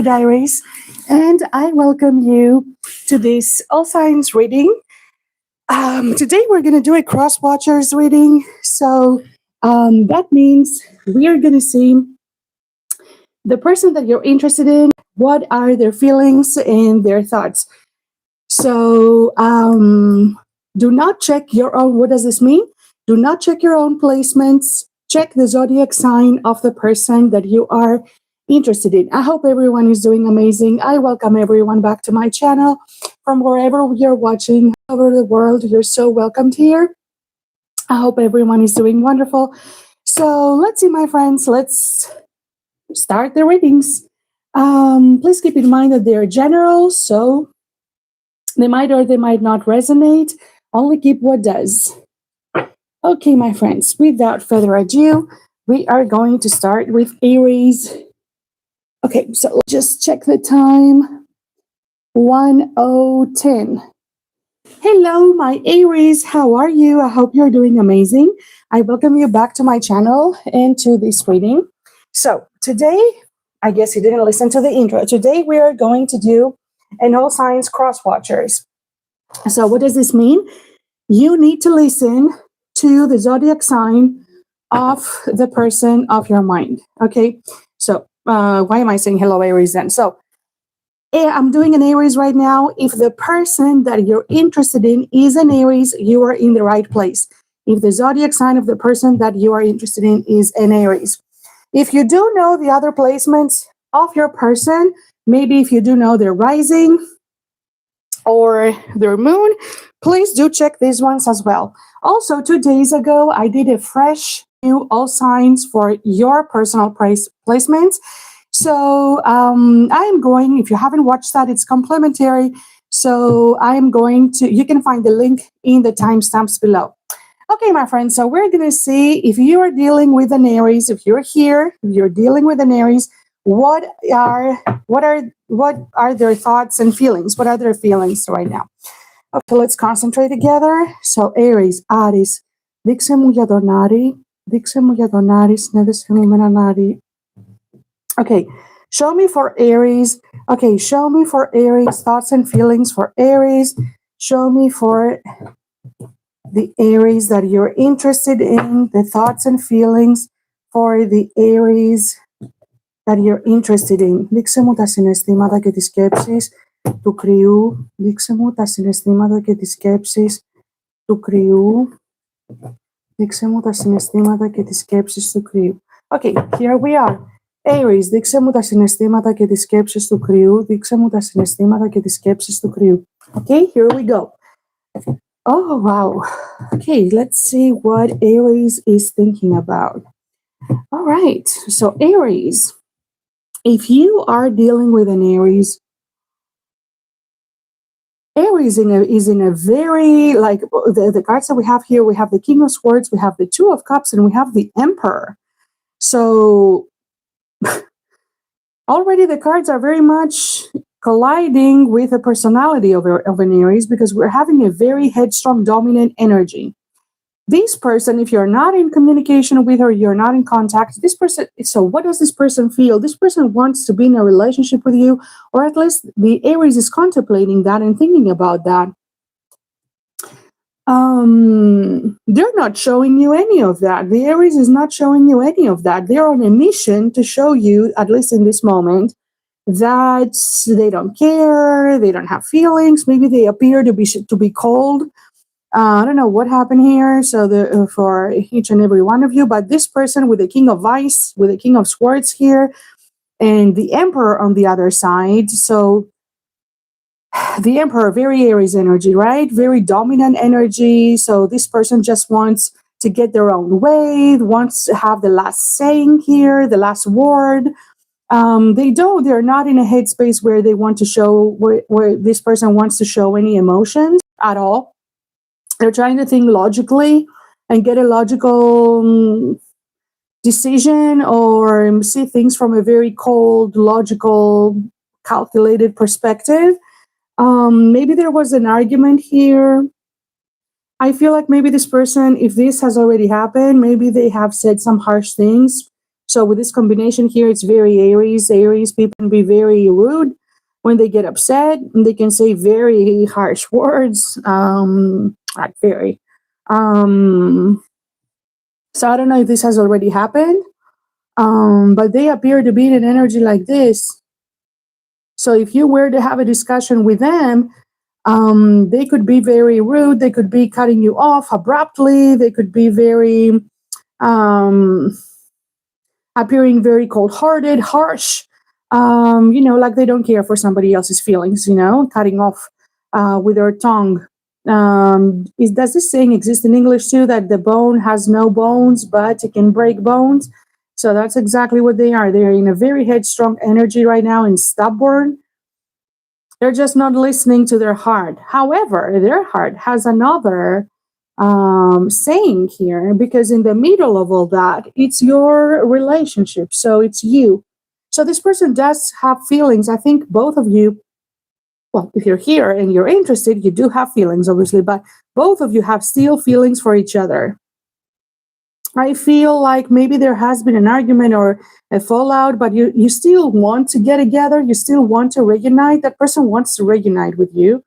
Aries, and I welcome you to this all signs reading. Today we're going to do a Crosswatchers reading, so that means we are going to see the person that you're interested in, what are their feelings and their thoughts. So do not check your own, what does this mean? Do not check your own placements. Check the zodiac sign of the person that you are interested in. I hope everyone is doing amazing. I welcome everyone back to my channel from wherever you're watching all over the world. You're so welcomed here. I hope everyone is doing wonderful. So let's see, my friends, let's start the readings. Please keep in mind that they're general, so they might or they might not resonate. Only keep what does. Okay, my friends, without further ado, we are going to start with Aries. Okay, so let's just check the time. 10:10. Hello, my Aries. How are you? I hope you're doing amazing. I welcome you back to my channel and to this reading. So today, I guess you didn't listen to the intro. Today we are going to do an all signs Crosswatchers. So what does this mean? You need to listen to the zodiac sign of the person of your mind. Okay, so why am I saying hello, Aries then? So I'm doing an Aries right now. If the person that you're interested in is an Aries, you are in the right place. If the zodiac sign of the person that you are interested in is an Aries. If you do know the other placements of your person, maybe if you do know their rising or their moon, please do check these ones as well. Also, 2 days ago, I did a fresh new all signs for your personal placements. So I'm going, if you haven't watched that, it's complimentary. So I'm going to, you can find the link in the timestamps below. Okay, my friends, so we're going to see if you are dealing with an Aries, if you're here, if you're dealing with an Aries, what are their thoughts and feelings? What are their feelings right now? Okay, let's concentrate together. So Aries, Aries, δείξε μου για τον Άρη, δείξε μου για τον Άρη, συνέδεσαι μου με έναν Άρη. Okay, show me for Aries. Okay, show me for Aries, thoughts and feelings for Aries. Show me for the Aries that you're interested in, the thoughts and feelings for the Aries that you're interested in. Δείξε μου τα συναισθήματα και τις σκέψεις του κρυού. Δείξε μου τα συναισθήματα και τις σκέψεις του κρυού. Δείξε μου τα συναισθήματα και τις σκέψεις του κρυού. Okay, here we are. Aries, δείξε μου τα συναισθήματα και τις σκέψεις του κρυού. Δείξε μου τα συναισθήματα και τις σκέψεις του κρυού. Okay, here we go. Oh, wow. Okay, let's see what Aries is thinking about. All right, so Aries, if you are dealing with an Aries, Aries is in a very, like, the cards that we have here, we have the King of Swords, we have the Two of Cups, and we have the Emperor. So already the cards are very much colliding with the personality of an Aries, because we're having a very headstrong, dominant energy. This person, if you're not in communication with her, you're not in contact, this person, so what does this person feel? This person wants to be in a relationship with you, or at least the Aries is contemplating that and thinking about that. They're not showing you any of that. The Aries is not showing you any of that. They're on a mission to show you, at least in this moment, that they don't care, they don't have feelings. Maybe they appear to be cold. I don't know what happened here. So for each and every one of you, but this person with the King of Ice, with the King of Swords here, and the Emperor on the other side. So the Emperor, very Aries energy, right? Very dominant energy. So this person just wants to get their own way, wants to have the last saying here, the last word. They're not in a headspace where they want to show, where this person wants to show any emotions at all. They're trying to think logically and get a logical decision, or see things from a very cold, logical, calculated perspective. Maybe there was an argument here. I feel like maybe this person, if this has already happened, maybe they have said some harsh things So with this combination here, it's very Aries. Aries people can be very rude when they get upset, and they can say very harsh words, like very. So I don't know if this has already happened, but they appear to be in an energy like this. So if you were to have a discussion with them, they could be very rude. They could be cutting you off abruptly. They could be very appearing very cold-hearted, harsh. Like they don't care for somebody else's feelings. Cutting off with their tongue. Does this saying exist in English too? That the bone has no bones, but it can break bones. So that's exactly what they are. They're in a very headstrong energy right now and stubborn. They're just not listening to their heart. However, their heart has another saying here, because in the middle of all that, it's your relationship. So it's you. So this person does have feelings. I think both of you, well, if you're here and you're interested, you do have feelings, obviously, but both of you have still feelings for each other. I feel like maybe there has been an argument or a fallout, but you still want to get together. You still want to reunite. That person wants to reunite with you,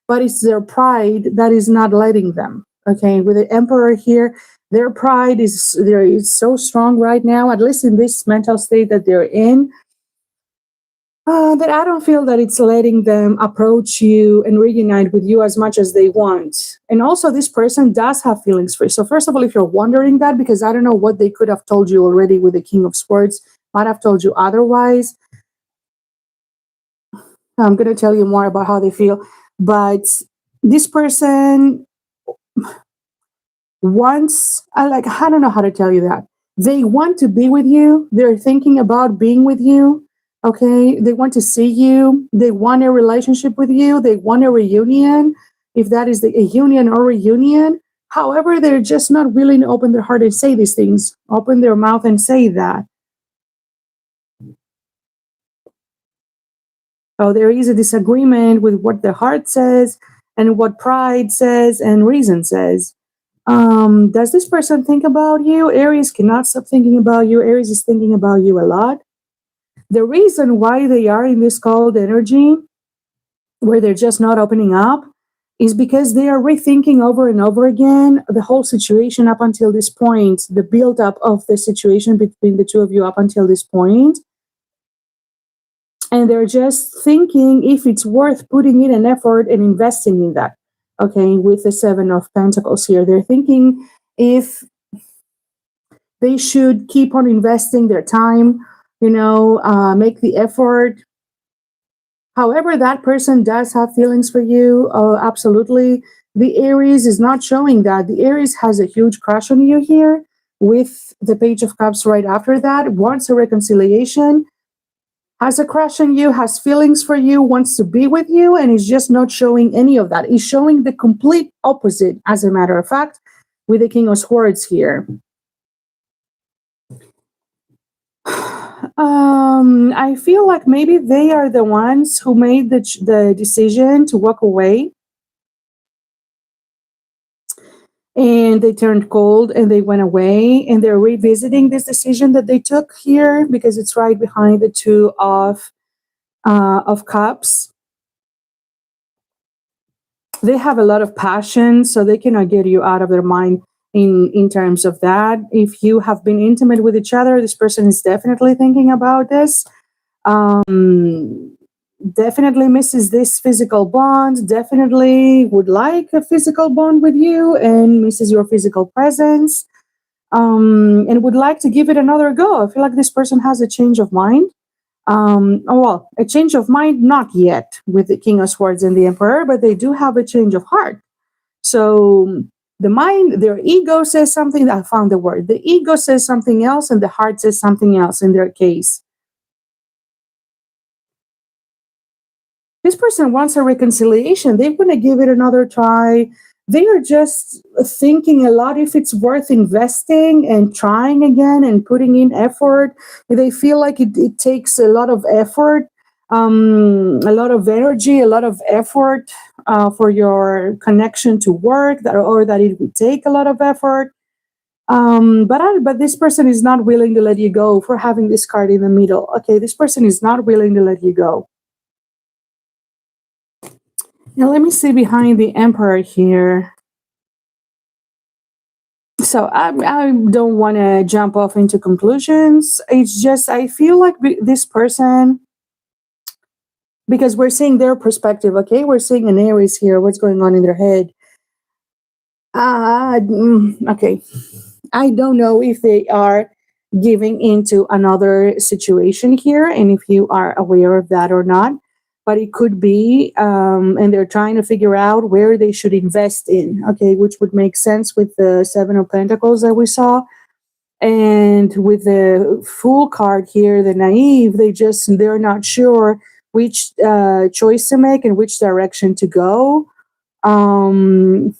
but it's their pride that is not letting them. Okay, with the Emperor here, their pride is so strong right now, at least in this mental state that they're in, that I don't feel that it's letting them approach you and reunite with you as much as they want. And also, this person does have feelings for you. So first of all, if you're wondering that, because I don't know what they could have told you already with the King of Swords, might have told you otherwise. I'm going to tell you more about how they feel. But this person wants, I don't know how to tell you that. They want to be with you. They're thinking about being with you. Okay, they want to see you. They want a relationship with you. They want a reunion, if that is a union or reunion. However, they're just not willing to open their heart and say these things, open their mouth and say that. Oh, there is a disagreement with what the heart says and what pride says and reason says. Does this person think about you? Aries cannot stop thinking about you. Aries is thinking about you a lot. The reason why they are in this cold energy, where they're just not opening up, is because they are rethinking over and over again the whole situation up until this point, the build-up of the situation between the two of you up until this point. And they're just thinking if it's worth putting in an effort and investing in that. Okay, with the Seven of Pentacles here, they're thinking if they should keep on investing their time, make the effort. However, that person does have feelings for you. Absolutely. The Aries is not showing that. The Aries has a huge crush on you here with the Page of Cups right after that, wants a reconciliation, has a crush on you, has feelings for you, wants to be with you, and is just not showing any of that. Is showing the complete opposite, as a matter of fact, with the King of Swords here. I feel like maybe they are the ones who made the decision to walk away. And they turned cold and they went away, and they're revisiting this decision that they took here because it's right behind the Two of Cups. They have a lot of passion, so they cannot get you out of their mind in terms of that. If you have been intimate with each other, this person is definitely thinking about this. Definitely misses this physical bond, definitely would like a physical bond with you and misses your physical presence, and would like to give it another go. I feel like this person has a change of mind. A change of mind, not yet with the King of Swords and the Emperor, but they do have a change of heart. So the mind, their ego says something. I found the word. The ego says something else, and the heart says something else in their case. This person wants a reconciliation. They want to give it another try. They are just thinking a lot if it's worth investing and trying again and putting in effort. They feel like it takes a lot of effort, a lot of energy, a lot of effort for your connection to work, or that it would take a lot of effort. But this person is not willing to let you go for having this card in the middle. Okay, this person is not willing to let you go. Now let me see behind the Emperor here. So I don't want to jump off into conclusions. It's just I feel like this person, because we're seeing their perspective. Okay, we're seeing an Aries here. What's going on in their head? Okay. I don't know if they are giving into another situation here and if you are aware of that or not, but it could be, and they're trying to figure out where they should invest in, okay, which would make sense with the Seven of Pentacles that we saw. And with the Fool card here, the naive, they're not sure which choice to make and which direction to go. Or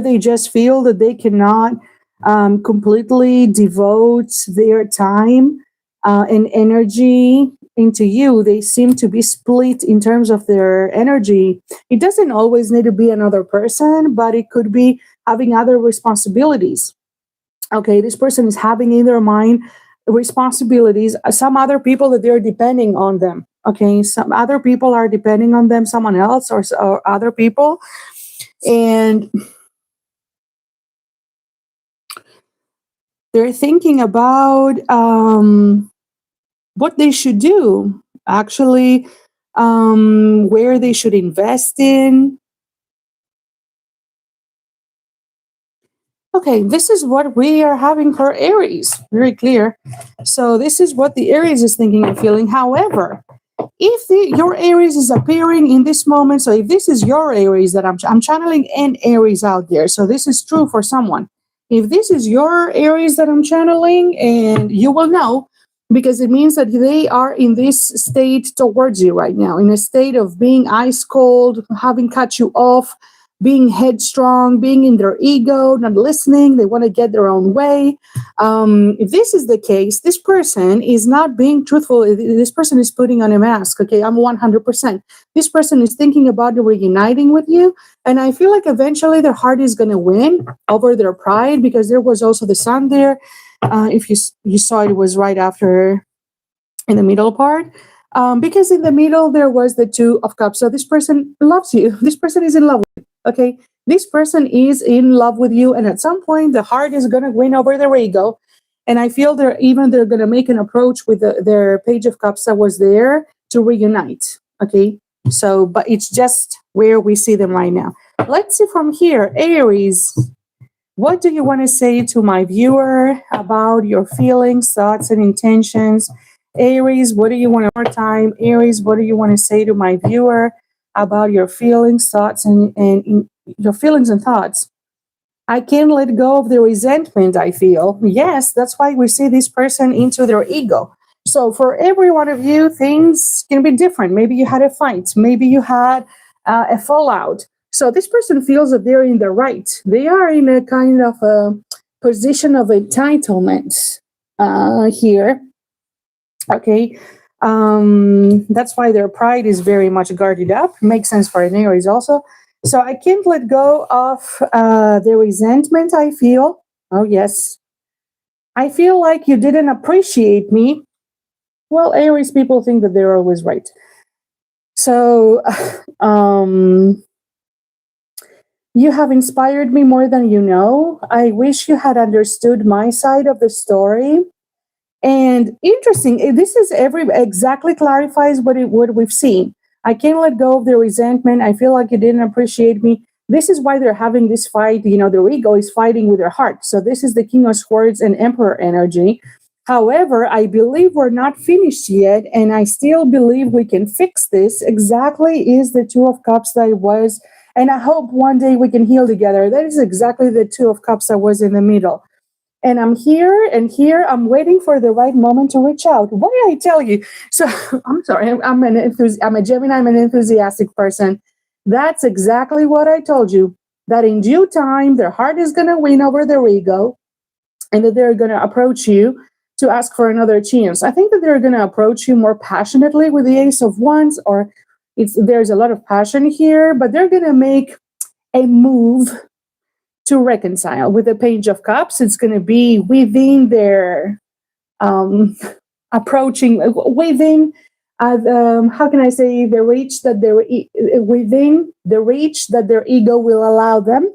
they just feel that they cannot completely devote their time and energy into you. They seem to be split in terms of their energy. It doesn't always need to be another person, but it could be having other responsibilities. Okay, this person is having in their mind responsibilities, some other people that they're depending on them. Okay, some other people are depending on them, someone else or other people. And they're thinking about what they should do, actually, where they should invest in. Okay, this is what we are having for Aries. Very clear. So this is what the Aries is thinking and feeling. However, if your Aries is appearing in this moment, so if this is your Aries that I'm channeling an Aries out there, so this is true for someone. If this is your Aries that I'm channeling, and you will know, because it means that they are in this state towards you right now, in a state of being ice cold, having cut you off, being headstrong, being in their ego, not listening. They want to get their own way. If this is the case, this person is not being truthful. This person is putting on a mask. Okay, I'm 100%. This person is thinking about reuniting with you. And I feel like eventually their heart is going to win over their pride, because there was also the sun there. If you saw it was right after in the middle part. Because in the middle there was the Two of Cups. So this person loves you. This person is in love with you. Okay, this person is in love with you, and at some point the heart is going to win over their ego. And I feel they're going to make an approach with their Page of Cups that was there to reunite. Okay, so but it's just where we see them right now. Let's see from here, Aries. What do you want to say to my viewer about your feelings, thoughts, and intentions? Aries, what do you want more time? Aries, what do you want to say to my viewer about your feelings, thoughts, and your feelings and thoughts? I can't let go of the resentment I feel. Yes, that's why we see this person into their ego. So for every one of you, things can be different. Maybe you had a fight. Maybe you had a fallout. So this person feels that they're in the right. They are in a kind of a position of entitlement here. Okay. That's why their pride is very much guarded up. Makes sense for an Aries also. So I can't let go of the resentment I feel. Oh, yes. I feel like you didn't appreciate me. Well, Aries people think that they're always right. So you have inspired me more than you know. I wish you had understood my side of the story. And interesting, this is exactly clarifies what we've seen. I can't let go of the resentment. I feel like you didn't appreciate me. This is why they're having this fight. You know, their ego is fighting with their heart. So this is the King of Swords and Emperor energy. However, I believe we're not finished yet, and I still believe we can fix this. Exactly is the Two of Cups that it was, and I hope one day we can heal together. That is exactly the Two of Cups that was in the middle. And I'm here, and here I'm waiting for the right moment to reach out. What did I tell you? So I'm sorry, I'm a Gemini, I'm an enthusiastic person. That's exactly what I told you, that in due time, their heart is going to win over their ego, and that they're going to approach you to ask for another chance. I think that they're going to approach you more passionately with the Ace of Wands, or there's a lot of passion here, but they're going to make a move to reconcile. With the Page of Cups, it's going to be within their approaching, within how can I say, the reach that within the reach that their ego will allow them.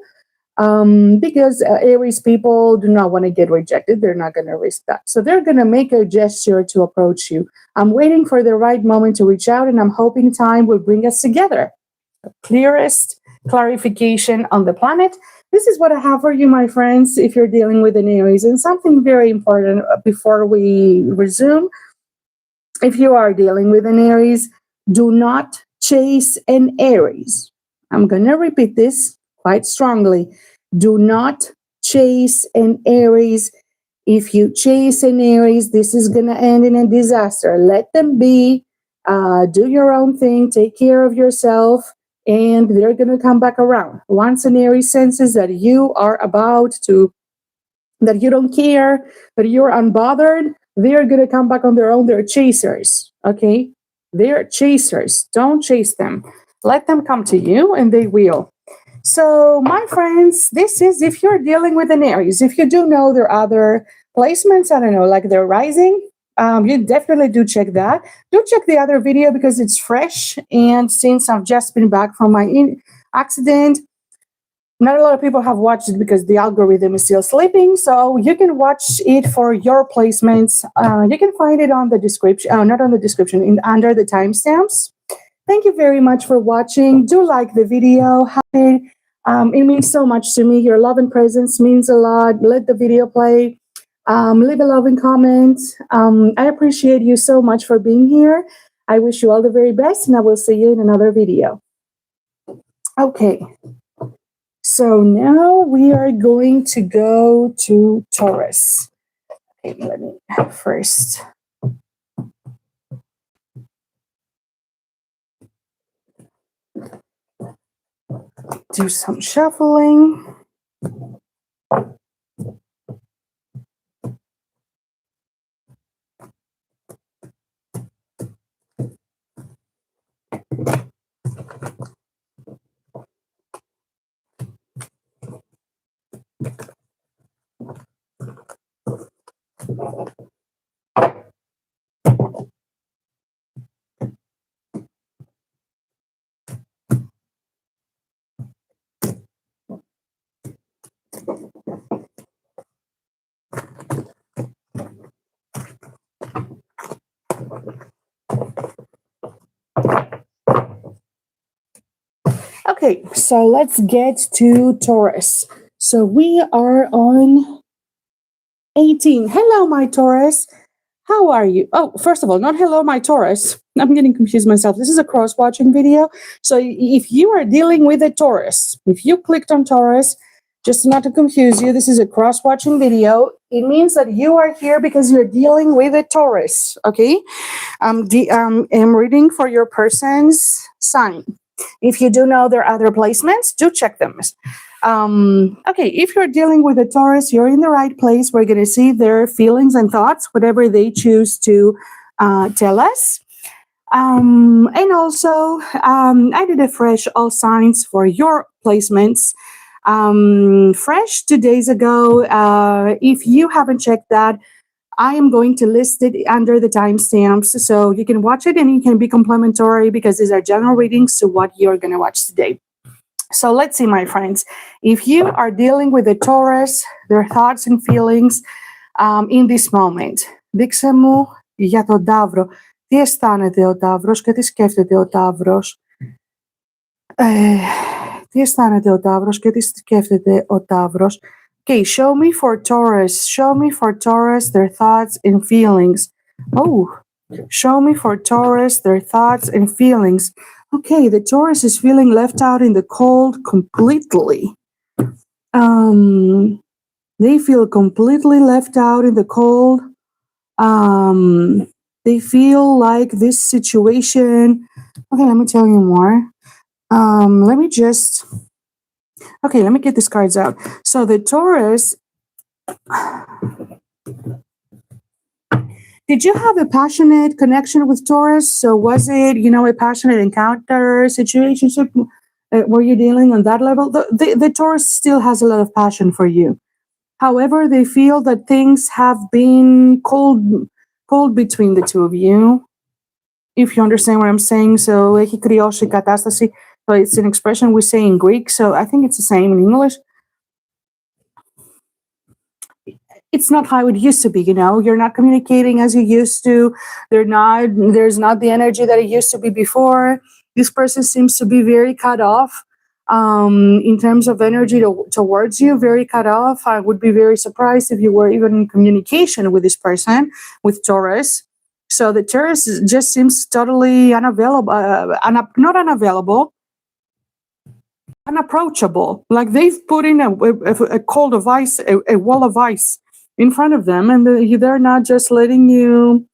Because Aries people do not want to get rejected. They're not going to risk that. So they're going to make a gesture to approach you. I'm waiting for the right moment to reach out, and I'm hoping time will bring us together. The clearest clarification on the planet. This is what I have for you, my friends, if you're dealing with an Aries. And something very important before we resume. If you are dealing with an Aries, do not chase an Aries. I'm going to repeat this quite strongly. Do not chase an Aries. If you chase an Aries, this is going to end in a disaster. Let them be. Do your own thing. Take care of yourself. And they're going to come back around. Once an Aries senses that you are that you don't care, that you're unbothered, they're going to come back on their own. They're chasers. Okay? They're chasers. Don't chase them. Let them come to you, and they will. So, my friends, this is if you're dealing with an Aries. If you do know there are other placements, I don't know, like their rising, you definitely do check that. Do check the other video because it's fresh. And since I've just been back from my accident, not a lot of people have watched it because the algorithm is still sleeping. So you can watch it for your placements. You can find it on the description, not on the description, under the timestamps. Thank you very much for watching. Do like the video. It means so much to me. Your love and presence means a lot. Let the video play. Leave a loving comment. I appreciate you so much for being here. I wish you all the very best, and I will see you in another video. Okay. So now we are going to go to Taurus. Okay, let me first. Do some shuffling. Okay, so let's get to Taurus. So we are on 18. Hello, my Taurus. How are you? Oh, first of all, not hello, my Taurus. I'm getting confused myself. This is a cross-watching video. So if you are dealing with a Taurus, if you clicked on Taurus, just not to confuse you, this is a cross-watching video. It means that you are here because you're dealing with a Taurus, okay? I'm reading for your person's sign. If you do know there are other placements, do check them. Okay, if you're dealing with a Taurus, you're in the right place. We're going to see their feelings and thoughts, whatever they choose to tell us. And also, I did a fresh all signs for your placements. Fresh 2 days ago. If you haven't checked that, I am going to list it under the timestamps so you can watch it and it can be complimentary because these are general readings to what you're going to watch today. So let's see, my friends. If you are dealing with a Taurus, their thoughts and feelings in this moment. Δείξε μου για τον Ταύρο. Τι αισθάνεται ο Ταύρος και τι σκέφτεται ο Ταύρος. Τι αισθάνεται ο Ταύρος και τι σκέφτεται ο Ταύρος. Okay, show me for Taurus. Show me for Taurus their thoughts and feelings. Oh, show me for Taurus their thoughts and feelings. Okay, the Taurus is feeling left out in the cold completely. They feel completely left out in the cold. They feel like this situation. Okay, let me tell you more. Let me get these cards out. So the Taurus, did you have a passionate connection with Taurus? So was it, a passionate encounter, situationship, Were you dealing on that level? The Taurus still has a lot of passion for you. However, they feel that things have been cold between the two of you. If you understand what I'm saying, so ekikrios katastasi. So it's an expression we say in Greek. So I think it's the same in English. It's not how it used to be, you're not communicating as you used to. There's not the energy that it used to be before. This person seems to be very cut off in terms of energy towards you, very cut off. I would be very surprised if you were even in communication with this person, with Taurus. So the Taurus just seems totally unavailable, not unavailable, unapproachable. Like they've put in a cold of ice, a wall of ice in front of them, and they're not just letting you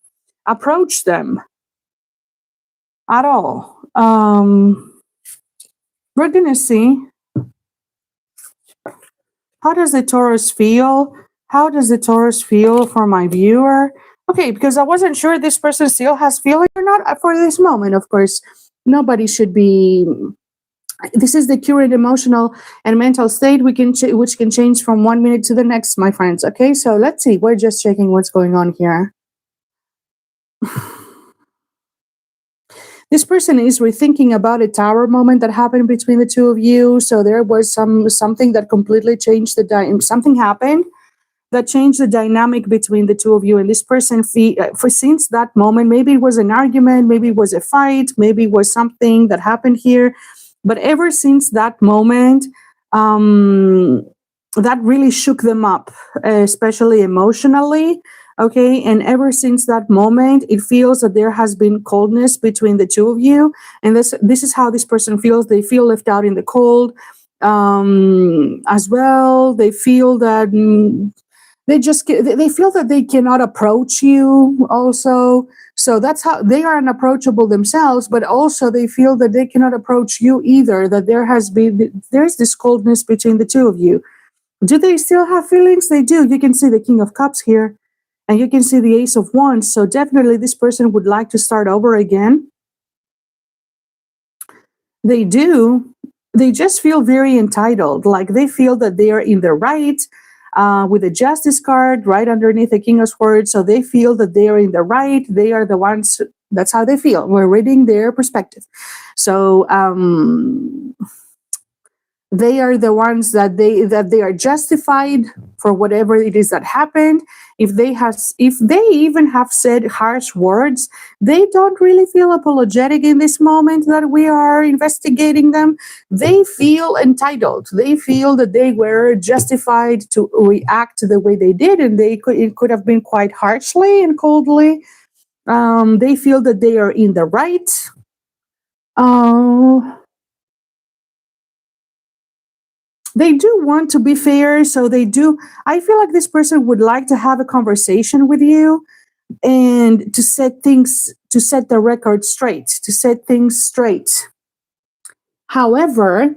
approach them at all. We're gonna see, how does the Taurus feel? How does the Taurus feel for my viewer? Okay, because I wasn't sure this person still has feeling or not for this moment. Of course, nobody should be. This is the current emotional and mental state which can change from 1 minute to the next, my friends. Okay, so let's see. We're just checking what's going on here. This person is rethinking about a tower moment that happened between the two of you. So there was something that completely changed something happened that changed the dynamic between the two of you. And this person, for since that moment, maybe it was an argument, maybe it was a fight, maybe it was something that happened here. But ever since that moment, that really shook them up, especially emotionally. Okay, and ever since that moment, it feels that there has been coldness between the two of you, and this is how this person feels. They feel left out in the cold, as well. They feel that they feel that they cannot approach you. Also, so that's how they are unapproachable themselves. But also, they feel that they cannot approach you either. That there's this coldness between the two of you. Do they still have feelings? They do. You can see the King of Cups here. And you can see the Ace of Wands. So definitely this person would like to start over again. They do. They just feel very entitled. Like they feel that they are in the right, with the Justice card right underneath the King of Swords. So they feel that they are in the right. They are the ones. That's how they feel. We're reading their perspective. So they are the ones that they are justified for whatever it is that happened. If they even have said harsh words, they don't really feel apologetic in this moment that we are investigating them. They feel entitled. They feel that they were justified to react the way they did, and it could have been quite harshly and coldly. They feel that they are in the right. They do want to be fair, so they do. I feel like this person would like to have a conversation with you and to set the record straight, to set things straight. However,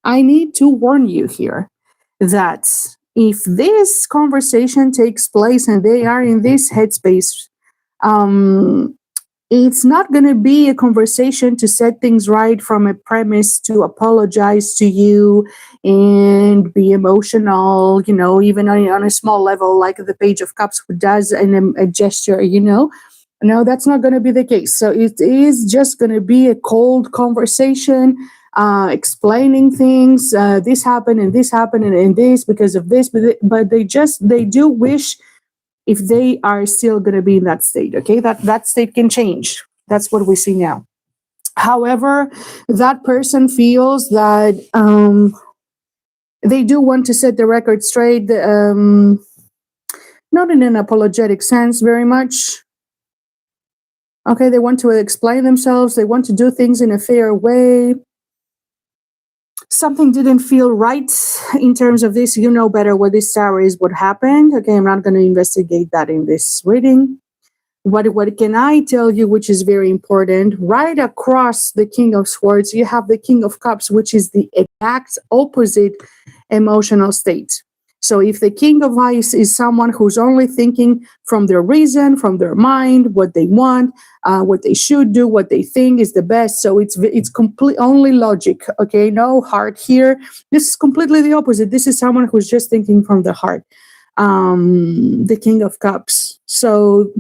I need to warn you here that if this conversation takes place and they are in this headspace, it's not going to be a conversation to set things right from a premise to apologize to you and be emotional, even on a small level, like the Page of Cups does in a gesture, No, that's not going to be the case. So it is just going to be a cold conversation, explaining things. This happened and this happened and this because of this. But they do wish, if they are still going to be in that state, okay, that state can change. That's what we see now. However, that person feels that they do want to set the record straight, not in an apologetic sense very much. Okay, they want to explain themselves. They want to do things in a fair way. Something didn't feel right in terms of this. You know better what this tower is, what happened. Okay, I'm not going to investigate that in this reading. What can I tell you, which is very important? Right across the King of Swords, you have the King of Cups, which is the exact opposite emotional state. So if the king of ice is someone who's only thinking from their reason, from their mind, what they want, what they should do, what they think is the best. So it's complete only logic. Okay, no heart here. This is completely the opposite. This is someone who's just thinking from the heart. The king of cups. So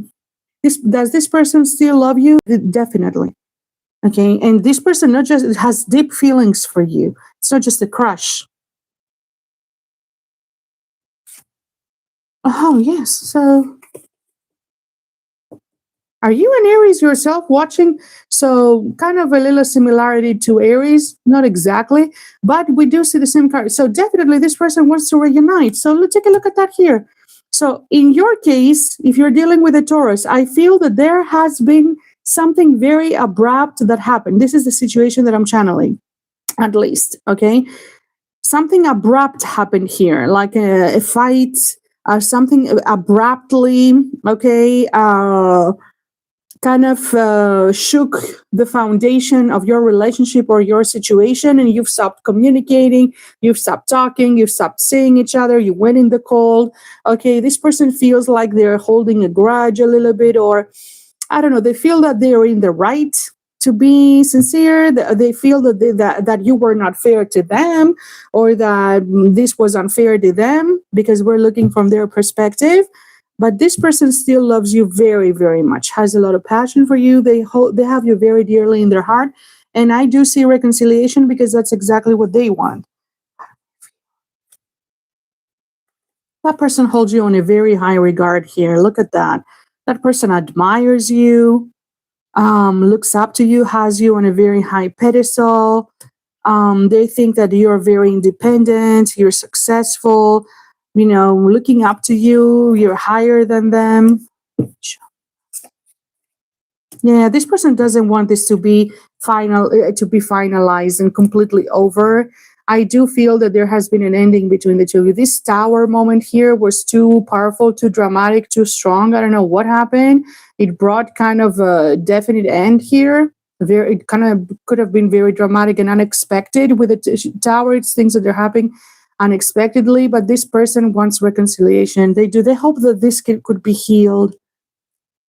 does this person still love you? Definitely. Okay, and this person not just has deep feelings for you. It's not just a crush. Oh yes. So are you an Aries yourself watching? So kind of a little similarity to Aries, not exactly, but we do see the same card. So definitely this person wants to reunite. So let's take a look at that here. So in your case, if you're dealing with a Taurus, I feel that there has been something very abrupt that happened. This is the situation that I'm channeling, at least, okay? Something abrupt happened here, like a fight, something abruptly, okay? Kind of shook the foundation of your relationship or your situation, and you've stopped communicating, you've stopped talking, you've stopped seeing each other, you went in the cold. Okay, this person feels like they're holding a grudge a little bit, or I don't know, they feel that they're in the right to be sincere. They feel that you were not fair to them, or that this was unfair to them, because we're looking from their perspective. But this person still loves you very, very much, has a lot of passion for you. They have you very dearly in their heart. And I do see reconciliation, because that's exactly what they want. That person holds you in a very high regard here. Look at that. That person admires you, looks up to you, has you on a very high pedestal. They think that you're very independent, you're successful, looking up to you, you're higher than them. Yeah, this person doesn't want this to be finalized and completely over. I do feel that there has been an ending between the two of you. This tower moment here was too powerful, too dramatic, too strong. I don't know what happened. It brought kind of a definite end here. It kind of could have been very dramatic and unexpected with the tower. It's things that are happening unexpectedly, but this person wants reconciliation. They hope that this could be healed.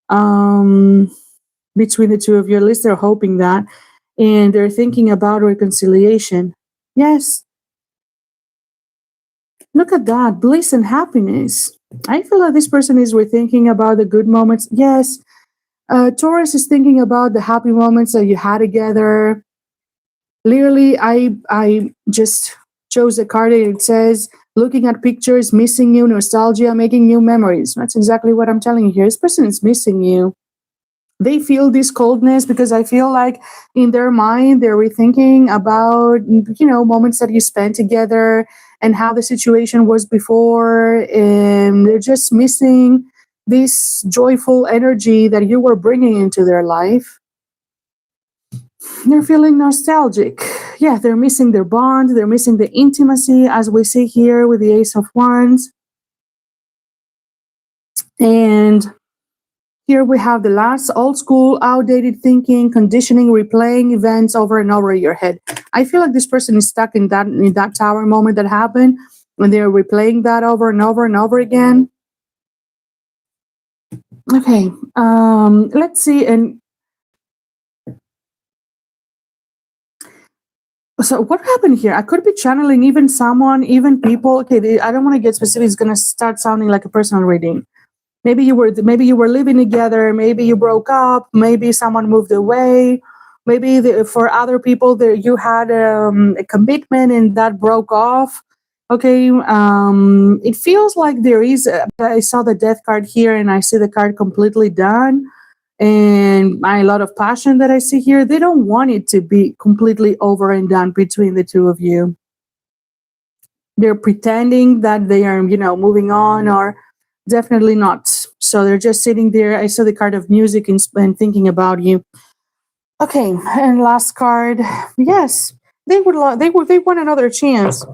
Between the two of you, at least they're hoping that, and they're thinking about reconciliation. Yes, look at that, bliss and happiness. I feel like this person is rethinking about the good moments. Yes, Taurus is thinking about the happy moments that you had together. Clearly, I just chose a card and it says looking at pictures, missing you, nostalgia, making new memories. That's exactly what I'm telling you here. This person is missing you. They feel this coldness because I feel like in their mind they're rethinking about moments that you spent together and how the situation was before, and they're just missing this joyful energy that you were bringing into their life. They're feeling nostalgic. Yeah, they're missing their bond, they're missing the intimacy, as we see here with the Ace of Wands. And here we have the last, old school, outdated thinking, conditioning, replaying events over and over in your head. I feel like this person is stuck in that tower moment that happened, when they're replaying that over and over and over again. Okay, let's see. And so what happened here? I could be channeling even people. Okay, I don't want to get specific. It's going to start sounding like a personal reading. Maybe you were living together. Maybe you broke up. Maybe someone moved away. Maybe for other people, you had a commitment and that broke off. Okay, it feels like there is. I saw the death card here, and I see the card completely done, and a lot of passion that I see here. They don't want it to be completely over and done between the two of you. They're pretending that they are, moving on, or definitely not. So they're just sitting there. I saw the card of music and thinking about you. Okay, and last card. Yes, they want another chance.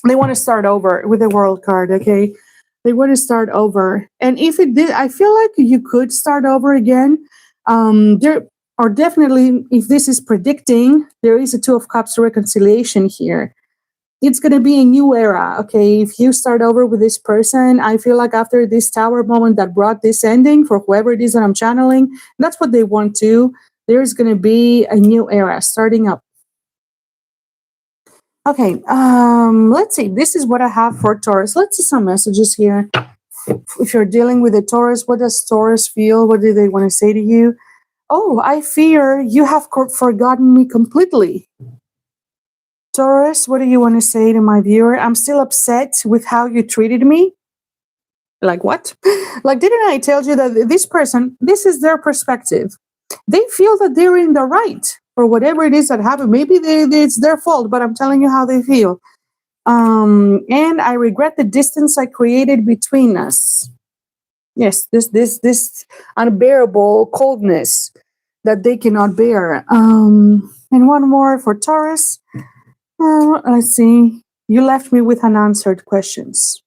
They want to start over with the World card. Okay, they want to start over. And if it did, I feel like you could start over again. There are definitely, if this is predicting, there is a Two of Cups reconciliation here. it's going to be a new era. Okay, if you start over with this person, I feel like after this tower moment that brought this ending for whoever it is that I'm channeling, that's what they want to. There's going to be a new era starting up. Okay, let's see. This is what I have for Taurus. Let's see some messages here. If you're dealing with a Taurus, what does Taurus feel? What do they want to say to you? Oh, I fear you have forgotten me completely. Taurus, what do you want to say to my viewer? I'm still upset with how you treated me. Like what? Like, didn't I tell you that this person, this is their perspective. They feel that they're in the right for whatever it is that happened. Maybe it's their fault, but I'm telling you how they feel. And I regret the distance I created between us. Yes, this unbearable coldness that they cannot bear. And one more for Taurus. Let's see. You left me with unanswered questions.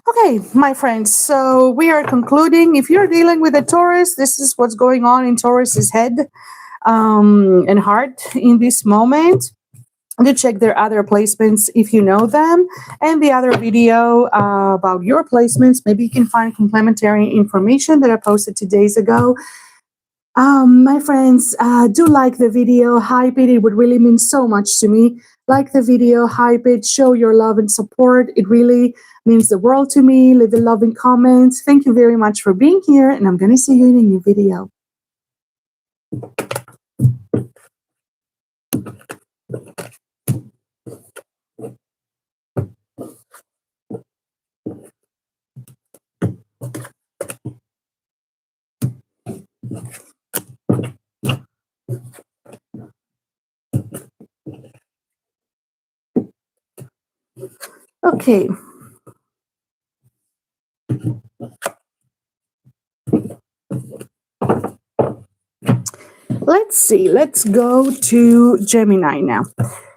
Okay, my friends, so we are concluding. If you're dealing with a Taurus, this is what's going on in Taurus's head and heart in this moment. Do check their other placements if you know them, and the other video about your placements. Maybe you can find complementary information that I posted 2 days ago. My friends, do like the video, hype it. It would really mean so much to me. Like the video, hype it, show your love and support. It really means the world to me. Leave the loving comments. Thank you very much for being here, and I'm going to see you in a new video. Okay. Let's see. Let's go to Gemini now.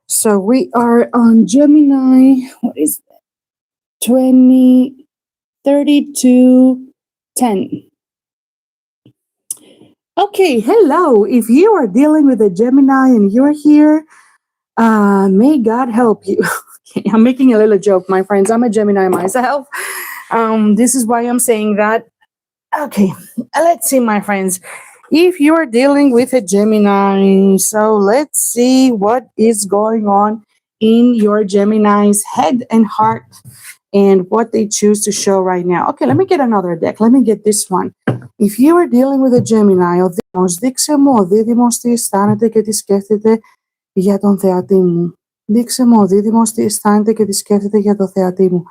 So we are on Gemini. What is that? 203210. Okay, hello. If you are dealing with a Gemini and you're here, may God help you. Okay, I'm making a little joke, my friends. I'm a Gemini myself. This is why I'm saying that. Okay, let's see, my friends. If you're dealing with a Gemini, so let's see what is going on in your Gemini's head and heart and what they choose to show right now. Okay, let me get another deck. Let me get this one. If you are dealing with a Gemini, δείξε μου ο δίδυμος τι αισθάνεται και τι σκέφτεται για τον θεατή μου. Δείξε μου ο δίδυμος τι αισθάνεται και τι σκέφτεται για τον θεατή μου.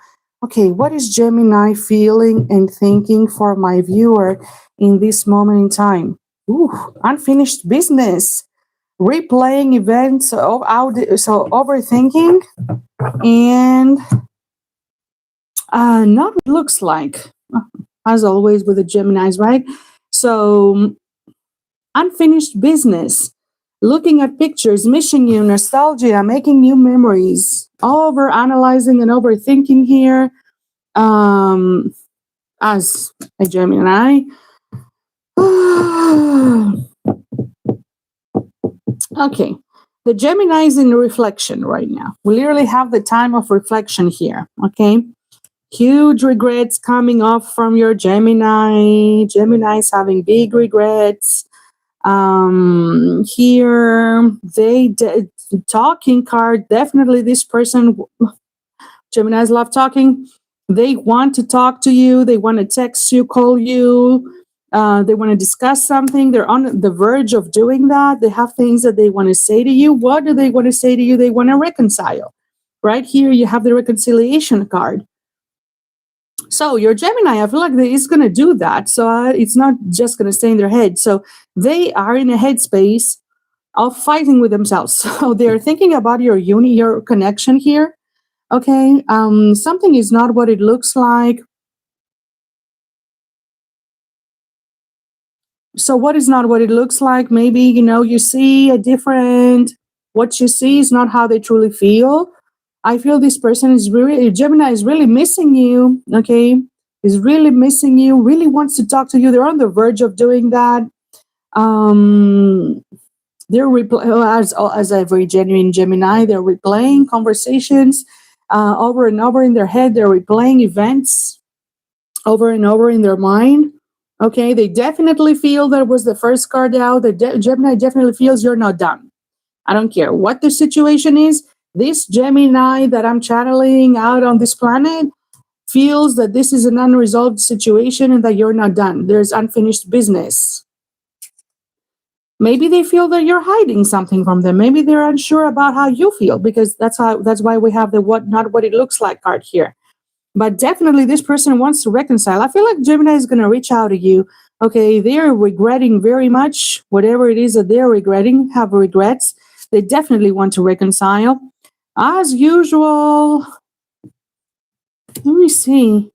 Okay, what is Gemini feeling and thinking for my viewer in this moment in time? Ooh, unfinished business. Replaying events, so overthinking, and not what it looks like, as always with the Geminis, right? So, unfinished business, looking at pictures, missing you, nostalgia, making new memories, over analyzing and overthinking here, as a Gemini. Okay, the Gemini is in reflection right now. We literally have the time of reflection here, okay? Huge regrets coming off from your Gemini. Gemini is having big regrets. Here, talking card, definitely this person, Geminis love talking. They want to talk to you. They want to text you, call you. They want to discuss something. They're on the verge of doing that. They have things that they want to say to you. What do they want to say to you? They want to reconcile. Right here, you have the reconciliation card. So your Gemini, I feel like it's going to do that. So it's not just going to stay in their head. So they are in a headspace of fighting with themselves. So they're thinking about your connection here. Okay, something is not what it looks like. So what is not what it looks like? Maybe, you see what you see is not how they truly feel. I feel this person Gemini is really missing you, okay? Is really missing you, really wants to talk to you. They're on the verge of doing that. They're as every genuine Gemini, they're replaying conversations over and over in their head. They're replaying events over and over in their mind. Okay, they definitely feel that was the first card out. Gemini definitely feels you're not done. I don't care what the situation is. This Gemini that I'm channeling out on this planet feels that this is an unresolved situation and that you're not done. There's unfinished business. Maybe they feel that you're hiding something from them. Maybe they're unsure about how you feel, because that's why we have the what not what it looks like card here. But definitely this person wants to reconcile. I feel like Gemini is going to reach out to you. Okay, they're regretting very much whatever it is that they're regretting, have regrets. They definitely want to reconcile. As usual, let me see.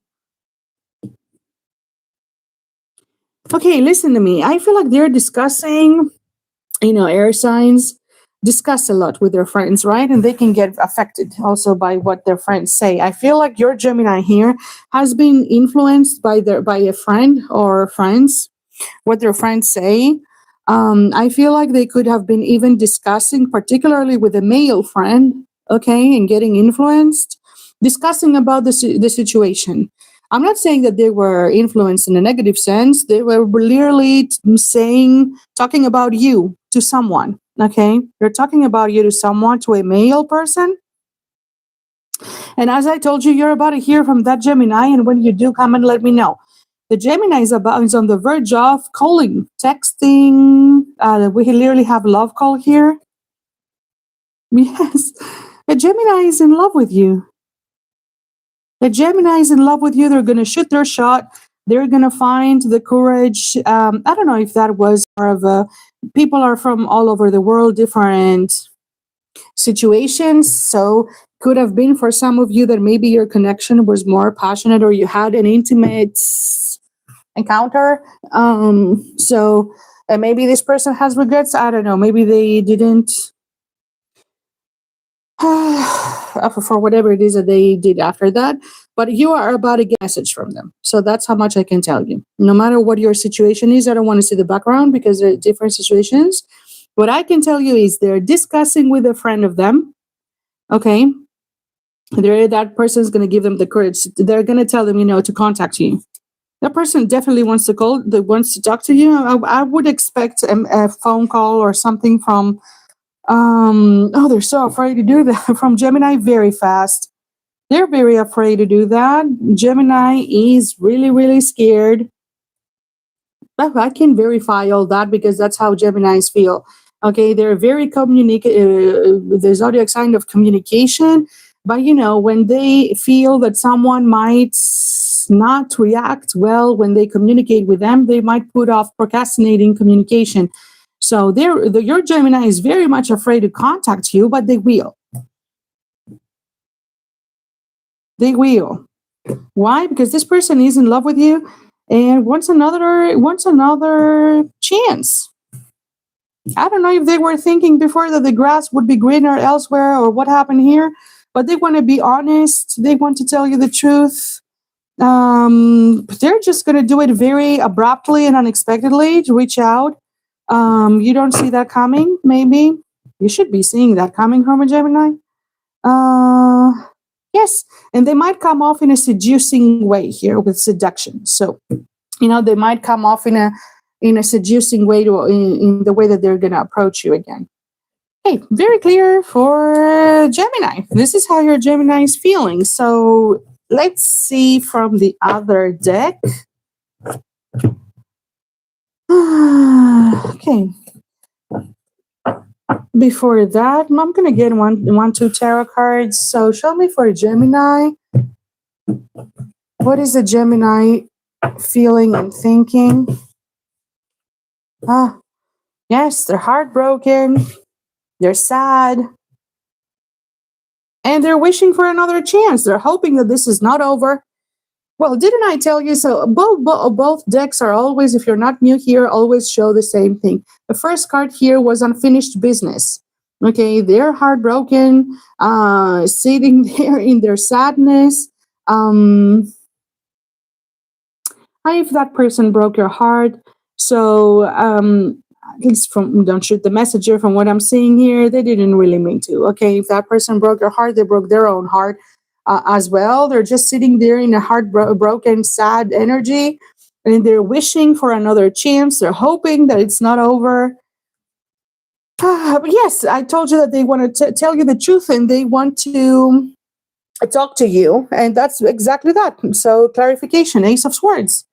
Okay, listen to me. I feel like they're discussing, air signs discuss a lot with their friends, right? And they can get affected also by what their friends say. I feel like your Gemini here has been influenced by a friend or friends, what their friends say. I feel like they could have been even discussing, particularly with a male friend, okay, and getting influenced, discussing about the situation. I'm not saying that they were influenced in a negative sense. They were literally talking about you to someone, okay? They're talking about you to someone, to a male person. And as I told you, you're about to hear from that Gemini, and when you do, come and let me know. The Gemini is on the verge of calling, texting. We literally have love call here. Yes, the Gemini is in love with you. The Gemini is in love with you. They're going to shoot their shot. They're going to find the courage. I don't know if that was more of a. People are from all over the world, different situations. So could have been for some of you that maybe your connection was more passionate or you had an intimate encounter. So maybe this person has regrets. I don't know. Maybe they didn't. For whatever it is that they did after that, but you are about to get a message from them. So that's how much I can tell you. No matter what your situation is, I don't want to see the background because there are different situations. What I can tell you is they're discussing with a friend of them. Okay. That person is going to give them the courage. They're going to tell them, to contact you. That person definitely wants to call, that wants to talk to you. I would expect a phone call or something from they're so afraid to do that from Gemini very fast. They're very afraid to do that. Gemini is really, really scared. I can verify all that because that's how Geminis feel. Okay, they're very the zodiac sign of communication. But when they feel that someone might not react well when they communicate with them, they might put off procrastinating communication. So your Gemini is very much afraid to contact you, but they will. They will. Why? Because this person is in love with you and wants another chance. I don't know if they were thinking before that the grass would be greener elsewhere or what happened here, but they want to be honest. They want to tell you the truth. They're just going to do it very abruptly and unexpectedly to reach out. You don't see that coming, maybe. You should be seeing that coming from a Gemini. Yes, and they might come off in a seducing way here with seduction. So, they might come off in a seducing way in the way that they're going to approach you again. Hey, very clear for Gemini. This is how your Gemini is feeling. So let's see from the other deck. Okay. Before that, I'm going to get one, two tarot cards. So show me for Gemini. What is the Gemini feeling and thinking? Yes, they're heartbroken. They're sad. And they're wishing for another chance. They're hoping that this is not over. Well, didn't I tell you so? Both decks are always, if you're not new here, always show the same thing. The first card here was unfinished business. Okay, they're heartbroken, sitting there in their sadness. If that person broke your heart, so at least from, don't shoot the messenger, from what I'm seeing here, they didn't really mean to. Okay, if that person broke your heart, they broke their own heart as well. They're just sitting there in a heartbroken, sad energy, and they're wishing for another chance. They're hoping that it's not over. But yes, I told you that they want to tell you the truth, and they want to talk to you, and that's exactly that. So clarification, Ace of Swords.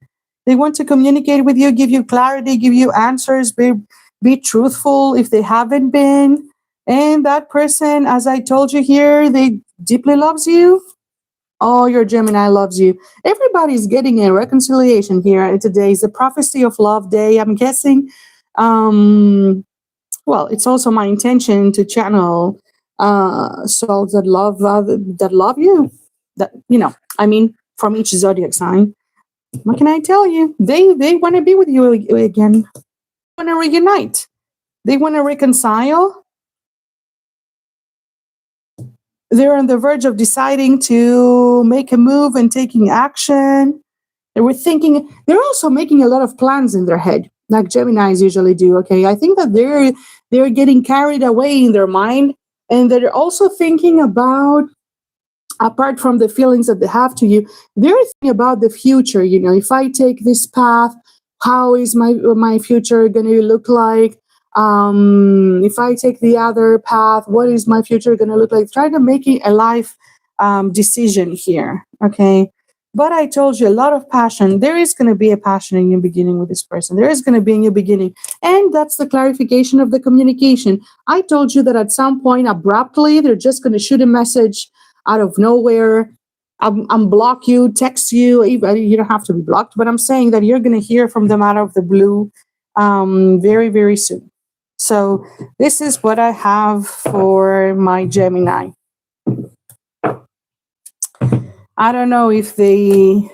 They want to communicate with you, give you clarity, give you answers, be truthful if they haven't been. And that person, as I told you here, they deeply loves you. Oh, your Gemini loves you. Everybody's getting a reconciliation here. Today is the prophecy of love day, I'm guessing. Well, it's also my intention to channel souls that love you. That, you know, I mean, from each zodiac sign. What can I tell you? They want to be with you again. They want to reunite. They want to reconcile. They're on the verge of deciding to make a move and taking action. They were thinking. They're also making a lot of plans in their head, like Geminis usually do. Okay, I think that they're getting carried away in their mind, and they're also thinking about, apart from the feelings that they have to you, they're thinking about the future. You know, if I take this path, how is my future going to look like? If I take the other path, what is my future going to look like? Try to make a life decision here, okay? But I told you, a lot of passion. There is going to be a passion in your beginning with this person. There is going to be a new beginning. And that's the clarification of the communication. I told you that at some point, abruptly, they're just going to shoot a message out of nowhere, unblock you, text you. You don't have to be blocked, but I'm saying that you're going to hear from them out of the blue very, very soon. So this is what I have for my Gemini. I don't know if they...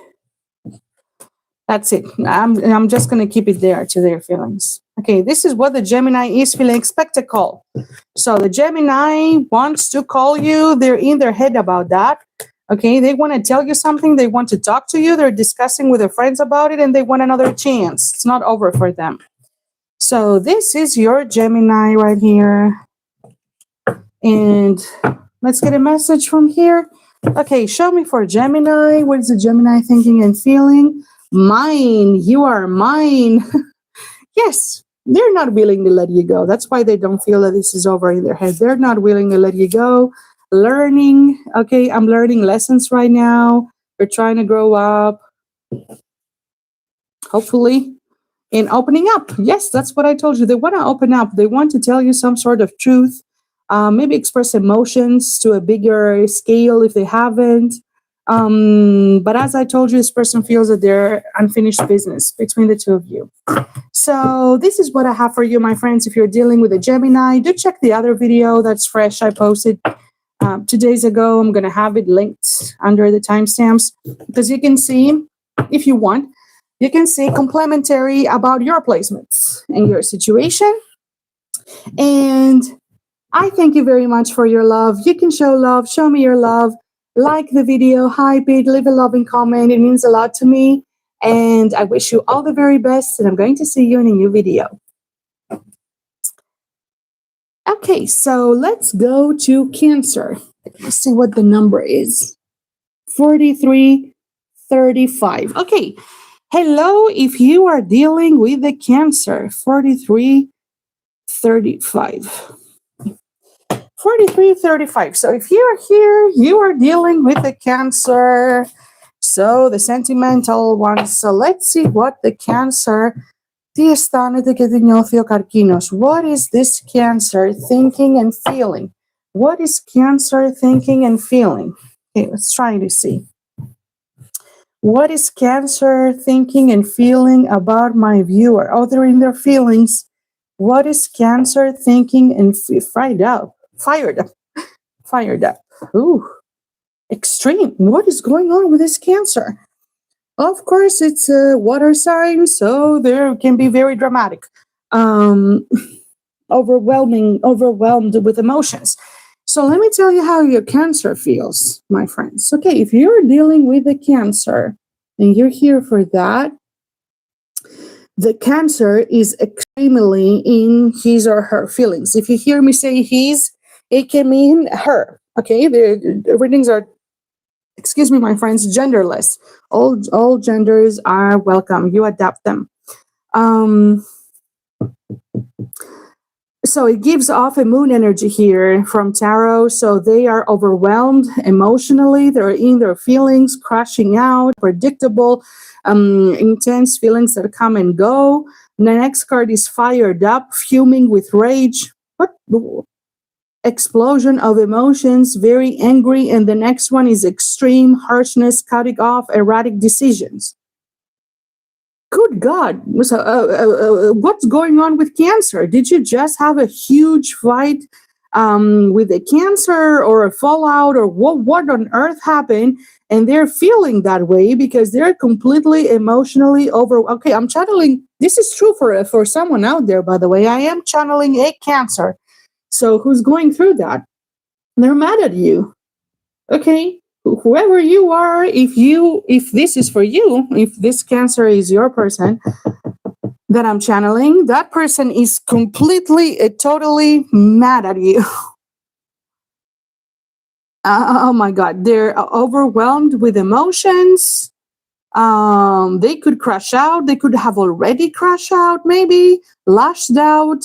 That's it. I'm just going to keep it there to their feelings. Okay, this is what the Gemini is feeling. Expect a call. So the Gemini wants to call you. They're in their head about that. Okay, they want to tell you something. They want to talk to you. They're discussing with their friends about it, and they want another chance. It's not over for them. So this is your Gemini right here. And let's get a message from here. Okay, show me for Gemini. What is the Gemini thinking and feeling? Mine. You are mine. Yes, they're not willing to let you go. That's why they don't feel that this is over in their head. They're not willing to let you go. Learning. Okay, I'm learning lessons right now. They're trying to grow up. Hopefully. And opening up. Yes, that's what I told you. They want to open up. They want to tell you some sort of truth. Maybe express emotions to a bigger scale if they haven't. But as I told you, this person feels that they're unfinished business between the two of you. So this is what I have for you, my friends. If you're dealing with a Gemini, do check the other video that's fresh. I posted 2 days ago. I'm going to have it linked under the timestamps because you can see, if you want, you can see complementary about your placements and your situation. And I thank you very much for your love. You can show love. Show me your love. Like the video, hype it, leave a loving comment. It means a lot to me. And I wish you all the very best. And I'm going to see you in a new video. Okay, so let's go to Cancer. Let's see what the number is. 4335. Okay. Hello, if you are dealing with the Cancer. 4335. 4335. So if you're here, you are dealing with the Cancer. So the sentimental ones. So let's see what the Cancer. What is this Cancer thinking and feeling? What is Cancer thinking and feeling? Okay, let's try to see. What is Cancer thinking and feeling about my viewer? Oh, they're in their feelings. What is Cancer thinking and fired up? Ooh, extreme. What is going on with this Cancer? Of course, it's a water sign, so there can be very dramatic, overwhelmed with emotions. So let me tell you how your Cancer feels, my friends. Okay, if you're dealing with a Cancer and you're here for that, the Cancer is extremely in his or her feelings. If you hear me say his, it can mean her. Okay, the readings are, excuse me, my friends, genderless. All genders are welcome. You adapt them. So it gives off a moon energy here from tarot. So they are overwhelmed emotionally. They're in their feelings, crashing out, predictable, intense feelings that come and go. The next card is fired up, fuming with rage. What? Explosion of emotions, very angry. And the next one is extreme harshness, cutting off, erratic decisions. Good God. So, what's going on with Cancer? Did you just have a huge fight with a Cancer or a fallout, or what on earth happened? And they're feeling that way because they're completely emotionally over. Okay, I'm channeling. This is true for someone out there, by the way. I am channeling a Cancer. So who's going through that? They're mad at you. Okay. Whoever you are, if this is for you, if this Cancer is your person that I'm channeling, that person is completely, totally mad at you. Oh my God, they're overwhelmed with emotions. They could crash out. They could have already crashed out, maybe lashed out.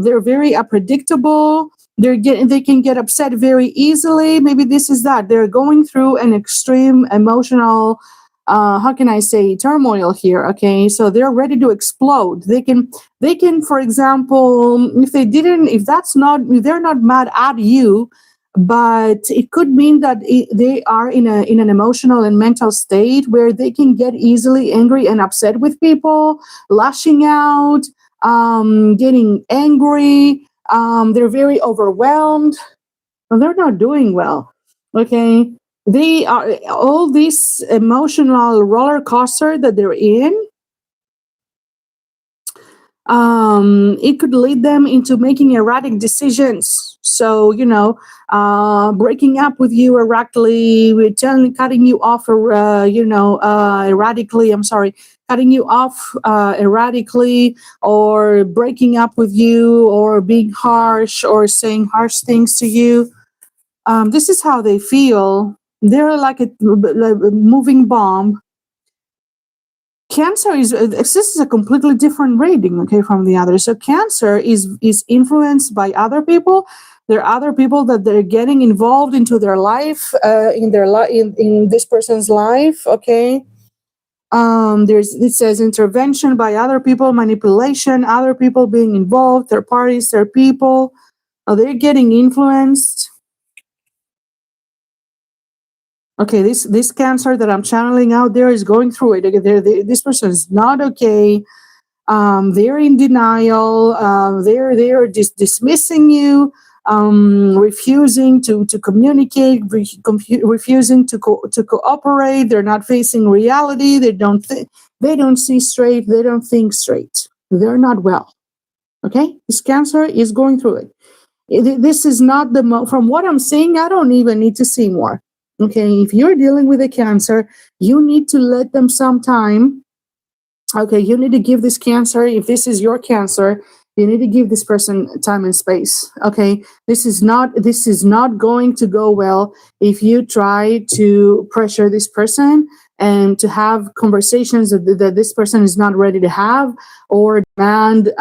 They're very unpredictable. They can get upset very easily. Maybe this is that. They're going through an extreme emotional, how can I say, turmoil here. Okay. So they're ready to explode. They can, for example, if they're not mad at you, but it could mean that they are in an emotional and mental state where they can get easily angry and upset with people, lashing out, getting angry. They're very overwhelmed. Well, they're not doing well. Okay. They are all this emotional roller coaster that they're in. It could lead them into making erratic decisions. So, breaking up with you erratically, cutting you off, erratically. I'm sorry, cutting you off erratically, or breaking up with you, or being harsh, or saying harsh things to you. This is how they feel. They're like a moving bomb. Cancer this is a completely different reading, okay, from the others. So Cancer is influenced by other people. There are other people that they're getting involved into their life, in this person's life, okay. It says intervention by other people, manipulation, other people being involved, third parties, third people. They're getting influenced. Okay, this Cancer that I'm channeling out there is going through it. This person is not okay. They're in denial. They're dismissing you, refusing to communicate, refusing to cooperate. They're not facing reality. They don't see straight. They don't think straight. They're not well. Okay, this Cancer is going through it. This is not from what I'm seeing. I don't even need to see more. Okay, if you're dealing with a Cancer, you need to let them some time. Okay, you need to give this Cancer, if this is your Cancer, you need to give this person time and space. Okay, this is not going to go well if you try to pressure this person and to have conversations that this person is not ready to have, or demand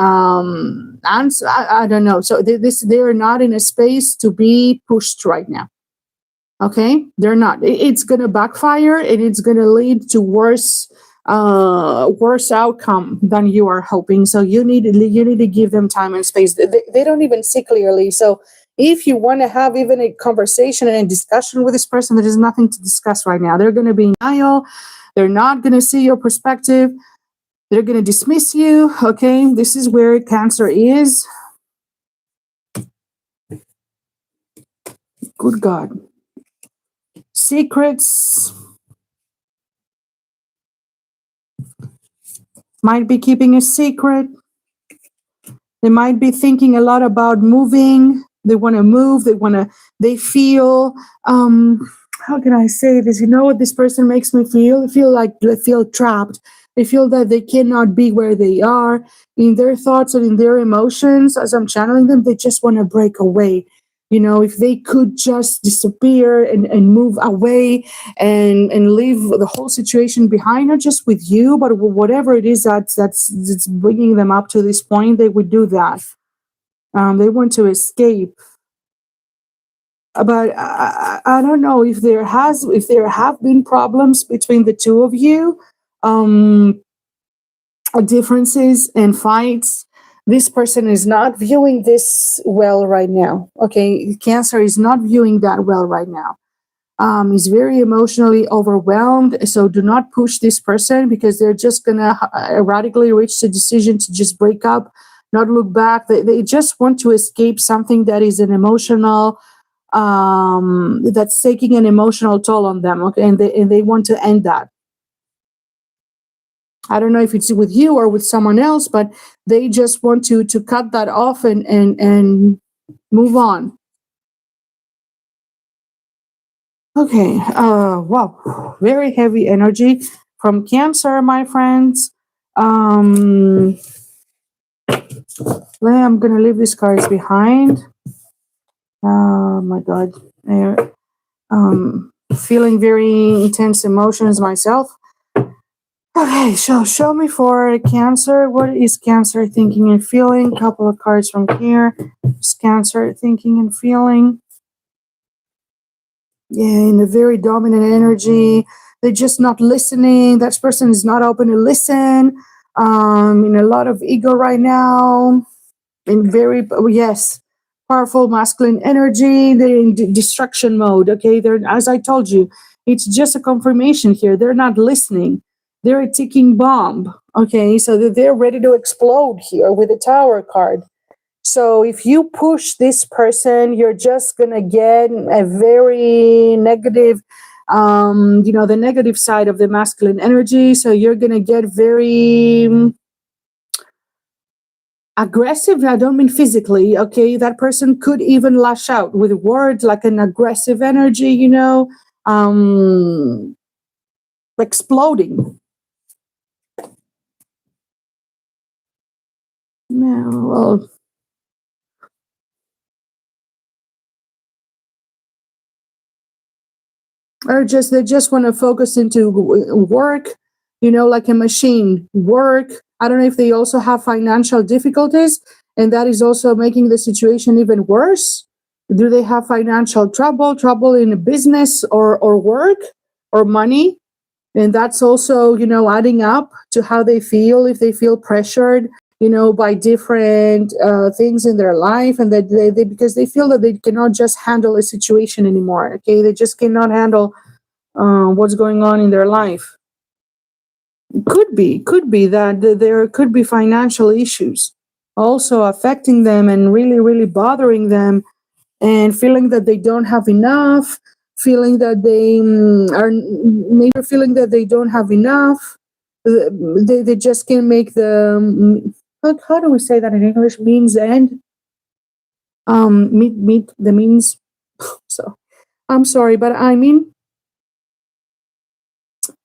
answer. I don't know. So they're not in a space to be pushed right now. Okay, they're not. It's going to backfire, and it's going to lead to worse outcome than you are hoping. So you need to give them time and space. They don't even see clearly. So if you want to have even a conversation and a discussion with this person, there is nothing to discuss right now. They're going to be in denial. They're not going to see your perspective. They're going to dismiss you. Okay, this is where Cancer is. Good God. Secrets. Might be keeping a secret. They might be thinking a lot about moving. They want to move. They feel, how can I say this? You know what this person makes me feel? I feel trapped. They feel that they cannot be where they are in their thoughts and in their emotions. As I'm channeling them, they just want to break away. If they could just disappear and move away and leave the whole situation behind, not just with you, but whatever it is that's bringing them up to this point, they would do that. They want to escape. But I don't know if there have been problems between the two of you, differences and fights. This person is not viewing this well right now. Okay, Cancer is not viewing that well right now. He's very emotionally overwhelmed. So do not push this person, because they're just gonna radically reach the decision to just break up, not look back. They just want to escape something that is an emotional, that's taking an emotional toll on them. Okay, and they want to end that. I don't know if it's with you or with someone else, but they just want to cut that off and move on. Okay. Wow. Very heavy energy from Cancer, my friends. I'm gonna leave these cards behind. Oh my God. Feeling very intense emotions myself. Okay, so show me for Cancer. What is Cancer thinking and feeling? Couple of cards from here. What's Cancer thinking and feeling? Yeah, in a very dominant energy. They're just not listening. That person is not open to listen. In a lot of ego right now. In very, yes, powerful masculine energy. They're in destruction mode. Okay, they're, as I told you, it's just a confirmation here. They're not listening. They're a ticking bomb. Okay, so they're ready to explode here with the Tower card. So if you push this person, you're just gonna get a very negative, the negative side of the masculine energy. So you're gonna get very aggressive. I don't mean physically. Okay, that person could even lash out with words, like an aggressive energy. Exploding. Yeah, well, or they just want to focus into work, like a machine work. I don't know if they also have financial difficulties, and that is also making the situation even worse. Do they have financial trouble in a business or work or money? And that's also, adding up to how they feel, if they feel pressured, by different things in their life, and that they because they feel that they cannot just handle a situation anymore. Okay, they just cannot handle what's going on in their life. Could be that there could be financial issues also affecting them and really, really bothering them, and feeling that they don't have enough, feeling that they are maybe feeling that they don't have enough. They just can't make the how do we say that in English? Means end. Meet the means. So I'm sorry, but I mean,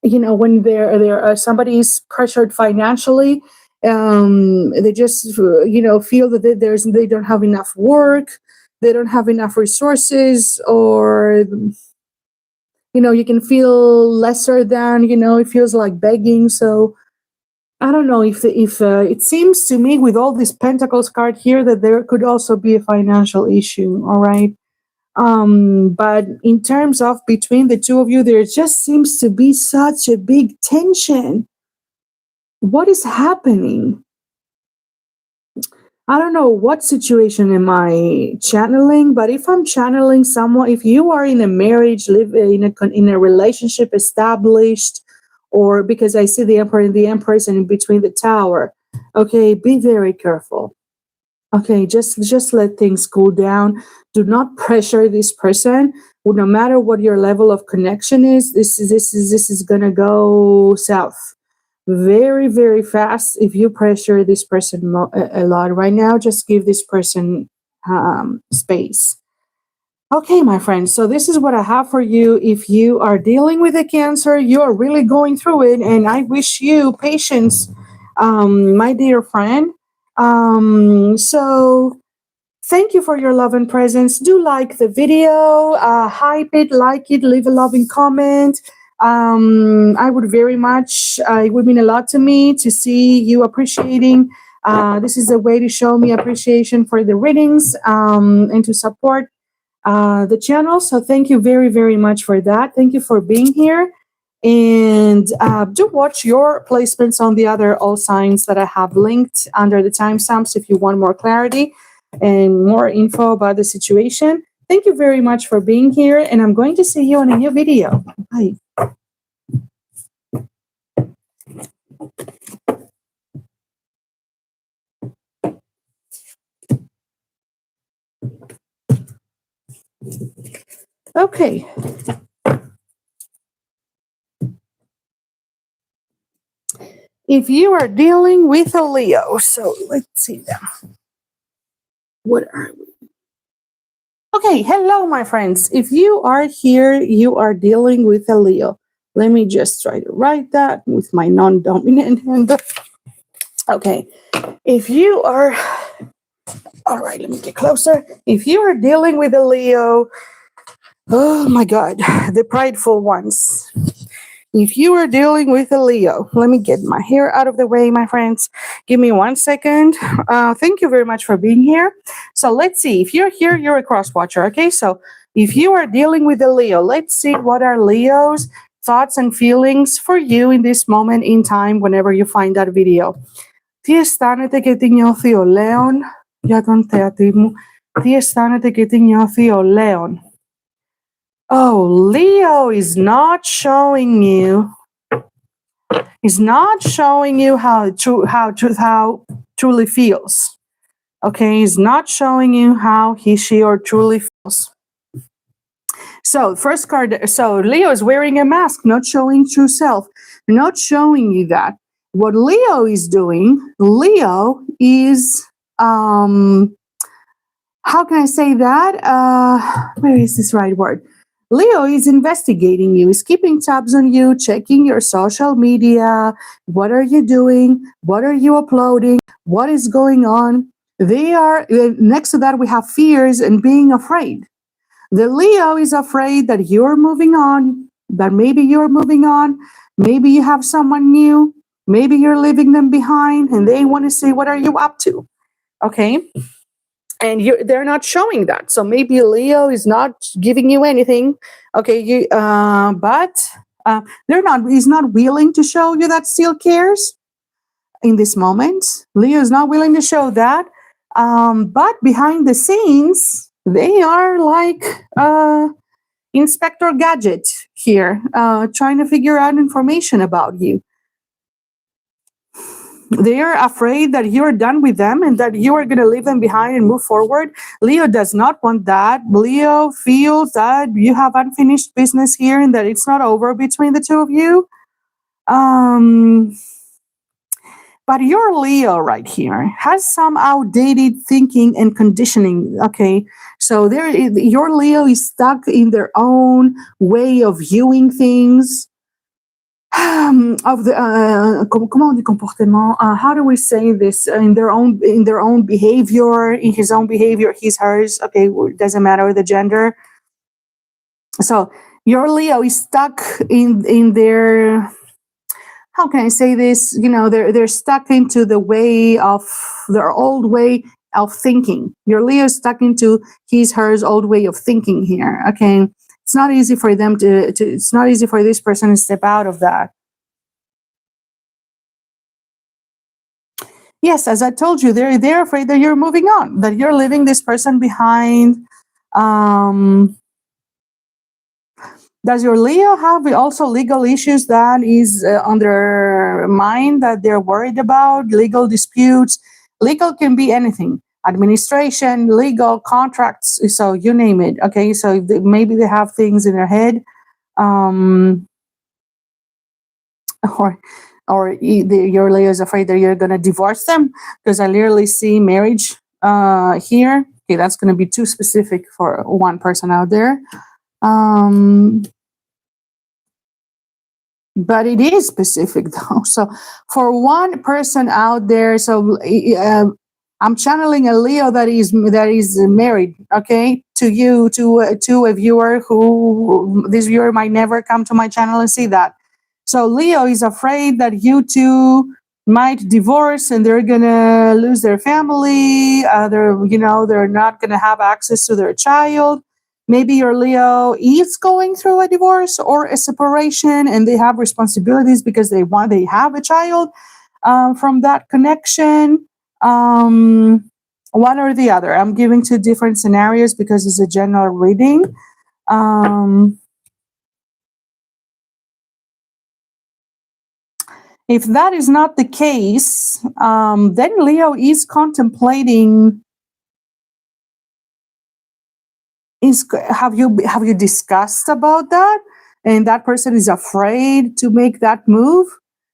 when there somebody is pressured financially, they just feel that they don't have enough work, they don't have enough resources, or you can feel lesser than, it feels like begging. So I don't know if it seems to me with all this Pentacles card here that there could also be a financial issue. All right. But in terms of between the two of you, there just seems to be such a big tension. What is happening? I don't know what situation am I channeling, but if I'm channeling someone, if you are in a marriage, live in a relationship established, or because I see the Emperor and the Empress and in between the Tower, okay, be very careful. Okay, just let things cool down. Do not pressure this person. Well, no matter what your level of connection is, this is gonna go south very, very fast if you pressure this person a lot right now. Just give this person space. Okay, my friends, so this is what I have for you. If you are dealing with a cancer, you are really going through it, and I wish you patience, my dear friend. So thank you for your love and presence. Do like the video, hype it, like it, leave a loving comment. I would very much, it would mean a lot to me to see you appreciating. This is a way to show me appreciation for the readings and to support the channel. So thank you very, very much for that. Thank you for being here. And do watch your placements on the other all signs that I have linked under the timestamps if you want more clarity and more info about the situation. Thank you very much for being here, and I'm going to see you on a new video. Bye. Okay. If you are dealing with a Leo, so let's see now. What are we? Okay, hello, my friends. If you are here, you are dealing with a Leo. Let me just try to write that with my non-dominant hand. Okay, if you are, all right, let me get closer. If you are dealing with a Leo, oh my God, the prideful ones. If you are dealing with a Leo, let me get my hair out of the way, my friends. Give me 1 second. Thank you very much for being here. So let's see. If you're here, you're a cross watcher. Okay, so if you are dealing with a Leo, let's see what are Leo's thoughts and feelings for you in this moment in time whenever you find that video. Ti stanete che ti gnofio Leon, ja ton teatimu. Ti stanete che ti gnofio Leon. Oh, Leo is not showing you. He's not showing you how truly feels. Okay, he's not showing you how he, she, or truly feels. So first card. So Leo is wearing a mask, not showing true self, not showing you that. What Leo is doing, Leo is how can I say that? Where is this right word? Leo is investigating you, is keeping tabs on you, checking your social media. What are you doing? What are you uploading? What is going on? They are, next to that, we have fears and being afraid. The Leo is afraid that you're moving on, that maybe you're moving on, maybe you have someone new, maybe you're leaving them behind, and they want to say, what are you up to? Okay. And they're not showing that. So maybe Leo is not giving you anything. Okay, but he's not willing to show you that still cares in this moment. Leo is not willing to show that. But behind the scenes, they are like Inspector Gadget here, trying to figure out information about you. They are afraid that you're done with them and that you are going to leave them behind and move forward. Leo does not want that. Leo feels that you have unfinished business here and that it's not over between the two of you. But your Leo right here has some outdated thinking and conditioning. Okay, so your Leo is stuck in their own way of viewing things. Of the comment on dit comportement? How do we say this? In their own behavior, in his own behavior, his, hers. Okay, doesn't matter the gender. So your Leo is stuck in their. How can I say this? You know, they're stuck into the way of their old way of thinking. Your Leo is stuck into his, hers old way of thinking here. Okay. It's not easy for them it's not easy for this person to step out of that. Yes, as I told you, they're afraid that you're moving on, that you're leaving this person behind. Does your Leo have also legal issues that is on their mind that they're worried about? Legal disputes? Legal can be anything. Administration, legal, contracts, so you name it. Okay, so maybe they have things in their head. Or your Leo is afraid that you're going to divorce them, because I literally see marriage here. Okay, that's going to be too specific for one person out there. But it is specific though. So for one person out there, so I'm channeling a Leo that is married. Okay, to you, to a viewer who this viewer might never come to my channel and see that. So Leo is afraid that you two might divorce and they're gonna lose their family. They're not gonna have access to their child. Maybe your Leo is going through a divorce or a separation, and they have responsibilities because they have a child from that connection. One or the other. I'm giving two different scenarios because it's a general reading. If that is not the case, then Leo is contemplating. Have you discussed about that? And that person is afraid to make that move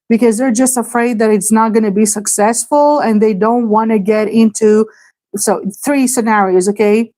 because they're just afraid that it's not going to be successful, and they don't want to get into. So three scenarios, okay?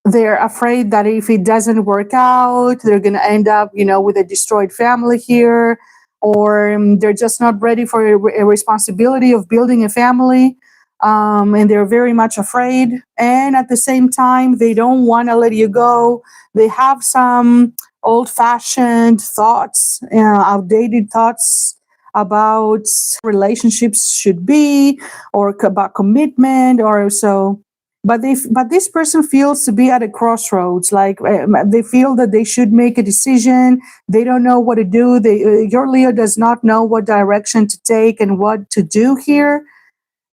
They're afraid that if it doesn't work out, they're going to end up, with a destroyed family here, or they're just not ready for a responsibility of building a family. And they're very much afraid. And at the same time, they don't want to let you go. They have some old-fashioned thoughts, outdated thoughts about relationships should be, or about commitment, or so. But this person feels to be at a crossroads. Like they feel that they should make a decision. They don't know what to do. Your Leo does not know what direction to take and what to do here.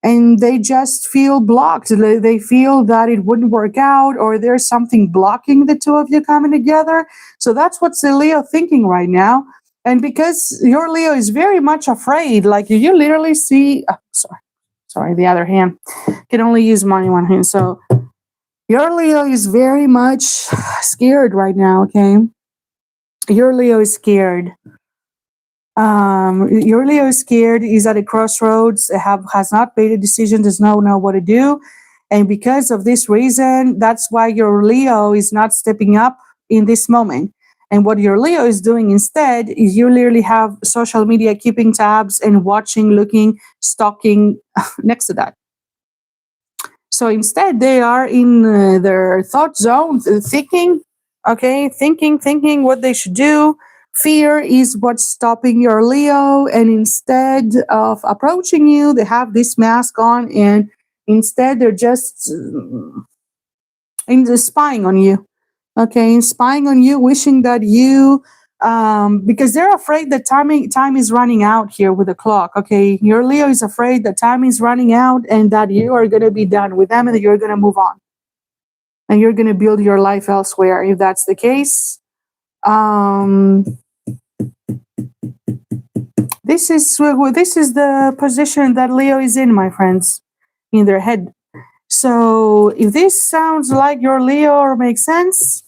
And they just feel blocked. They feel that it wouldn't work out, or there's something blocking the two of you coming together. So that's what's the Leo thinking right now. And because your Leo is very much afraid, like you literally see, sorry, the other hand, can only use one hand. So your Leo is very much scared right now, okay? Your Leo is scared. Your Leo is scared, is at a crossroads, has not made a decision, does not know what to do. And because of this reason, that's why your Leo is not stepping up in this moment. And what your Leo is doing instead is you literally have social media keeping tabs and watching, looking, stalking next to that. So instead, they are in their thought zone, thinking what they should do. Fear is what's stopping your Leo, and instead of approaching you, they have this mask on, and instead they're just spying on you. Okay, spying on you, wishing that you, because they're afraid that time is running out here with the clock. Okay, your Leo is afraid that time is running out and that you are going to be done with them and that you're going to move on and you're going to build your life elsewhere. If that's the case, this is the position that Leo is in, my friends, in their head. So if this sounds like your Leo or makes sense,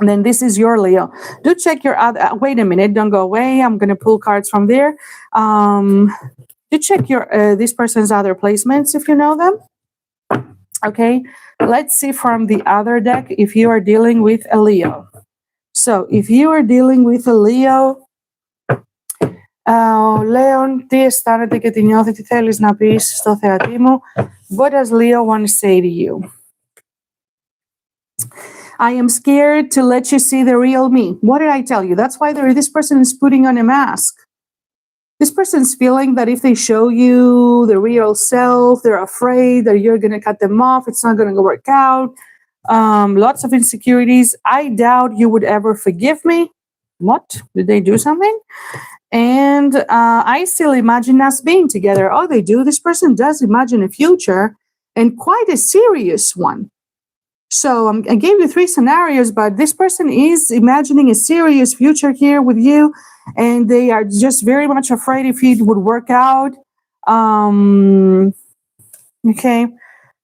then this is your Leo. Do check your other. Wait a minute, don't go away. I'm going to pull cards from there. Do check your this person's other placements if you know them. Okay, let's see from the other deck if you are dealing with a Leo. So if you are dealing with a Leo, Λέων, τι αισθάνεται και τι νιώθει, τι θέλεις να πεις στο θεατή μου. What does Leo want to say to you? I am scared to let you see the real me. What did I tell you? That's why this person is putting on a mask. This person's feeling that if they show you the real self, they're afraid that you're going to cut them off. It's not going to work out. Lots of insecurities. I doubt you would ever forgive me. What? Did they do something? And I still imagine us being together. Oh, they do? This person does imagine a future, and quite a serious one. So I gave you three scenarios, but this person is imagining a serious future here with you, and they are just very much afraid if it would work out. Okay.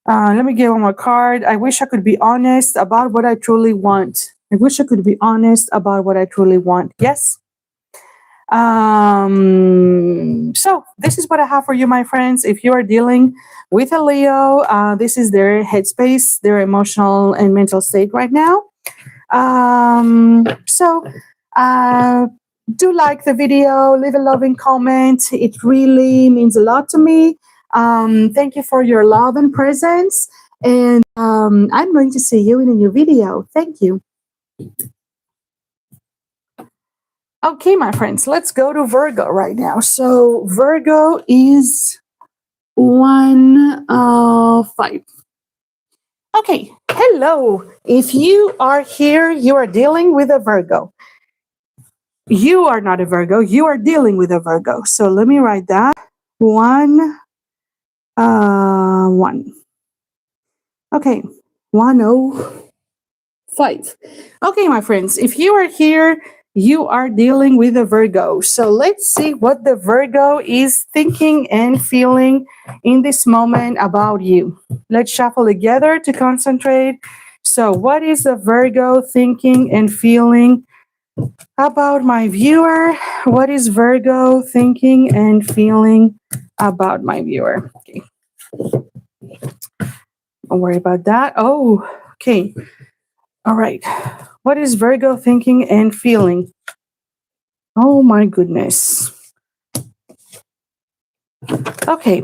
Let me get one more card. I wish I could be honest about what I truly want. I wish I could be honest about what I truly want. Yes. So this is what I have for you, my friends. If you are dealing with a Leo, this is their headspace, their emotional and mental state right now. So do like the video, leave a loving comment. It really means a lot to me. Thank you for your love and presence. And I'm going to see you in a new video. Thank you. Okay, my friends, let's go to Virgo right now. So Virgo is 1 5. Okay, hello. If you are here, you are dealing with a Virgo. You are not a Virgo, you are dealing with a Virgo. So let me write that. 1 1. Okay, 105. Okay, my friends, if you are here, you are dealing with a Virgo. So let's see what the Virgo is thinking and feeling in this moment about you. Let's shuffle together to concentrate. So, what is the Virgo thinking and feeling about my viewer? What is Virgo thinking and feeling about my viewer? Okay. Don't worry about that. Oh, okay. All right. What is Virgo thinking and feeling? Oh my goodness. Okay.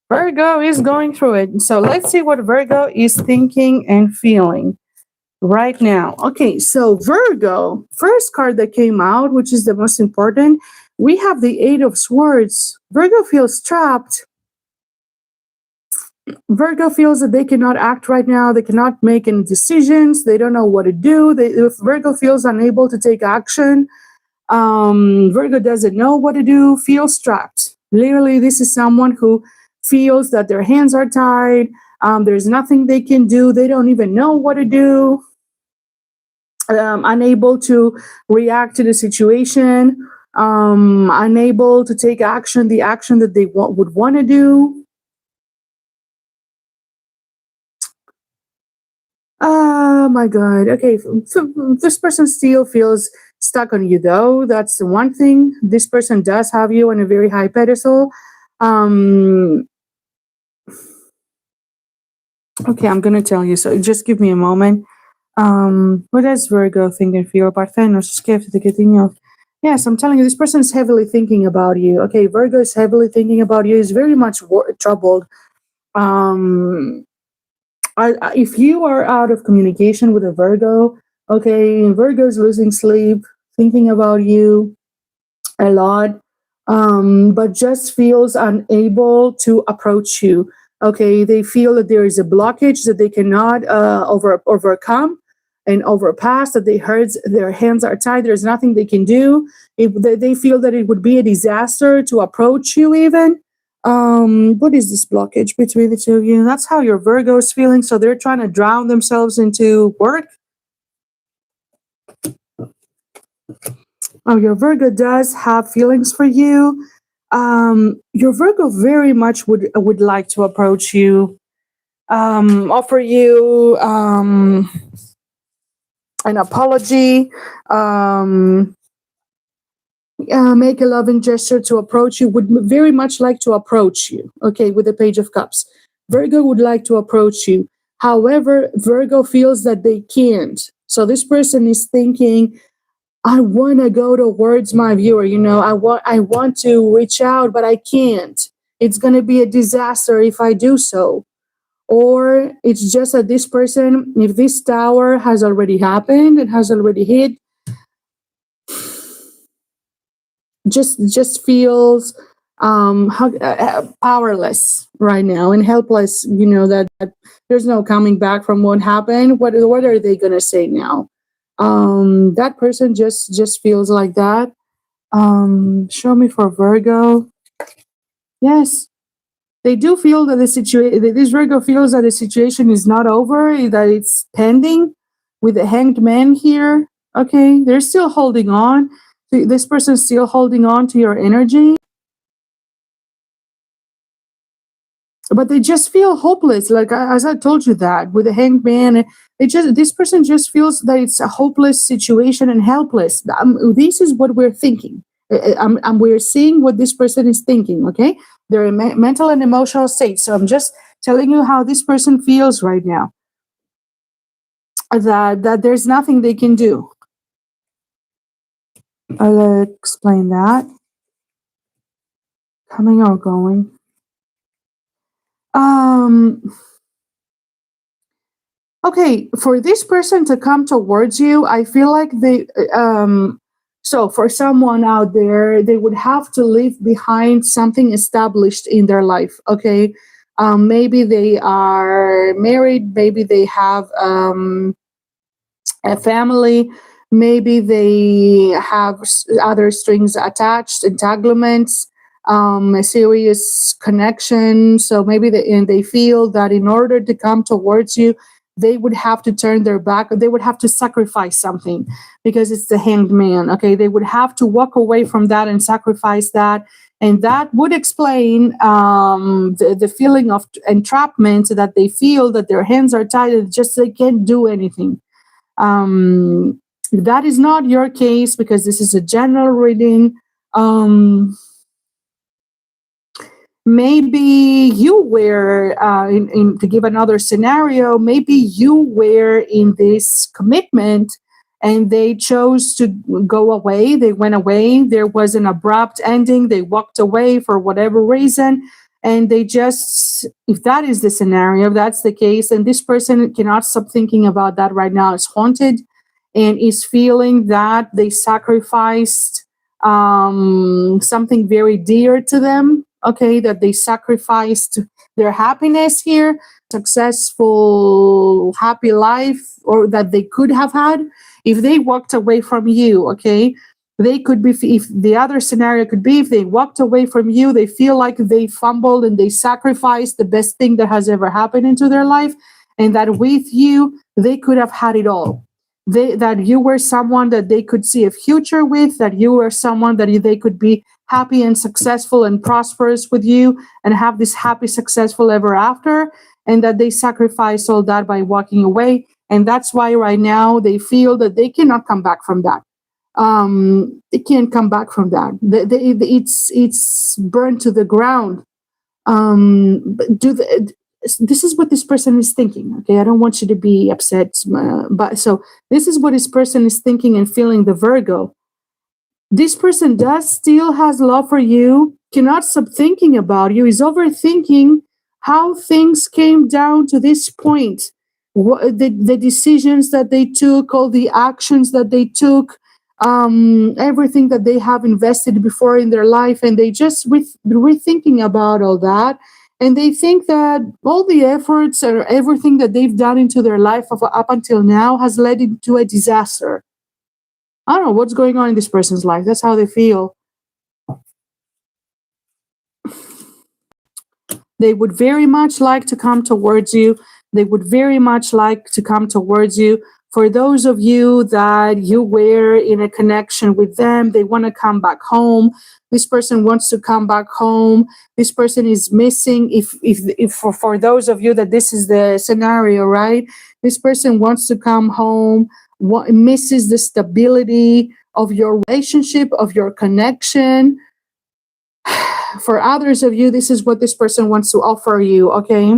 Virgo is going through it. So let's see what Virgo is thinking and feeling right now. Okay, so Virgo, first card that came out, which is the most important, we have the Eight of Swords. Virgo feels trapped. Virgo feels that they cannot act right now. They cannot make any decisions. They don't know what to do. Virgo feels unable to take action. Virgo doesn't know what to do, feels trapped. Literally, this is someone who feels that their hands are tied. There's nothing they can do. They don't even know what to do. Unable to react to the situation. Unable to take action, the action that they would want to do. Oh my God. Okay. So this person still feels stuck on you, though. That's the one thing. This person does have you on a very high pedestal. Okay, I'm going to tell you. So just give me a moment. What does Virgo think and feel? Parthenos, σκέφτεται και Yes, I'm telling you, this person is heavily thinking about you. Okay, Virgo is heavily thinking about you. He's very much troubled. If you are out of communication with a Virgo, okay, Virgo is losing sleep, thinking about you a lot, but just feels unable to approach you. Okay, they feel that there is a blockage that they cannot overcome and overpass, that their hands are tied, there's nothing they can do. They feel that it would be a disaster to approach you even. What is this blockage between the two of you? That's how your Virgo is feeling. So they're trying to drown themselves into work. Oh, your Virgo does have feelings for you. Your Virgo very much would like to approach you, offer you an apology, make a loving gesture to approach you, would very much like to approach you, okay, with the Page of Cups. Virgo would like to approach you. However, Virgo feels that they can't. So this person is thinking, I want to go towards my viewer, I want to reach out, but I can't. It's going to be a disaster if I do so. Or it's just that this person, if this tower has already happened, it has already hit, just feels powerless right now and helpless, that there's no coming back from what happened. What are they going to say now? That person just feels like that. Show me for Virgo. Yes, they do feel that this Virgo feels that the situation is not over, that it's pending with the Hanged Man here. Okay, they're still holding on. This person is still holding on to your energy. but they just feel hopeless. Like as I told you that with the hanged man, this person just feels that it's a hopeless situation and helpless. This is what we're thinking. We're seeing what this person is thinking. Okay, their mental and emotional state. So I'm just telling you how this person feels right now. That there's nothing they can do. I'll explain that. Coming or going. Okay, for this person to come towards you, I feel like so for someone out there, they would have to leave behind something established in their life. Okay, maybe they are married, maybe they have a family, maybe they have other strings attached, entanglements, a serious connection. So maybe they feel that in order to come towards you, they would have to turn their back, they would have to sacrifice something because it's the hanged man. Okay, they would have to walk away from that and sacrifice that. And that would explain the feeling of entrapment, that they feel that their hands are tied and just they can't do anything. That is not your case because this is a general reading. Maybe you were, to give another scenario, maybe you were in this commitment and they chose to go away. They went away. There was an abrupt ending. They walked away for whatever reason. And they just, if that is the scenario, if that's the case, and this person cannot stop thinking about that right now, is haunted and is feeling that they sacrificed something very dear to them. Okay, that they sacrificed their happiness here, successful, happy life, or that they could have had if they walked away from you. Okay, they could be, if the other scenario could be, if they walked away from you, they feel like they fumbled and they sacrificed the best thing that has ever happened into their life, and that with you, they could have had it all. That you were someone that they could see a future with, that you were someone that they could be happy and successful and prosperous with you and have this happy, successful ever after, and that they sacrificed all that by walking away. And that's why right now they feel that they cannot come back from that. They can't come back from that. It's burned to the ground. This is what this person is thinking. Okay, I don't want you to be upset, but so this is what this person is thinking and feeling. The Virgo. This person does still has love for you, cannot stop thinking about you, is overthinking how things came down to this point, the decisions that they took, all the actions that they took, everything that they have invested before in their life, and they just rethinking about all that. And they think that all the efforts or everything that they've done into their life up until now has led into a disaster. I don't know what's going on in this person's life. That's how they feel. They would very much like to come towards you. They would very much like to come towards you. For those of you that you were in a connection with them, they want to come back home. This person wants to come back home. This person is missing. If for those of you that this is the scenario, right? This person wants to come home. What misses the stability of your relationship, of your connection. For others of you, this is what this person wants to offer you, okay?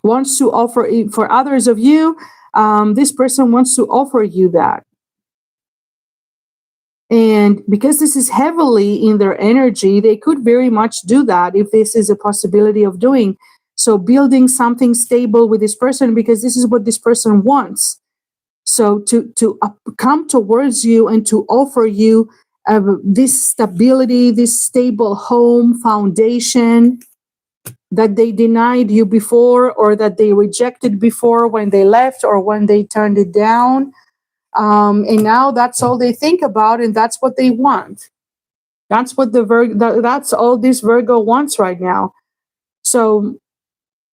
Wants to offer, for others of you, this person wants to offer you that. And because this is heavily in their energy, they could very much do that if this is a possibility of doing. So building something stable with this person, because this is what this person wants. So to come towards you and to offer you this stability, this stable home foundation that they denied you before, or that they rejected before when they left or when they turned it down. And now that's all they think about, and that's what they want. That's what that's all this Virgo wants right now. So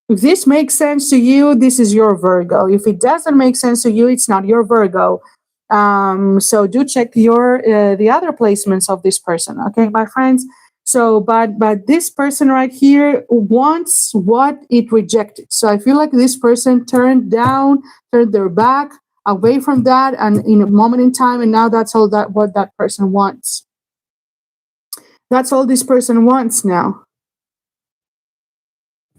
if this makes sense to you, this is your Virgo. If it doesn't make sense to you, it's not your Virgo. So do check the other placements of this person, okay, my friends? So, but this person right here wants what it rejected. So I feel like this person turned their back away from that, and in a moment in time, and now that's all that what that person wants. That's all this person wants now.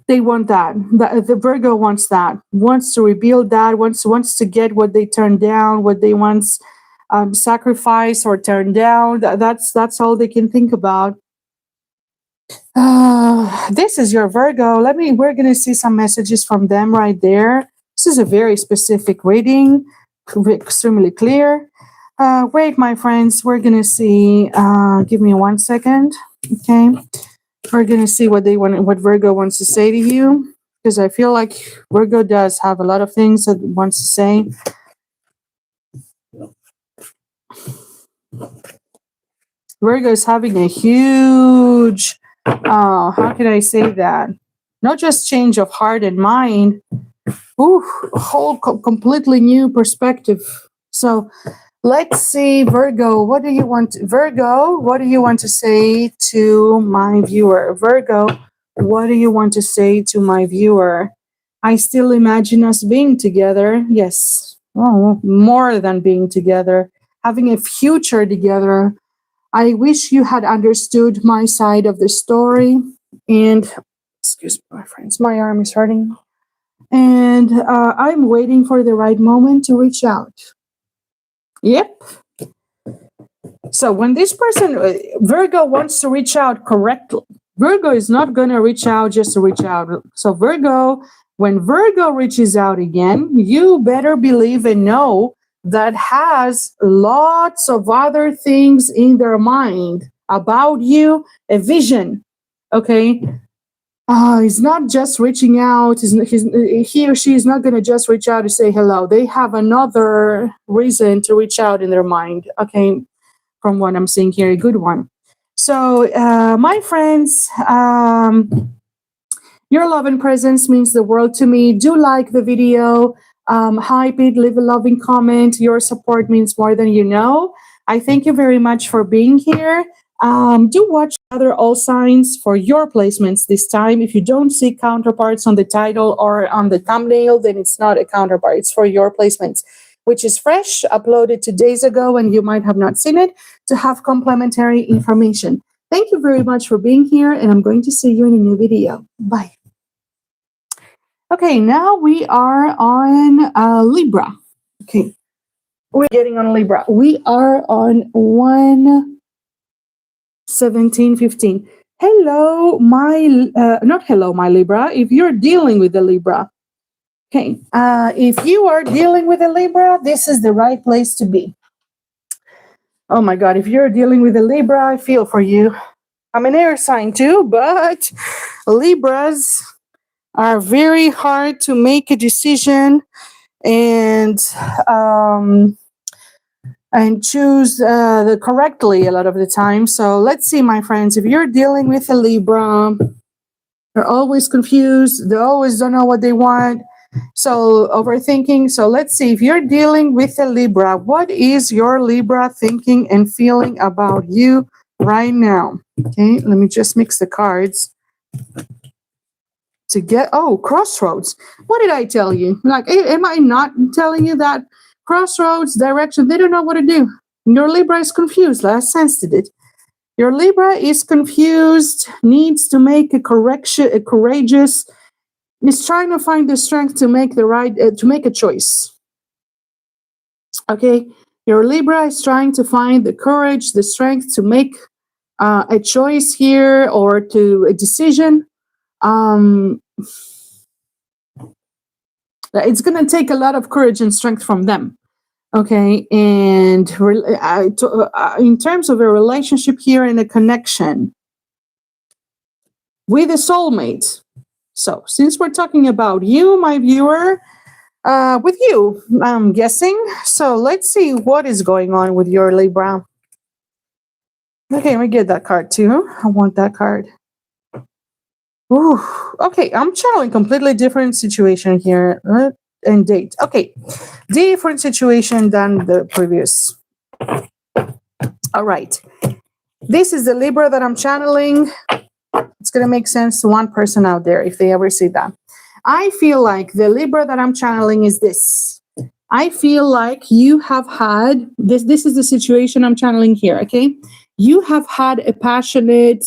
They want that. The Virgo wants that. Wants to rebuild that. Wants to get what they turned down, what they once sacrificed or turned down. That's all they can think about. This is your Virgo. We're going to see some messages from them right there. This is a very specific reading, extremely clear. Wait, my friends, we're going to see, give me 1 second. Okay. We're going to see what Virgo wants to say to you, because I feel like Virgo does have a lot of things that it wants to say. Virgo is having a huge, how can I say that? Not just change of heart and mind, a whole completely new perspective. So let's see, Virgo, what do you want to say to my viewer? Virgo, what do you want to say to my viewer? I still imagine us being together. Yes, more than being together, having a future together. I wish you had understood my side of the story. And, excuse me, my friends, my arm is hurting. And I'm waiting for the right moment to reach out. Yep. So when this person, Virgo, wants to reach out correctly, Virgo is not going to reach out just to reach out. So Virgo, when Virgo reaches out again, you better believe and know that has lots of other things in their mind about you, a vision, okay? He's not just reaching out. He or she is not going to just reach out to say hello. They have another reason to reach out in their mind, okay? From what I'm seeing here, a good one. So, my friends, your love and presence means the world to me. Do like the video, hype it, leave a loving comment. Your support means more than you know. I thank you very much for being here. Do watch other all signs for your placements this time. If you don't see counterparts on the title or on the thumbnail, then it's not a counterpart. It's for your placements, which is fresh, uploaded 2 days ago, and you might have not seen it, to have complementary information. Thank you very much for being here, and I'm going to see you in a new video. Bye. Okay, now we are on Libra. Okay, we're getting on Libra. We are on 1/17/15. Hello, not hello, my Libra. If you're dealing with the Libra, okay, if you are dealing with a Libra, this is the right place to be. Oh my God, if you're dealing with a Libra, I feel for you. I'm an air sign too, but Libras are very hard to make a decision and choose the correctly a lot of the time. So let's see, my friends, if you're dealing with a Libra, they're always confused. They always don't know what they want. So overthinking. So let's see, if you're dealing with a Libra, what is your Libra thinking and feeling about you right now? Okay, let me just mix the cards to get, crossroads. What did I tell you? Like, am I not telling you that crossroads, direction, they don't know what to do? Your Libra is confused. I sensed it. Your Libra is confused, needs to make a courageous, is trying to find the strength to make to make a choice. Okay, your Libra is trying to find the courage, the strength to make a choice here or to a decision. It's going to take a lot of courage and strength from them. Okay, and in terms of a relationship here and a connection with a soulmate. So, since we're talking about you, my viewer, with you, I'm guessing. So, let's see what is going on with your Libra. Okay, we get that card too. I want that card. Ooh, okay, I'm channeling completely different situation here. And date. Okay, different situation than the previous. All right. This is the Libra that I'm channeling. It's going to make sense to one person out there if they ever see that. I feel like the Libra that I'm channeling is this. I feel like you have had this is the situation I'm channeling here, okay? You have had a passionate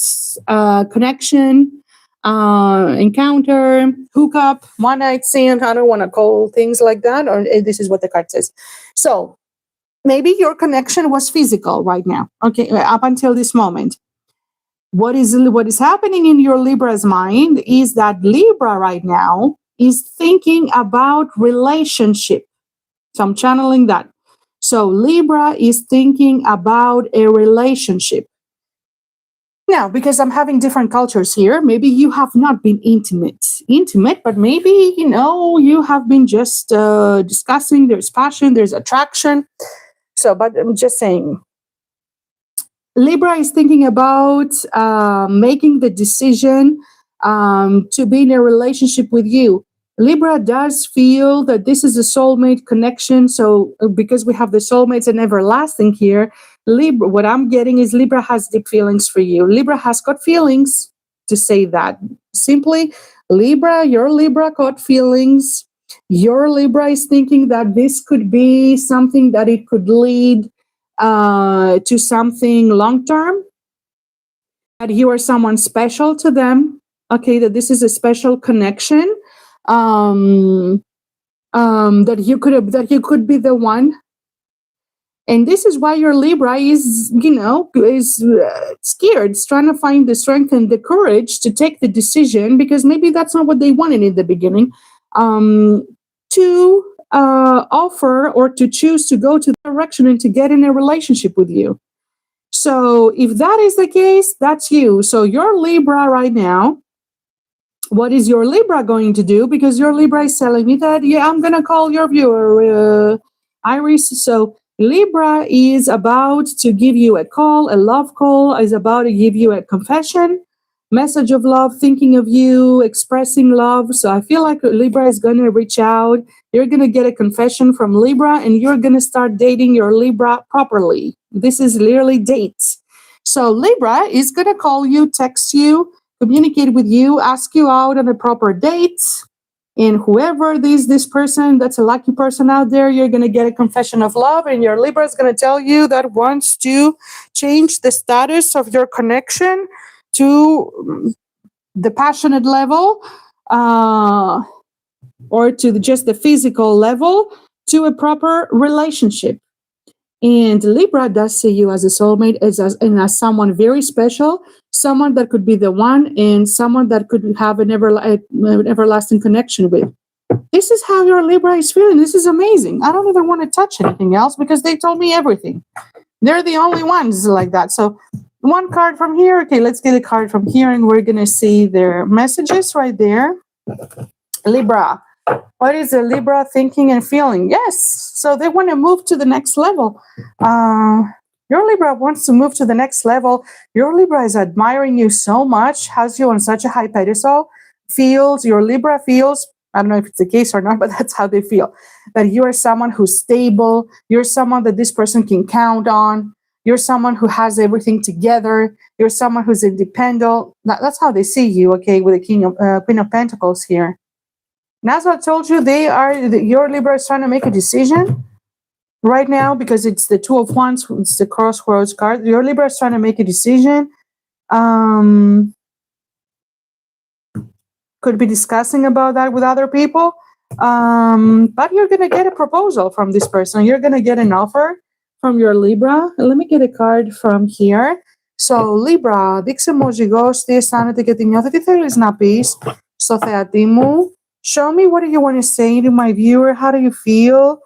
connection, encounter, hookup, one night stand. I don't want to call things like that, or this is what the card says. So maybe your connection was physical right now, okay, up until this moment. What is happening in your Libra's mind is that Libra right now is thinking about relationship. So I'm channeling that. So Libra is thinking about a relationship. Now, because I'm having different cultures here, maybe you have not been intimate, but maybe, you have been just discussing, there's passion, there's attraction. So, but I'm just saying, Libra is thinking about making the decision to be in a relationship with you. Libra does feel that this is a soulmate connection. So because we have the soulmates and everlasting here, Libra, what I'm getting is Libra has deep feelings for you. Libra has got feelings, to say that simply. Your Libra got feelings. Your Libra is thinking that this could be something that it could lead to something long term, that you are someone special to them, okay, that this is a special connection, that you could be the one. And this is why your Libra is scared. It's trying to find the strength and the courage to take the decision, because maybe that's not what they wanted in the beginning, to offer or to choose to go to the direction and to get in a relationship with you. So if that is the case, that's you. So your Libra right now, what is your Libra going to do? Because your Libra is telling me that, I'm going to call your viewer, Aries. So Libra is about to give you a call, a love call, is about to give you a confession, message of love, thinking of you, expressing love. So I feel like Libra is going to reach out. You're going to get a confession from Libra, and you're going to start dating your Libra properly. This is literally dates. So Libra is going to call you, text you, communicate with you, ask you out on a proper date. And whoever this person, that's a lucky person out there, you're going to get a confession of love, and your Libra is going to tell you that wants to change the status of your connection to the passionate level, or to just the physical level, to a proper relationship. And Libra does see you as a soulmate, as someone very special, someone that could be the one, and someone that could have an everlasting connection with. This is how your Libra is feeling. This is amazing. I don't even want to touch anything else because they told me everything. They're the only ones like that. So one card from here. Okay, let's get a card from here, and we're going to see their messages right there. Libra. What is a Libra thinking and feeling? Yes. So they want to move to the next level. Your Libra wants to move to the next level. Your Libra is admiring you so much, has you on such a high pedestal, your Libra feels, I don't know if it's the case or not, but that's how they feel, that you are someone who's stable. You're someone that this person can count on. You're someone who has everything together. You're someone who's independent. That's how they see you, okay, with the Queen of Pentacles here. And as I told you, your Libra is trying to make a decision right now, because it's the Two of Wands, it's the Crossroads card. Your Libra is trying to make a decision. Could be discussing about that with other people. But you're going to get a proposal from this person. You're going to get an offer from your Libra. Let me get a card from here. So Libra, δείξε μου ζυγός τι αισθάνεται και τι νιώθει. Τι θέλεις να πεις στο θεατή μου? Show me, what do you want to say to my viewer? How do you feel?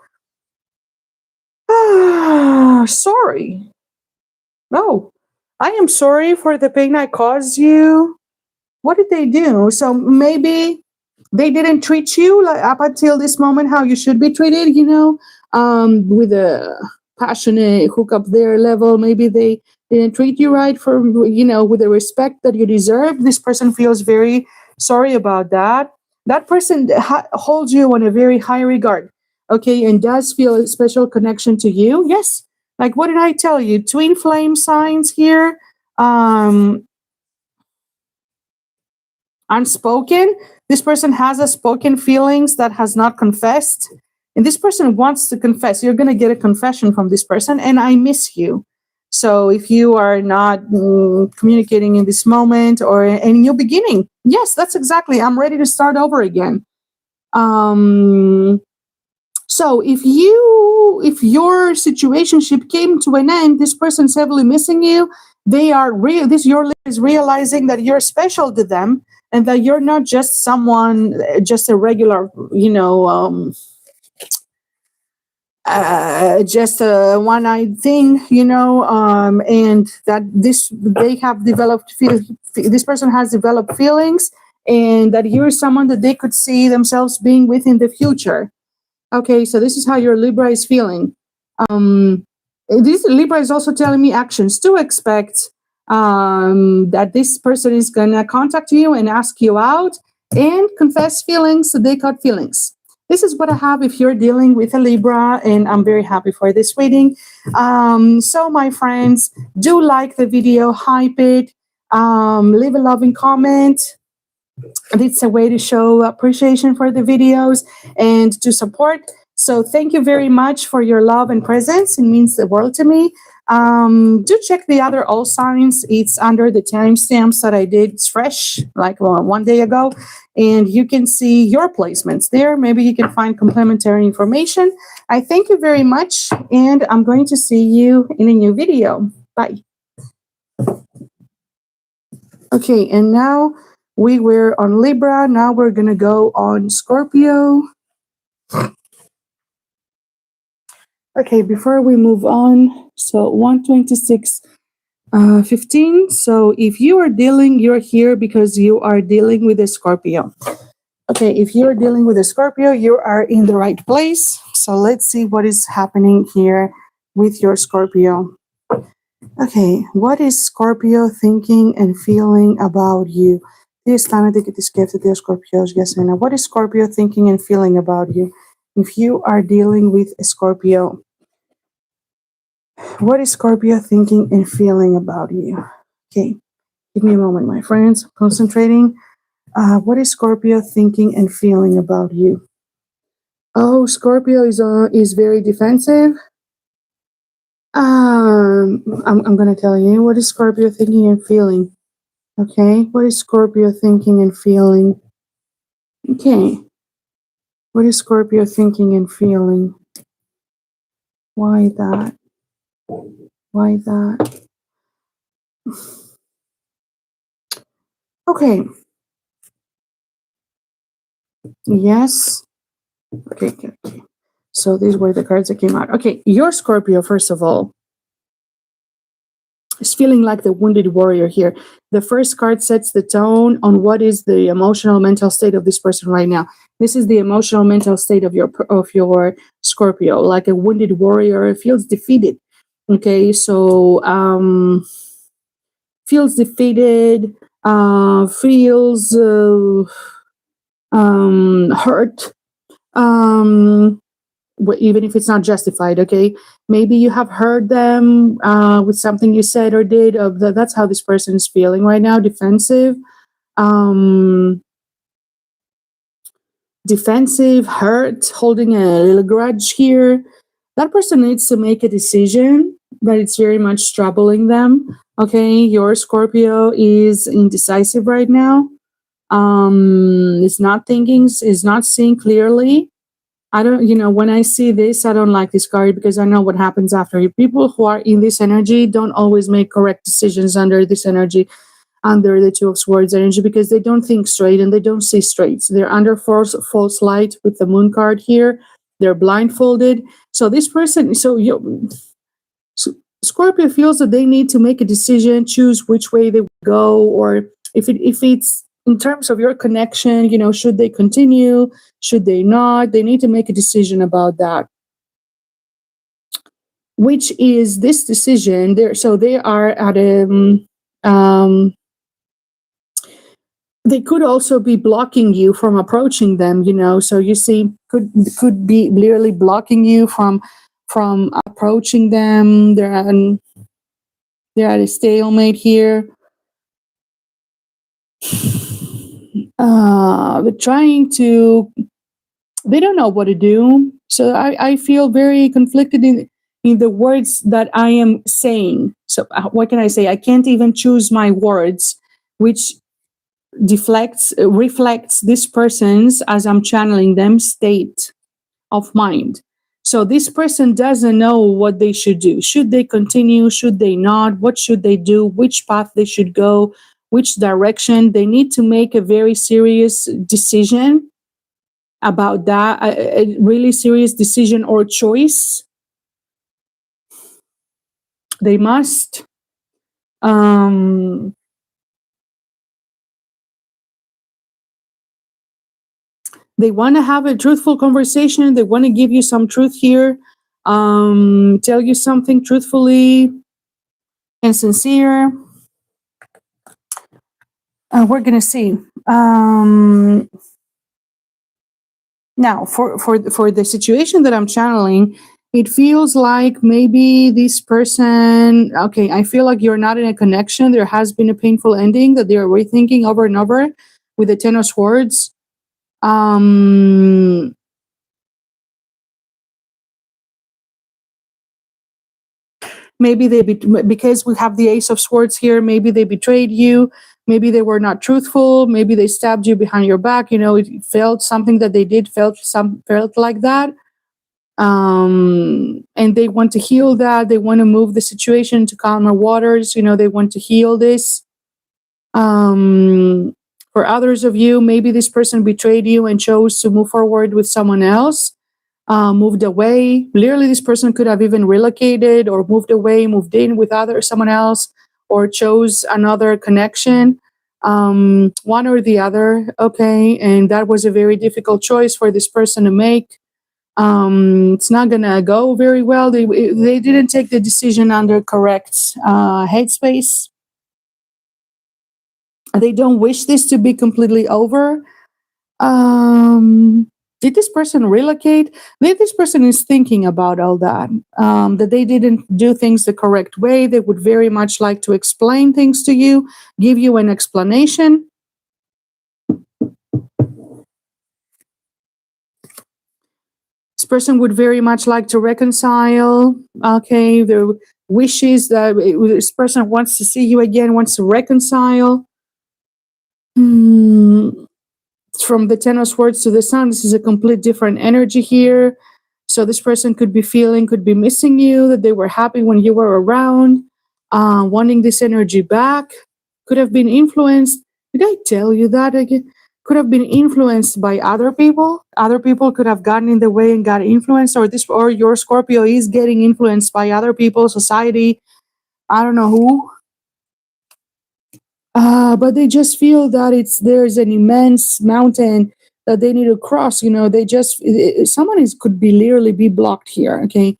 Sorry. Oh, I am sorry for the pain I caused you. What did they do? So maybe they didn't treat you like up until this moment how you should be treated, with a passionate hookup their level. Maybe they didn't treat you right with the respect that you deserve. This person feels very sorry about that. That person holds you on a very high regard, okay, and does feel a special connection to you. Yes, like what did I tell you? Twin flame signs here. unspoken. This person has a spoken feelings that has not confessed. And this person wants to confess. You're going to get a confession from this person, and I miss you. So if you are not communicating in this moment or in your beginning, yes, that's exactly. I'm ready to start over again. So if your situationship came to an end, this person's heavily missing you. They are your leader is realizing that you're special to them and that you're not just someone, just a regular, just a one-eyed thing, and that they have developed this person has developed feelings, and that you're someone that they could see themselves being with in the future. Okay, so this is how your Libra is feeling. This Libra is also telling me actions to expect, that this person is going to contact you and ask you out and confess feelings, so they got feelings. This is what I have if you're dealing with a Libra, and I'm very happy for this reading. So my friends, do like the video, hype it, leave a loving comment. It's a way to show appreciation for the videos and to support. So thank you very much for your love and presence. It means the world to me. Do check the other all signs. It's under the timestamps that I did. It's fresh, like 1 day ago. And you can see your placements there. Maybe you can find complementary information. I thank you very much. And I'm going to see you in a new video. Bye. Okay, and now we were on Libra. Now we're going to go on Scorpio. Okay, before we move on, so 126:15. So if you're here because you are dealing with a Scorpio. Okay, if you're dealing with a Scorpio, you are in the right place. So let's see what is happening here with your Scorpio. Okay, what is Scorpio thinking and feeling about you? This time I think it is gift to Scorpios. Yes or no? What is Scorpio thinking and feeling about you? If you are dealing with a Scorpio, what is Scorpio thinking and feeling about you? Okay, give me a moment, my friends. Concentrating. What is Scorpio thinking and feeling about you? Oh, Scorpio is very defensive. I'm going to tell you what is Scorpio thinking and feeling. Okay, what is Scorpio thinking and feeling? Okay, what is Scorpio thinking and feeling? Why that? Why that? Okay. Yes. Okay. So these were the cards that came out. Okay, your Scorpio, first of all, is feeling like the wounded warrior here. The first card sets the tone on what is the emotional mental state of this person right now. This is the emotional mental state of your Scorpio, like a wounded warrior, feels defeated. Okay, so feels defeated, feels hurt, even if it's not justified. Okay, maybe you have hurt them with something you said or did. That's how this person is feeling right now. Defensive, hurt, holding a little grudge here. That person needs to make a decision, but it's very much troubling them. Okay, your Scorpio is indecisive right now. Is not thinking, is not seeing clearly. I don't, when I see this, I don't like this card because I know what happens after. People who are in this energy don't always make correct decisions under this energy, under the Two of Swords energy, because they don't think straight and they don't see straight. So they're under false light with the Moon card here. They're blindfolded. So this person, Scorpio feels that they need to make a decision, choose which way they go, or if it's in terms of your connection, should they continue? Should they not? They need to make a decision about that. Which is this decision? So they are at they could also be blocking you from approaching them. So you see, could be literally blocking you from approaching them. They're at a stalemate here. But they don't know what to do. So I feel very conflicted in the words that I am saying. So what can I say? I can't even choose my words, which reflects this person's, as I'm channeling them, state of mind. So this person doesn't know what they should do. Should they continue? Should they not? What should they do? Which path they should go? Which direction? They need to make a very serious decision about that, a really serious decision or choice. They must they want to have a truthful conversation. They want to give you some truth here, tell you something truthfully and sincere. We're gonna see. Now, for the situation that I'm channeling, it feels like maybe this person. Okay, I feel like you're not in a connection. There has been a painful ending that they're rethinking over and over with the Ten of Swords. Maybe because we have the Ace of Swords here, maybe they betrayed you, maybe they were not truthful, maybe they stabbed you behind your back. It felt something that they did felt like that. And they want to heal that. They want to move the situation to calmer waters. They want to heal this. For others of you, maybe this person betrayed you and chose to move forward with someone else. Moved away. Clearly, this person could have even relocated or moved away, moved in with someone else, or chose another connection. One or the other. Okay, and that was a very difficult choice for this person to make. It's not gonna go very well. They didn't take the decision under correct headspace. They don't wish this to be completely over. Did this person relocate? Maybe this person is thinking about all that, that they didn't do things the correct way. They would very much like to explain things to you, give you an explanation. This person would very much like to reconcile. Okay, their wishes that this person wants to see you again, wants to reconcile. From the Ten of Swords to the Sun, this is a complete different energy here. So this person could be missing you, that they were happy when you were around, wanting this energy back. Could have been influenced. Did I tell you that again? Could have been influenced by other people. Other people could have gotten in the way and got influenced, or your Scorpio is getting influenced by other people, society. I don't know who. But they just feel that there's an immense mountain that they need to cross. They just someone could be literally be blocked here. Okay,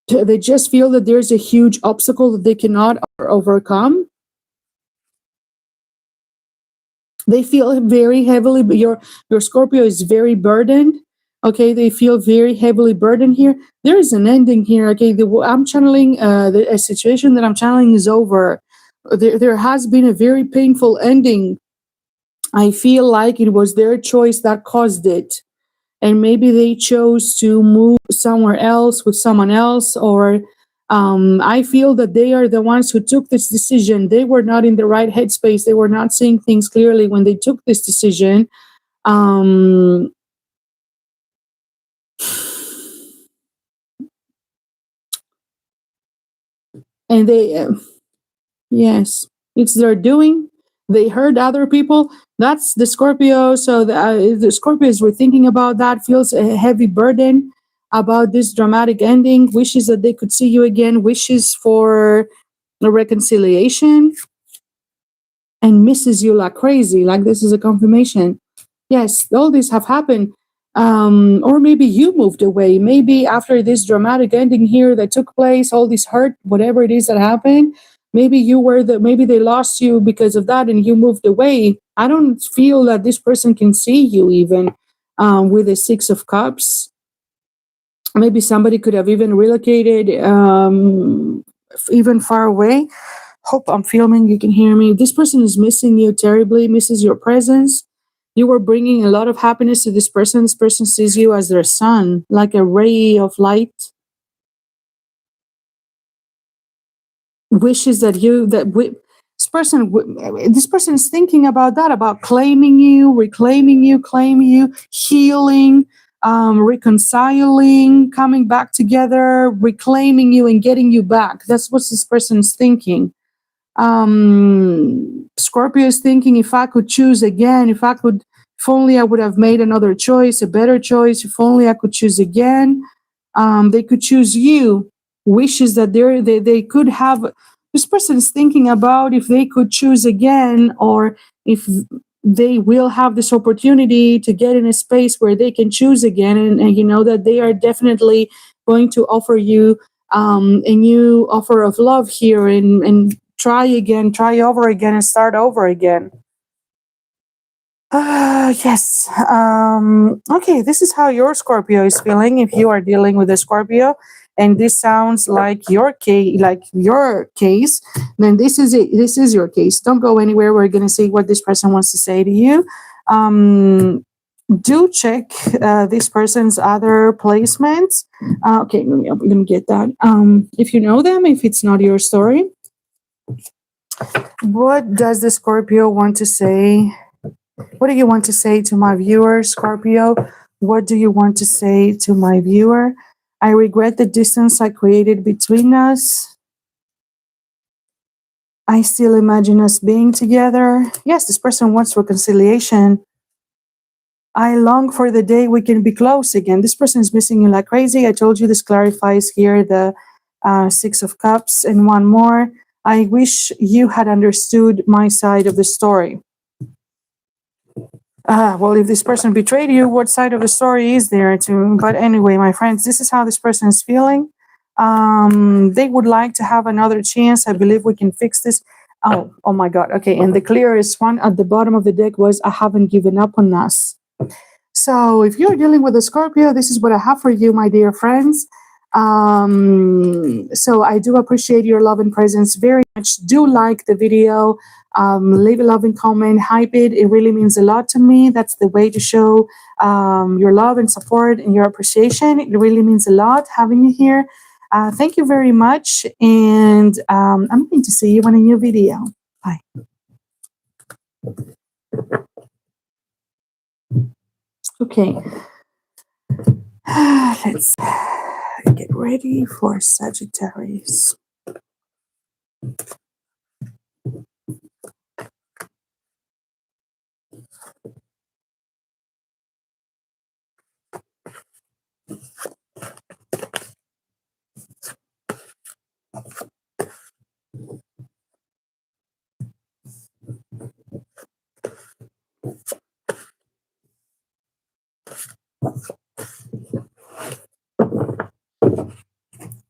they just feel that there's a huge obstacle that they cannot overcome. They feel very heavily. But your Scorpio is very burdened. Okay, they feel very heavily burdened here. There is an ending here. Okay, I'm channeling a situation that I'm channeling is over. There has been a very painful ending. I feel like it was their choice that caused it. And maybe they chose to move somewhere else with someone else, or I feel that they are the ones who took this decision. They were not in the right headspace. They were not seeing things clearly when they took this decision. And they, yes, it's their doing. They hurt other people. That's the Scorpio. So the Scorpios were thinking about that, feels a heavy burden about this dramatic ending, wishes that they could see you again, wishes for a reconciliation, and misses you like crazy. Like this is a confirmation. Yes, all this have happened. Or maybe you moved away. Maybe after this dramatic ending here that took place, all this hurt, whatever it is that happened, maybe maybe they lost you because of that and you moved away. I don't feel that this person can see you even with the Six of Cups. Maybe somebody could have even relocated even far away. Hope I'm filming, you can hear me. This person is missing you terribly, misses your presence. You were bringing a lot of happiness to this person. This person sees you as their sun, like a ray of light. Wishes that this person is thinking about that, about claiming you, reclaiming you, claiming you, healing, reconciling, coming back together, reclaiming you and getting you back. That's what this person is thinking. Scorpio is thinking, if I could choose again, if only I would have made another choice, a better choice, if only I could choose again. They could choose you. Wishes that they could have. This person is thinking about if they could choose again, or if they will have this opportunity to get in a space where they can choose again, and you know that they are definitely going to offer you a new offer of love here, and try again, try over again, and start over again. Yes. Okay, this is how your Scorpio is feeling if you are dealing with a Scorpio, and this sounds like your case, then this is it. This is your case. Don't go anywhere. We're gonna see what this person wants to say to you. Do check this person's other placements. Okay, let me get that. If you know them, if it's not your story, what does the Scorpio want to say? What do you want to say to my viewer, Scorpio? What do you want to say to my viewer? I regret the distance I created between us. I still imagine us being together. Yes, this person wants reconciliation. I long for the day we can be close again. This person is missing you like crazy. I told you this clarifies here the Six of Cups and one more. I wish you had understood my side of the story. Well, if this person betrayed you, what side of the story is there to? But anyway, my friends, this is how this person is feeling. They would like to have another chance. I believe we can fix this. Oh my God. Okay. And the clearest one at the bottom of the deck was, I haven't given up on us. So if you're dealing with a Scorpio, this is what I have for you, my dear friends. So I do appreciate your love and presence very much. Do like the video, leave a loving comment, hype it. It really means a lot to me. That's the way to show your love and support and your appreciation. It really means a lot having you here. Thank you very much. And I'm going to see you in a new video. Bye. Okay. Let's get ready for Sagittarius.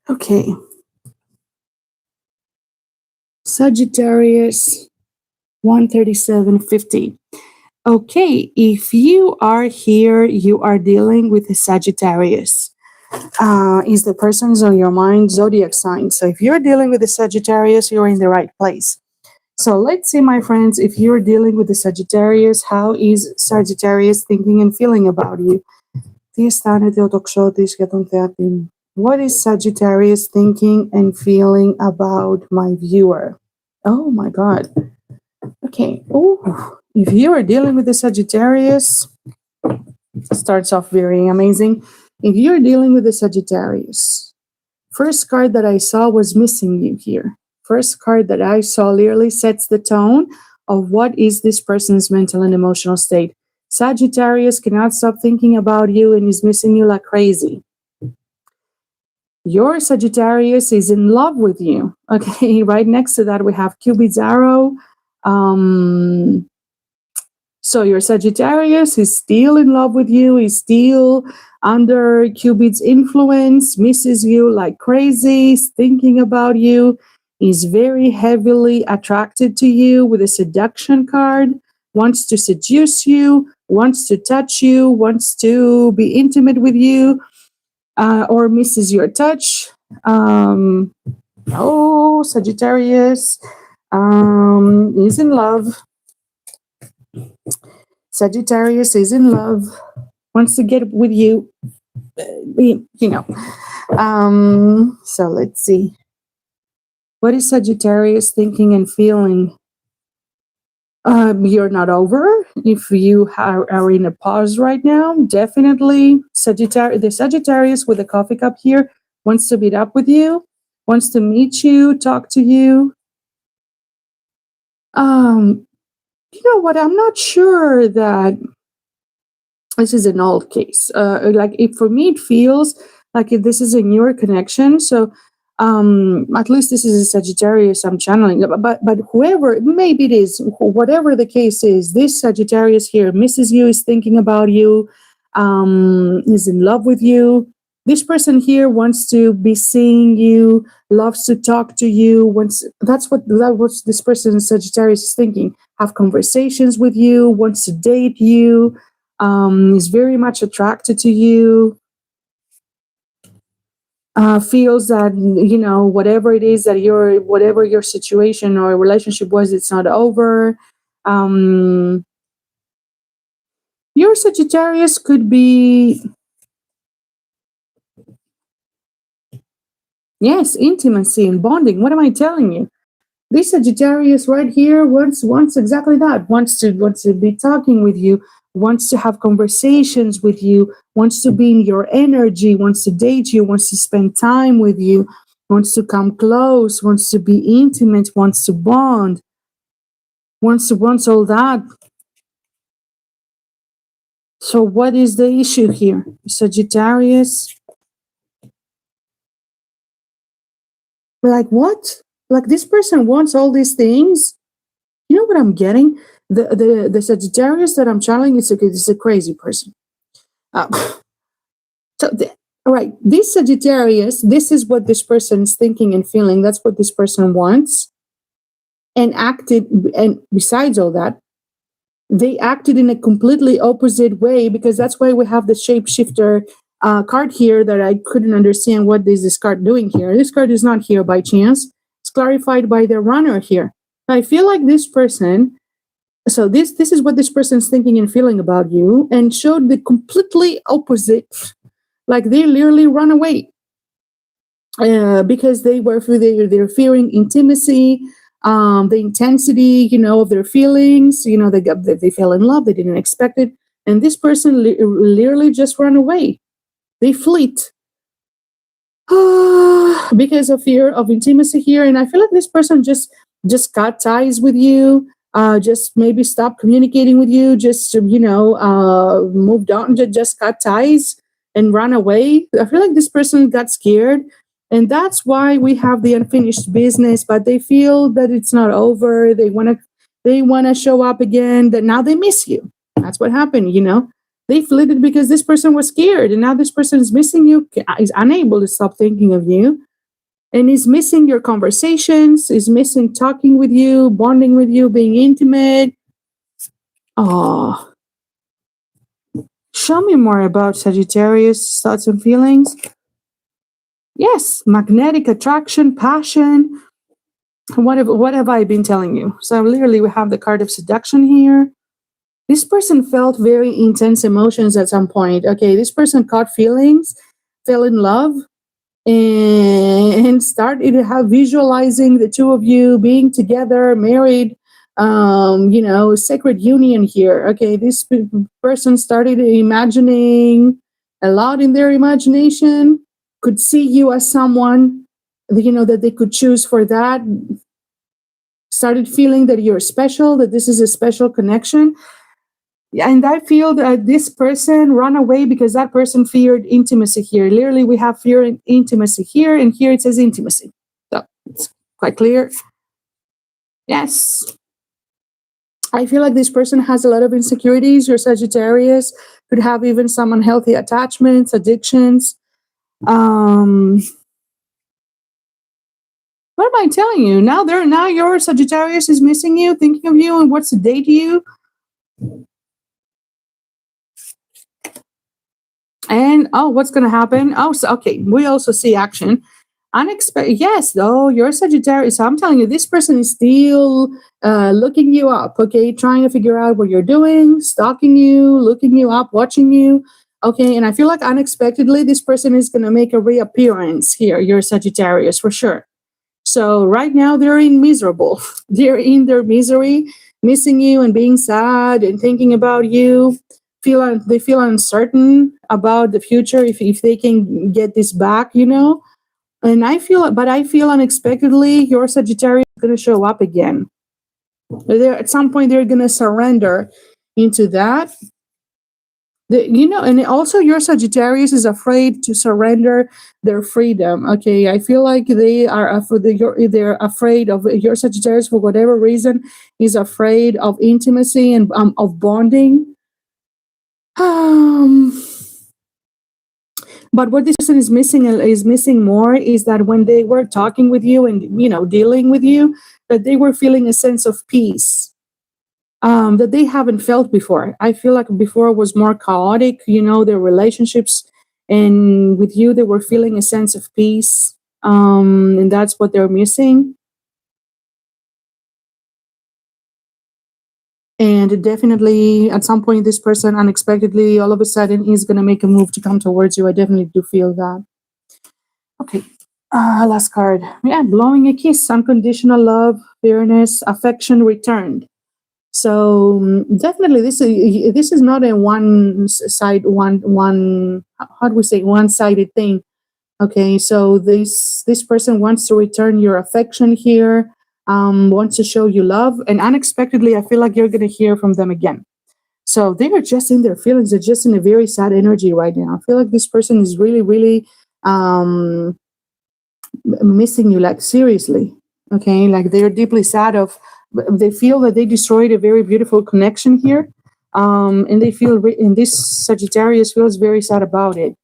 Okay. Sagittarius 137.50. Okay, if you are here, you are dealing with a Sagittarius. Is the person's on your mind zodiac sign. So if you're dealing with a Sagittarius, you're in the right place. So let's see, my friends, if you're dealing with the Sagittarius, how is Sagittarius thinking and feeling about you? What is Sagittarius thinking and feeling about my viewer? Oh my God. Okay. Oh, if you are dealing with the Sagittarius, starts off very amazing. If you're dealing with the Sagittarius, first card that I saw was missing you here. First card that I saw clearly sets the tone of what is this person's mental and emotional state. Sagittarius cannot stop thinking about you and is missing you like crazy. Your Sagittarius is in love with you. Okay, right next to that we have Cupid's arrow. So your Sagittarius is still in love with you, is still under Cupid's influence, misses you like crazy, is thinking about you, is very heavily attracted to you with a seduction card, wants to seduce you, wants to touch you, wants to be intimate with you. or misses your touch. Oh, Sagittarius is in love. Sagittarius is in love, wants to get with you, you know. So let's see. What is Sagittarius thinking and feeling? You're not over. If you are in a pause right now, definitely the Sagittarius with the coffee cup here wants to meet up with you, wants to meet you, talk to you. You know what? I'm not sure that this is an old case. Like if for me, it feels like if this is a newer connection. So at least this is a Sagittarius I'm channeling. But whoever, maybe it is, whatever the case is, this Sagittarius here misses you, is thinking about you, is in love with you. This person here wants to be seeing you, loves to talk to you. That's what this person Sagittarius is thinking. Have conversations with you, wants to date you, is very much attracted to you. Feels that whatever it is that whatever your situation or relationship was, it's not over. Your Sagittarius could be, yes, intimacy and bonding. What am I telling you? This Sagittarius right here wants exactly that. Wants to be talking with you, wants to have conversations with you, wants to be in your energy, wants to date you, wants to spend time with you, wants to come close, wants to be intimate, wants to bond, wants all that. So what is the issue here? Sagittarius? Like what? Like this person wants all these things. You know what I'm getting? The Sagittarius that I'm channeling is a crazy person. All right, this Sagittarius, this is what this person's thinking and feeling. That's what this person wants, and acted. And besides all that, they acted in a completely opposite way, because that's why we have the shapeshifter card here that I couldn't understand what is this card doing here. This card is not here by chance. It's clarified by the runner here. I feel like this person, so this is what this person's thinking and feeling about you, and showed the completely opposite. Like they literally run away because they're fearing intimacy, the intensity, of their feelings. They fell in love, they didn't expect it, and this person literally just run away. They fleet because of fear of intimacy here. And I feel like this person just cut ties with you, just maybe stopped communicating with you, just moved on, just cut ties and run away. I feel like this person got scared, and that's why we have the unfinished business. But they feel that it's not over. They want to show up again. That now they miss you. That's what happened. They flitted because this person was scared, and now this person is missing you, is unable to stop thinking of you, and is missing your conversations, is missing talking with you, bonding with you, being intimate. Oh, show me more about Sagittarius thoughts and feelings. Yes, magnetic attraction, passion. What have I been telling you? So literally we have the card of seduction here. This person felt very intense emotions at some point. Okay, this person caught feelings, fell in love, and started visualizing the two of you being together, married, sacred union here. Okay, this person started imagining a lot in their imagination, could see you as someone, that they could choose for that, started feeling that you're special, that this is a special connection. And I feel that this person ran away because that person feared intimacy here. Literally, we have fear and intimacy here, and here it says intimacy. So it's quite clear. Yes. I feel like this person has a lot of insecurities. Your Sagittarius could have even some unhealthy attachments, addictions. What am I telling you? Now your Sagittarius is missing you, thinking of you, and wants to date you. And oh, what's going to happen? Oh, so, okay. We also see action. Unexpected. Yes, though, you're Sagittarius. So I'm telling you, this person is still looking you up, okay? Trying to figure out what you're doing, stalking you, looking you up, watching you. Okay, and I feel like unexpectedly, this person is going to make a reappearance here. You're Sagittarius for sure. So right now they're in miserable. They're in their misery, missing you and being sad and thinking about you. They feel uncertain about the future if they can get this back, you know. And I feel unexpectedly your Sagittarius is going to show up again. There at some point they're going to surrender into that. You know, and also your Sagittarius is afraid to surrender their freedom. Okay, I feel like they're afraid of your Sagittarius for whatever reason. Is afraid of intimacy and of bonding. Um, but what this person is missing more is that when they were talking with you and dealing with you, that they were feeling a sense of peace that they haven't felt before. I feel like before was more chaotic, their relationships, and with you, they were feeling a sense of peace, and that's what they're missing. And definitely, at some point, this person unexpectedly, all of a sudden, is going to make a move to come towards you. I definitely do feel that. Okay. Last card. Yeah, blowing a kiss, unconditional love, fairness, affection returned. So definitely, this is not a one how do we say one-sided thing. Okay, so this person wants to return your affection here, wants to show you love, and unexpectedly, I feel like you're going to hear from them again. So they are just in their feelings. They're just in a very sad energy right now. I feel like this person is really, really missing you, like seriously. Okay, like they're deeply sad of. They feel that they destroyed a very beautiful connection here, and they feel. And this Sagittarius feels very sad about it.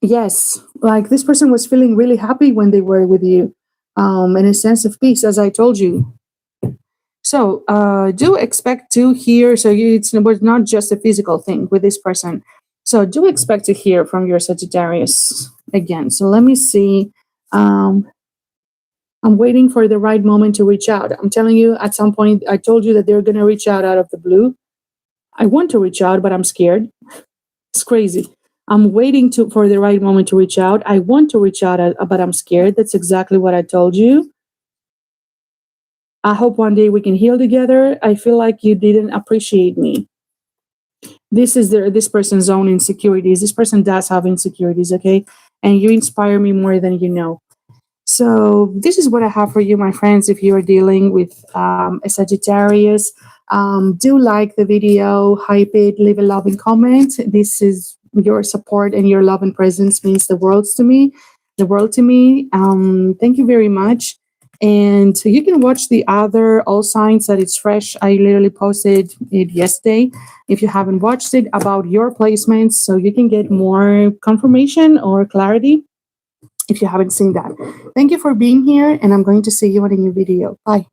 Yes, like this person was feeling really happy when they were with you, and a sense of peace, as I told you. So do expect to hear. So it was not just a physical thing with this person. So do expect to hear from your Sagittarius again. So let me see. Um, I'm waiting for the right moment to reach out. I'm telling you, at some point, I told you that they're going to reach out of the blue. I want to reach out, but I'm scared. It's crazy. I'm waiting for the right moment to reach out. I want to reach out, but I'm scared. That's exactly what I told you. I hope one day we can heal together. I feel like you didn't appreciate me. This person's own insecurities. This person does have insecurities, okay? And you inspire me more than you know. So this is what I have for you, my friends. If you are dealing with a Sagittarius, do like the video, hype it, leave a loving comment. This is your support and your love and presence means the world to me. Thank you very much. And you can watch the other All Signs that it's fresh. I literally posted it yesterday. If you haven't watched it, about your placements, so you can get more confirmation or clarity if you haven't seen that. Thank you for being here, and I'm going to see you in a new video. Bye.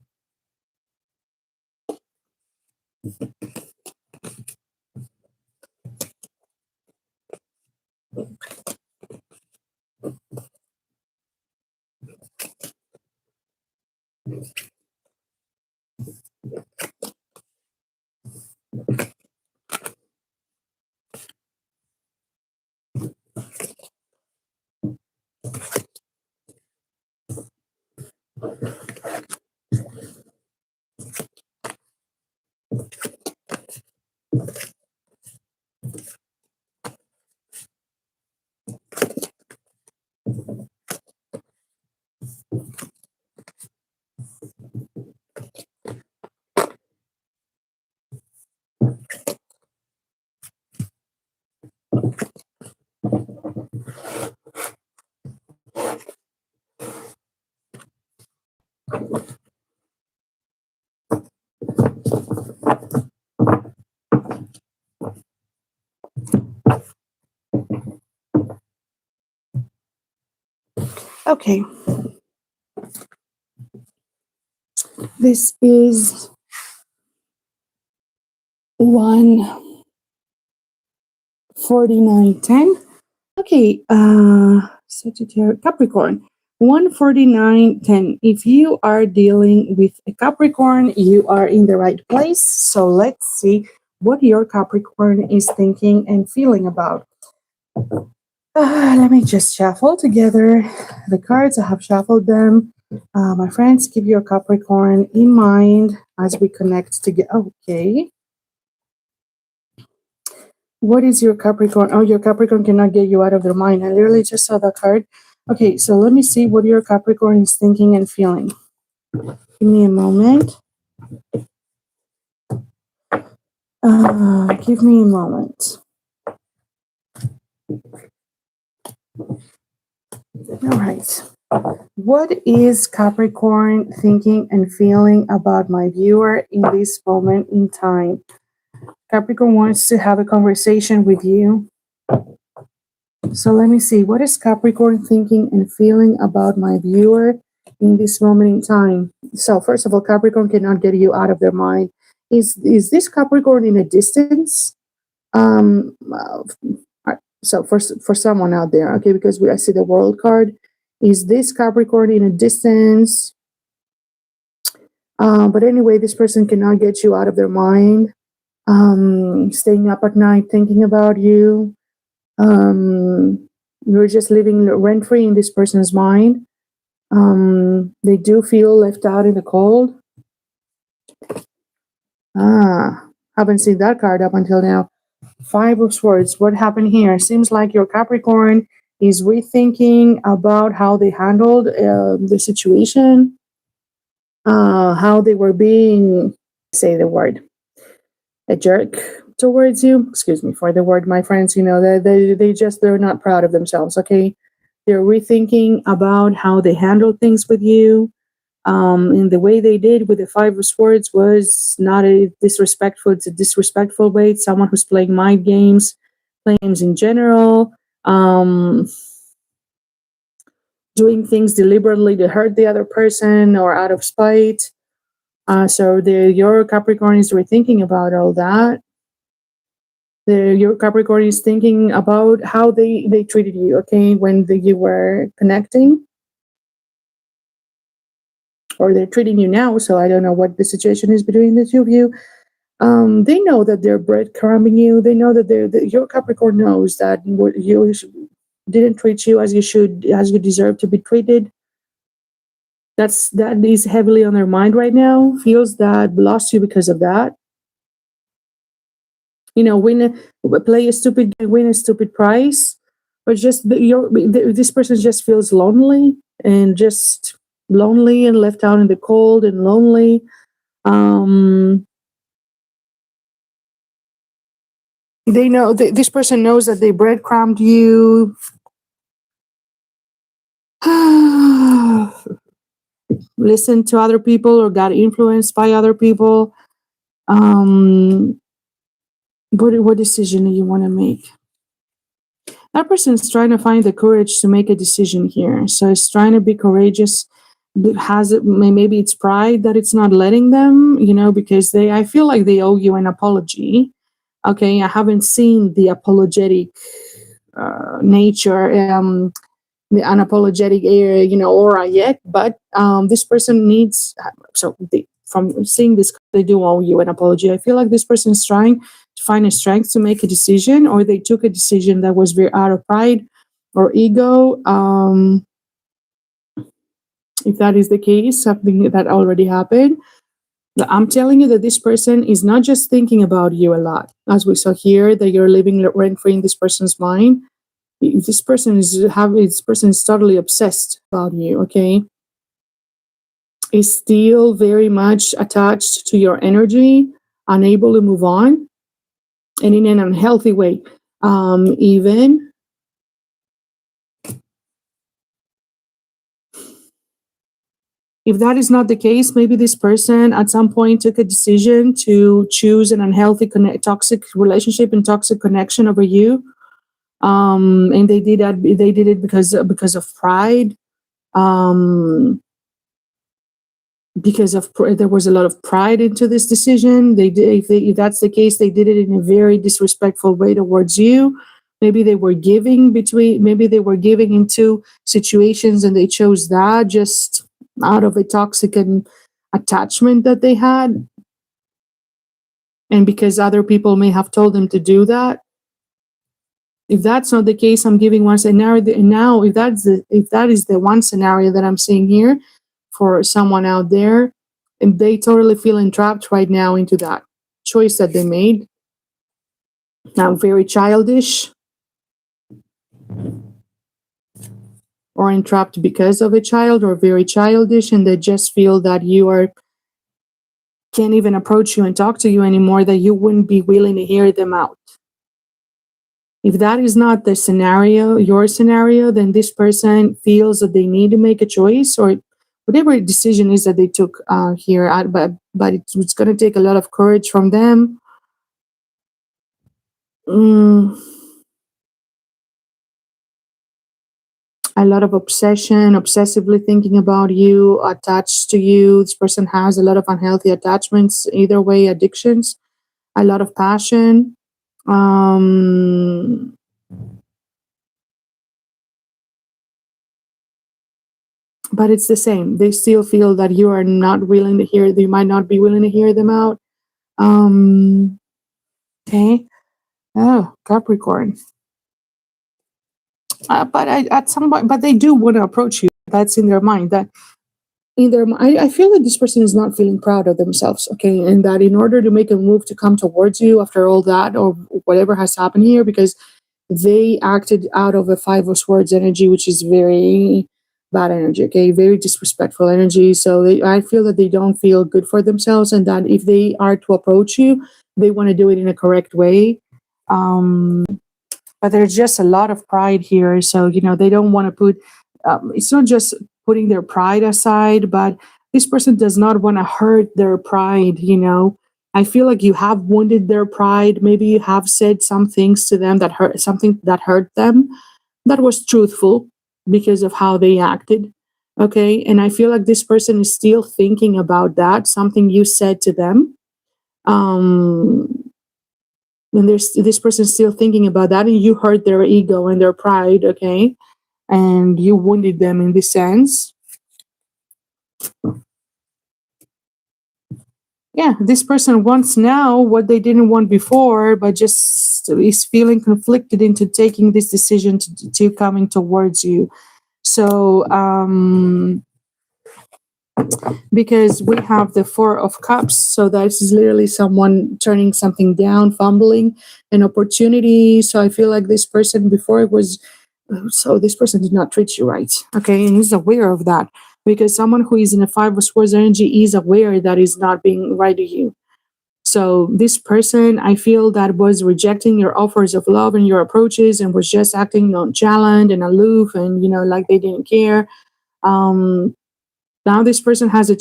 Okay. This is one 4910. Okay, Sagittarius, Capricorn. 14910. If you are dealing with a Capricorn, you are in the right place. So let's see what your Capricorn is thinking and feeling about. Let me just shuffle together the cards. I have shuffled them. My friends, keep your Capricorn in mind as we connect together. Okay. What is your Capricorn? Oh, your Capricorn cannot get you out of their mind. I literally just saw that card. Okay, so let me see what your Capricorn is thinking and feeling. Give me a moment. Give me a moment. All right. What is Capricorn thinking and feeling about my viewer in this moment in time? Capricorn wants to have a conversation with you. So let me see. What is Capricorn thinking and feeling about my viewer in this moment in time? So first of all, Capricorn cannot get you out of their mind. Is this Capricorn in a distance? So for someone out there, okay, because I see the World card. Is this Capricorn in a distance? But anyway, this person cannot get you out of their mind. Staying up at night thinking about you. You're just living rent-free in this person's mind. They do feel left out in the cold. Haven't seen that card up until now. 5 of Swords. What happened here? Seems like your Capricorn is rethinking about how they handled the situation, how they were being, say the word, a jerk towards you. Excuse me for the word, my friends. You know, they're not proud of themselves. Okay, they're rethinking about how they handled things with you. And the way they did with the 5 of Swords was not a disrespectful. It's a disrespectful way. It's someone who's playing mind games, playing games in general, doing things deliberately to hurt the other person or out of spite. So your Capricorn is rethinking about all that. Your Capricorn is thinking about how they treated you, okay, when you were connecting. Or they're treating you now, so I don't know what the situation is between the two of you. They know that they're breadcrumbing you. They know that your Capricorn knows that you didn't treat you as you deserve to be treated. That is heavily on their mind right now. Feels that lost you because of that. You know, play a stupid game, win a stupid prize, but just this person just feels lonely and left out in the cold and lonely. They know this person knows that they breadcrumbed you. Listened to other people or got influenced by other people. What decision do you want to make? That person is trying to find the courage to make a decision here. So it's trying to be courageous. Maybe it's pride that it's not letting them, you know, because I feel like they owe you an apology. Okay, I haven't seen the apologetic nature, the unapologetic aura yet, but this person needs. From seeing this, they do owe you an apology. I feel like this person is trying to find a strength to make a decision, or they took a decision that was very out of pride or ego. If that is the case, something that already happened. I'm telling you that this person is not just thinking about you a lot, as we saw here, that you're living rent-free in this person's mind. This person is totally obsessed about you, okay? Is still very much attached to your energy, unable to move on, and in an unhealthy way. Even if that is not the case, maybe this person at some point took a decision to choose an unhealthy, toxic relationship and toxic connection over you. And they did that. They did it because of pride. There was a lot of pride into this decision. If that's the case, they did it in a very disrespectful way towards you. Maybe they were giving into situations and they chose that just out of a toxic attachment that they had. And because other people may have told them to do that. If that's not the case, I'm giving one scenario. Now, if that is the one scenario that I'm seeing here for someone out there, and they totally feel entrapped right now into that choice that they made. Now, very childish or entrapped because of a child, or very childish, and they just feel that can't even approach you and talk to you anymore, that you wouldn't be willing to hear them out. If that is not the scenario, your scenario, then this person feels that they need to make a choice, or whatever decision is that they took here. But it's going to take a lot of courage from them. A lot of obsessively thinking about you, attached to you. This person has a lot of unhealthy attachments, either way, addictions, a lot of passion. But it's the same. They still feel that you are not willing to hear. You might not be willing to hear them out. Okay. Oh, Capricorn. At some point, but they do want to approach you. That's in their mind. That in their, I feel that this person is not feeling proud of themselves. Okay, and that in order to make a move to come towards you after all that or whatever has happened here, because they acted out of a Five of Swords energy, which is very bad energy. Okay, very disrespectful energy. So I feel that they don't feel good for themselves, and that if they are to approach you, they want to do it in a correct way. But there's just a lot of pride here. So, they don't want to put, it's not just putting their pride aside, but this person does not want to hurt their pride. I feel like you have wounded their pride. Maybe you have said some things to them that hurt them, that was truthful because of how they acted. Okay. And I feel like this person is still thinking about that, something you said to them. And this person still thinking about that, and you hurt their ego and their pride, okay, and you wounded them in this sense. Yeah, this person wants now what they didn't want before, but just is feeling conflicted into taking this decision to coming towards you. So because we have the Four of Cups, so that is literally someone turning something down, fumbling an opportunity. So I feel like this person before it was, so this person did not treat you right, okay, and he's aware of that, because someone who is in a Five of Swords energy is aware that is not being right to you. So this person, I feel that was rejecting your offers of love and your approaches, and was just acting nonchalant and aloof, and like they didn't care. Now this person has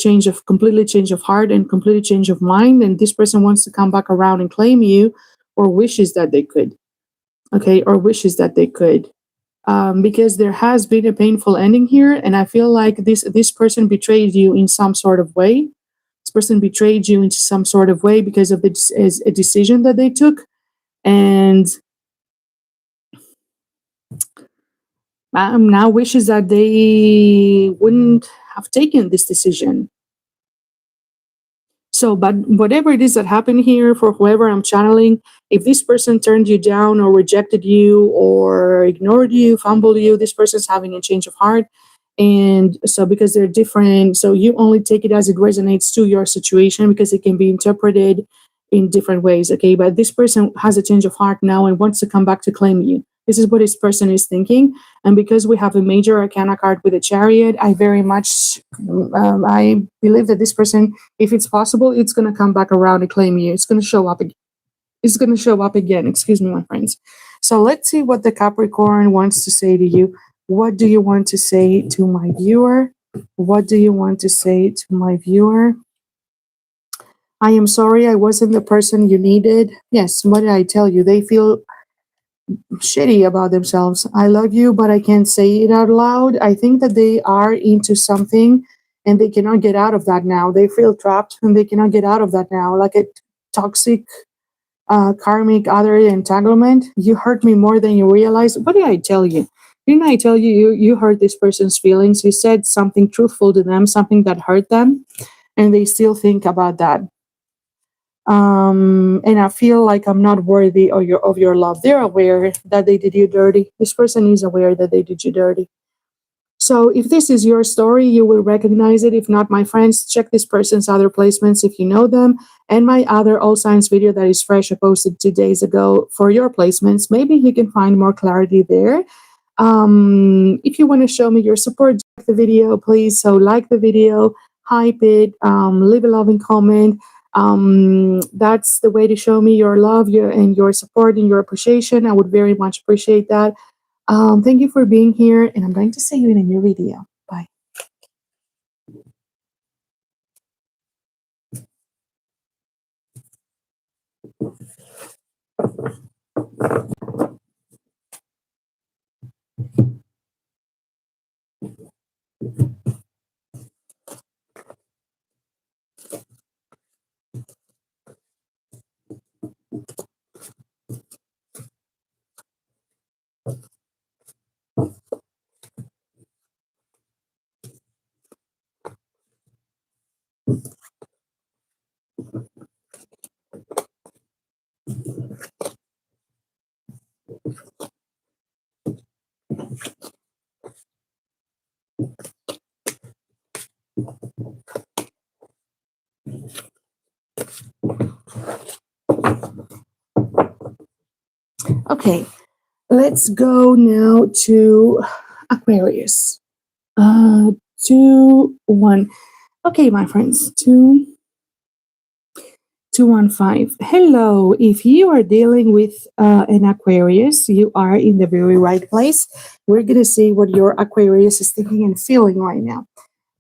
completely change of heart and completely change of mind, and this person wants to come back around and claim you, or wishes that they could. Okay, or wishes that they could. Because there has been a painful ending here, and I feel like this person betrayed you in some sort of way. This person betrayed you in some sort of way because of a decision that they took, and now wishes that they wouldn't have taken this decision. So, but whatever it is that happened here, for whoever I'm channeling, if this person turned you down or rejected you or ignored you, fumbled you, this person's having a change of heart. And so because they're different, so you only take it as it resonates to your situation, because it can be interpreted in different ways. Okay, but this person has a change of heart now and wants to come back to claim you. This is what this person is thinking. And because we have a major arcana card with a Chariot, I very much, I believe that this person, if it's possible, it's going to come back around and claim you. It's going to show up again. It's going to show up again. Excuse me, my friends. So let's see what the Capricorn wants to say to you. What do you want to say to my viewer? What do you want to say to my viewer? I am sorry I wasn't the person you needed. Yes, what did I tell you? They feel shitty about themselves. I love you, but I can't say it out loud. I think that they are into something and they cannot get out of that now. They feel trapped and they cannot get out of that now. Like a toxic karmic other entanglement. You hurt me more than you realize. What did I tell you? Didn't I tell you, you hurt this person's feelings? You said something truthful to them, something that hurt them, and they still think about that. And I feel like I'm not worthy of your love. They're aware that they did you dirty. This person is aware that they did you dirty. So if this is your story, you will recognize it. If not, my friends, check this person's other placements if you know them, and my other all signs video that is fresh, I posted 2 days ago for your placements. Maybe you can find more clarity there. If you want to show me your support, check the video, please. So like the video, hype it, leave a loving comment. That's the way to show me your love, and your support and your appreciation. I would very much appreciate that. Thank you for being here, and I'm going to see you in a new video. Bye. Okay, let's go now to Aquarius. 2, 1. Okay, my friends, 215. Hello. If you are dealing with an Aquarius, you are in the very right place. We're going to see what your Aquarius is thinking and feeling right now.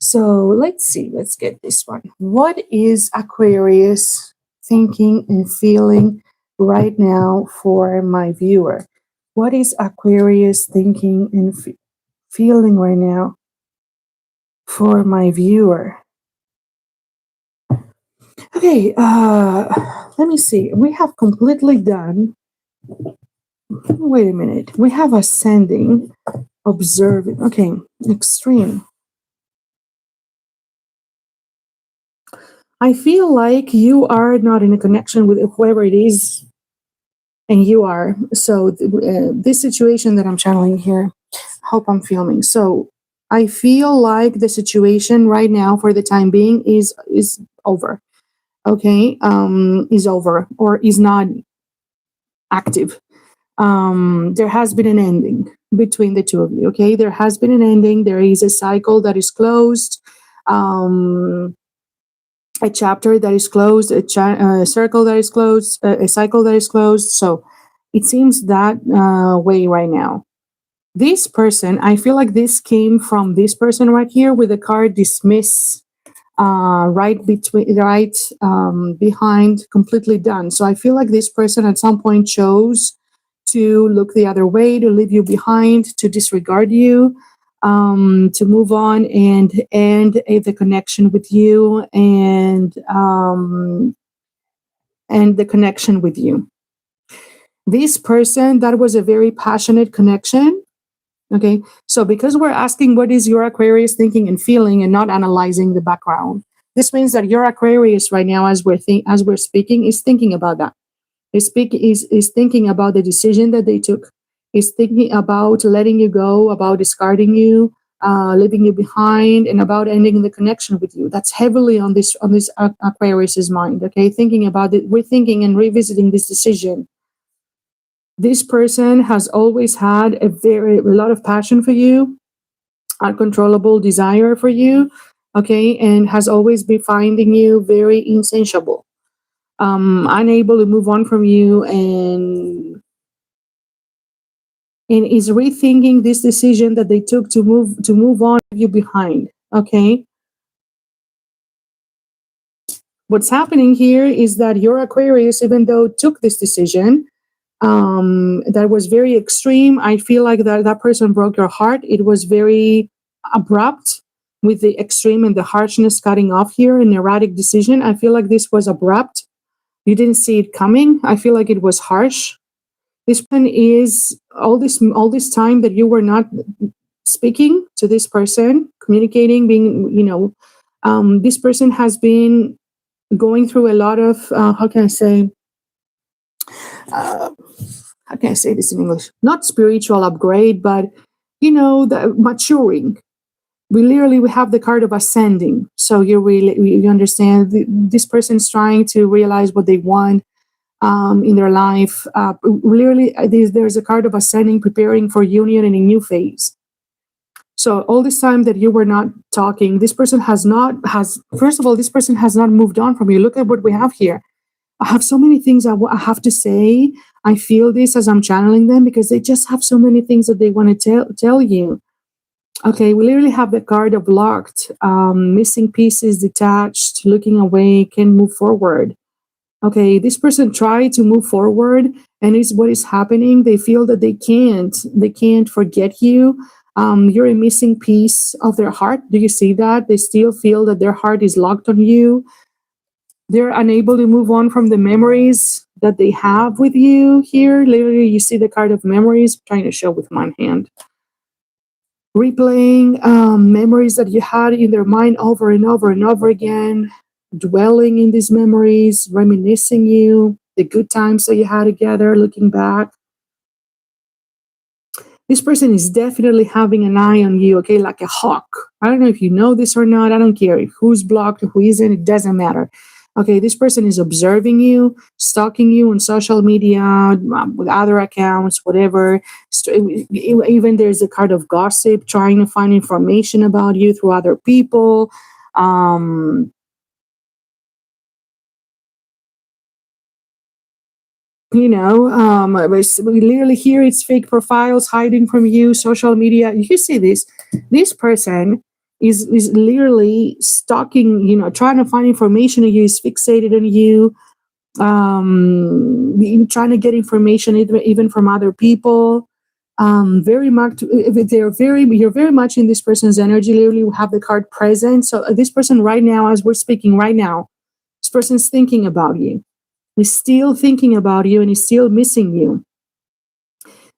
So let's see. Let's get this one. What is Aquarius thinking and feeling right now for my viewer? What is Aquarius thinking and feeling right now for my viewer? Okay, let me see. We have completely done. Wait a minute. We have ascending, observing. Okay, extreme. I feel like you are not in a connection with whoever it is, and you are. So this situation that I'm channeling here, hope I'm filming. So I feel like the situation right now, for the time being, is over. Okay, is over or is not active. There has been an ending between the two of you. Okay, there has been an ending. There is a cycle that is closed. A chapter that is closed, a circle that is closed, a cycle that is closed. So it seems that way right now. This person, I feel like this came from this person right here with the card dismiss, behind completely done. So I feel like this person at some point chose to look the other way, to leave you behind, to disregard you, to move on and end the connection with you, and the connection with you. This person, that was a very passionate connection. Okay, so because we're asking what is your Aquarius thinking and feeling and not analyzing the background, this means that your Aquarius right now, as we're speaking, is thinking about that. Is thinking about the decision that they took. Is thinking about letting you go, about discarding you, leaving you behind, and about ending the connection with you. That's heavily on this Aquarius's mind. Okay, thinking about it, rethinking and revisiting this decision. This person has always had a lot of passion for you, uncontrollable desire for you, okay, and has always been finding you very insatiable, unable to move on from you, and is rethinking this decision that they took to move on you behind. Okay. What's happening here is that your Aquarius, even though took this decision, that was very extreme. I feel like that person broke your heart. It was very abrupt, with the extreme and the harshness cutting off here, an erratic decision. I feel like this was abrupt. You didn't see it coming. I feel like it was harsh. This person is all this time that you were not speaking to this person, communicating, being, this person has been going through a lot of, uh, how can I say this in English? Not spiritual upgrade, but, the maturing. We have the card of ascending. So you understand this person's trying to realize what they want in their life. There's a card of ascending, preparing for union in a new phase. So all this time that you were not talking, this person first of all, this person has not moved on from you. Look at what we have here. I have so many things I have to say. I feel this as I'm channeling them because they just have so many things that they want to tell you. Okay, we literally have the card of locked, missing pieces, detached, looking away, can't move forward. Okay, this person tried to move forward, and it's what is happening. They feel that they can't forget you. You're a missing piece of their heart. Do you see that? They still feel that their heart is locked on you. They're unable to move on from the memories that they have with you here. Literally, you see the card of memories. I'm trying to show with one hand. Replaying memories that you had in their mind over and over and over again, dwelling in these memories, reminiscing the good times that you had together, looking back. This person is definitely having an eye on you, okay, like a hawk. I don't know if you know this or not. I don't care who's blocked, who isn't. It doesn't matter. Okay, this person is observing you, stalking you on social media, with other accounts, whatever. Even there's a card of gossip, trying to find information about you through other people. We literally here it's fake profiles hiding from you, social media. You see this? This person is literally stalking, trying to find information on you, is fixated on you, trying to get information even from other people. Very much, you're very much in this person's energy. Literally, we have the card present. So this person right now, as we're speaking right now, this person's thinking about you. He's still thinking about you and he's still missing you.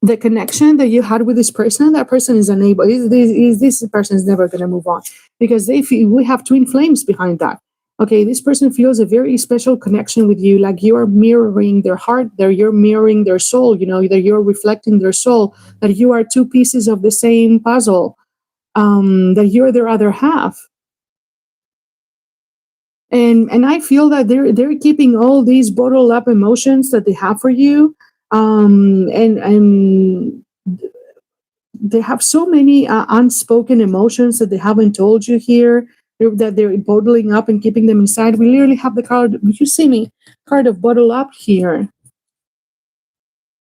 The connection that you had with this person, that person is unable. This person is never going to move on because we have twin flames behind that. Okay, this person feels a very special connection with you, like you are mirroring their heart, that you're mirroring their soul, that you're reflecting their soul, that you are two pieces of the same puzzle, that you're their other half. And I feel that they're keeping all these bottled up emotions that they have for you, and they have so many unspoken emotions that they haven't told you here, that they're bottling up and keeping them inside. We literally have the card. You see me, card of bottle up here.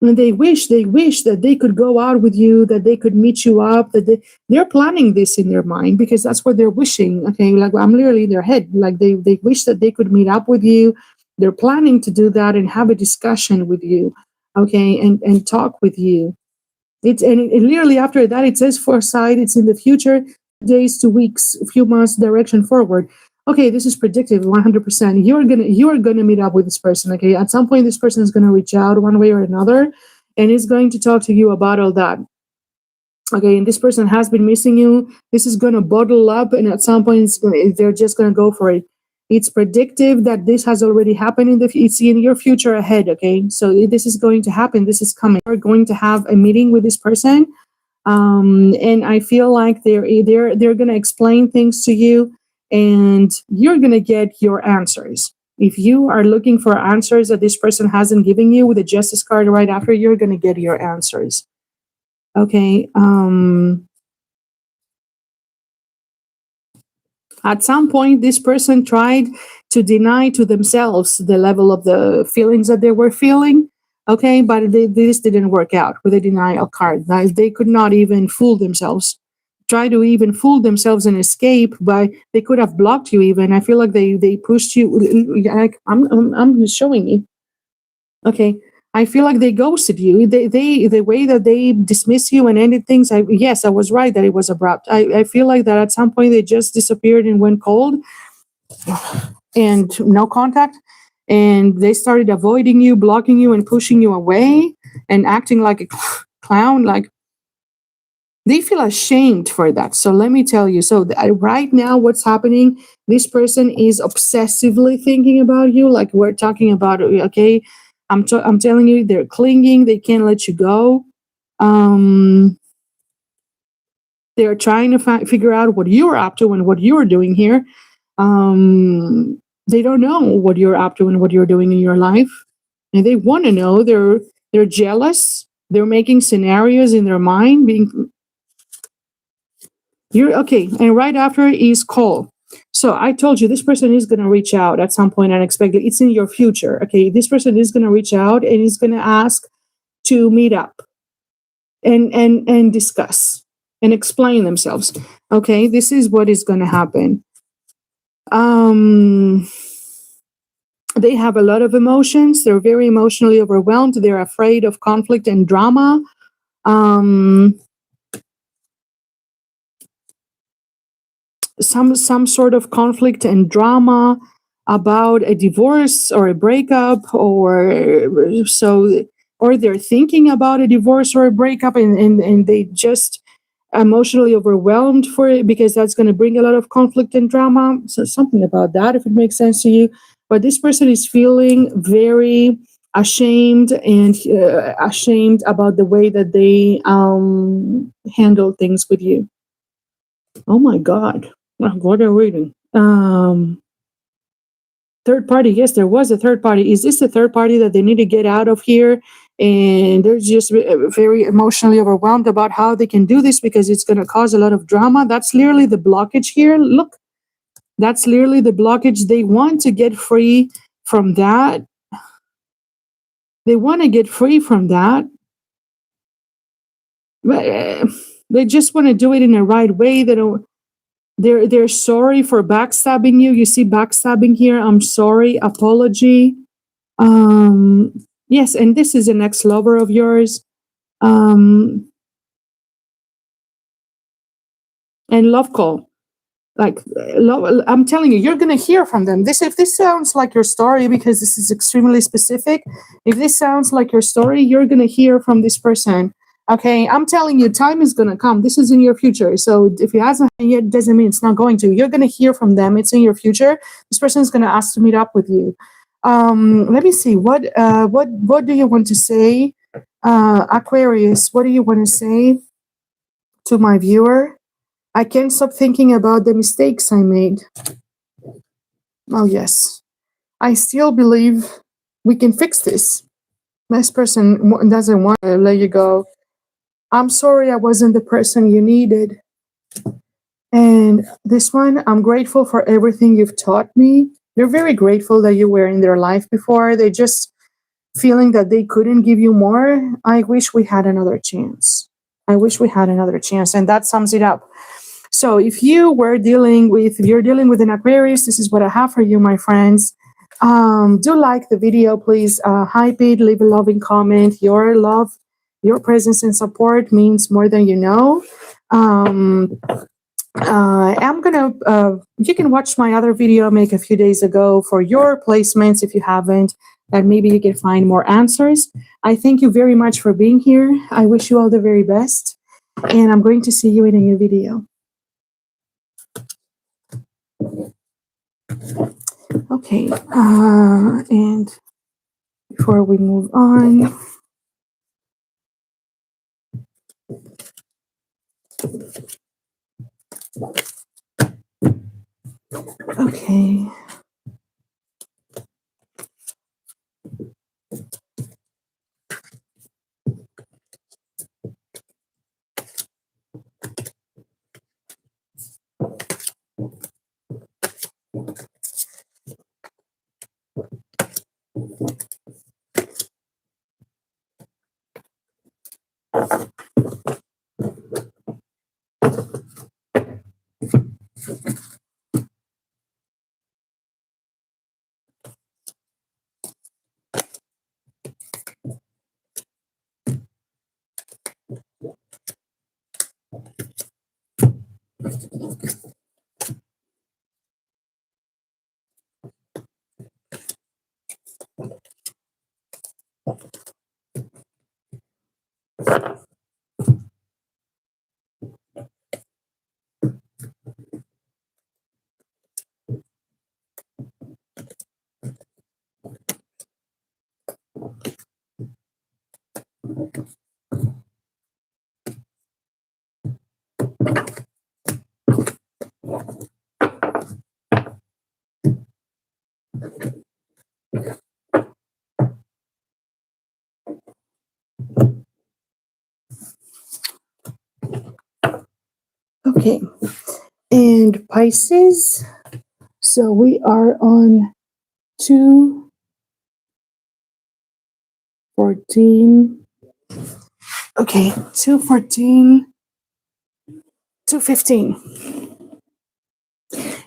And they wish that they could go out with you, that they could meet you up, that they're planning this in their mind because that's what they're wishing. Okay, like I'm literally in their head. Like they wish that they could meet up with you. They're planning to do that and have a discussion with you, okay, and talk with you. It literally after that it says foresight. It's in the future, days to weeks, a few months direction forward. Okay, this is predictive 100%. You're gonna meet up with this person. Okay, at some point this person is gonna reach out one way or another, and is going to talk to you about all that. Okay, and this person has been missing you. This is gonna bottle up, and at some point they're just gonna go for it. It's predictive that this has already happened it's in your future ahead. Okay, so this is going to happen. This is coming. You're going to have a meeting with this person, and I feel like they're going to explain things to you, and you're going to get your answers. If you are looking for answers that this person hasn't given you with the Justice card right after, you're going to get your answers. Okay. At some point, this person tried to deny to themselves the level of the feelings that they were feeling. Okay, but this didn't work out with the denial card. They could not even fool themselves. Try to even fool themselves and escape, but they could have blocked you even. I feel like they pushed you. Like I'm showing you. Okay, I feel like they ghosted you. They the way that they dismiss you and ended things. Yes, I was right that it was abrupt. I feel like that at some point they just disappeared and went cold, and no contact. and they started avoiding you, blocking you, and pushing you away and acting like a clown, like they feel ashamed for that. So let me tell you. So right now, what's happening? This person is obsessively thinking about you. Like we're talking about. Okay, I'm telling you, they're clinging. They can't let you go. They're trying to figure out what you're up to and what you're doing here. They don't know what you're up to and what you're doing in your life, and they want to know. They're jealous. They're making scenarios in their mind, being you're okay. And right after is call. So I told you this person is going to reach out at some point unexpectedly. It's in your future. Okay. This person is going to reach out and is going to ask to meet up and discuss and explain themselves. Okay. This is what is going to happen. They have a lot of emotions. They're very emotionally overwhelmed. They're afraid of conflict and drama. Some sort of conflict and drama about a divorce or a breakup, or they're thinking about a divorce or a breakup, and they just emotionally overwhelmed for it because that's going to bring a lot of conflict and drama. So something about that, if it makes sense to you. But this person is feeling very ashamed about the way that they handle things with you. Oh my God. What are we reading? Third party. Yes, there was a third party. Is this the third party that they need to get out of here? And they're just very emotionally overwhelmed about how they can do this because it's going to cause a lot of drama. That's literally the blockage here. Look, that's literally the blockage. They want to get free from that. They want to get free from that. But they just want to do it in the right way. They don't. They're sorry for backstabbing you. You see backstabbing here. I'm sorry. Apology. Yes, and this is an ex-lover of yours. And love call. Like I'm telling you, you're gonna hear from them. If this sounds like your story, because this is extremely specific, if this sounds like your story, you're gonna hear from this person. Okay, I'm telling you, time is gonna come. This is in your future. So if it hasn't yet, doesn't mean it's not going to. You're gonna hear from them. It's in your future. This person is gonna ask to meet up with you. Let me see. What do you want to say, Aquarius? What do you want to say to my viewer? I can't stop thinking about the mistakes I made. Oh, yes. I still believe we can fix this. This person doesn't want to let you go. I'm sorry I wasn't the person you needed. And this one, I'm grateful for everything you've taught me. They're very grateful that you were in their life before. They just feeling that they couldn't give you more. I wish we had another chance. I wish we had another chance. And that sums it up. So if you're dealing with an Aquarius, this is what I have for you, my friends. Do like the video, please. Hype it, leave a loving comment. Your love, your presence and support means more than you know. You can watch my other video I made a few days ago for your placements if you haven't, and maybe you can find more answers. I thank you very much for being here. I wish you all the very best, and I'm going to see you in a new video. Okay, and before we move on, okay. Okay, and Pisces. So we are on 214. Okay, 214, 215.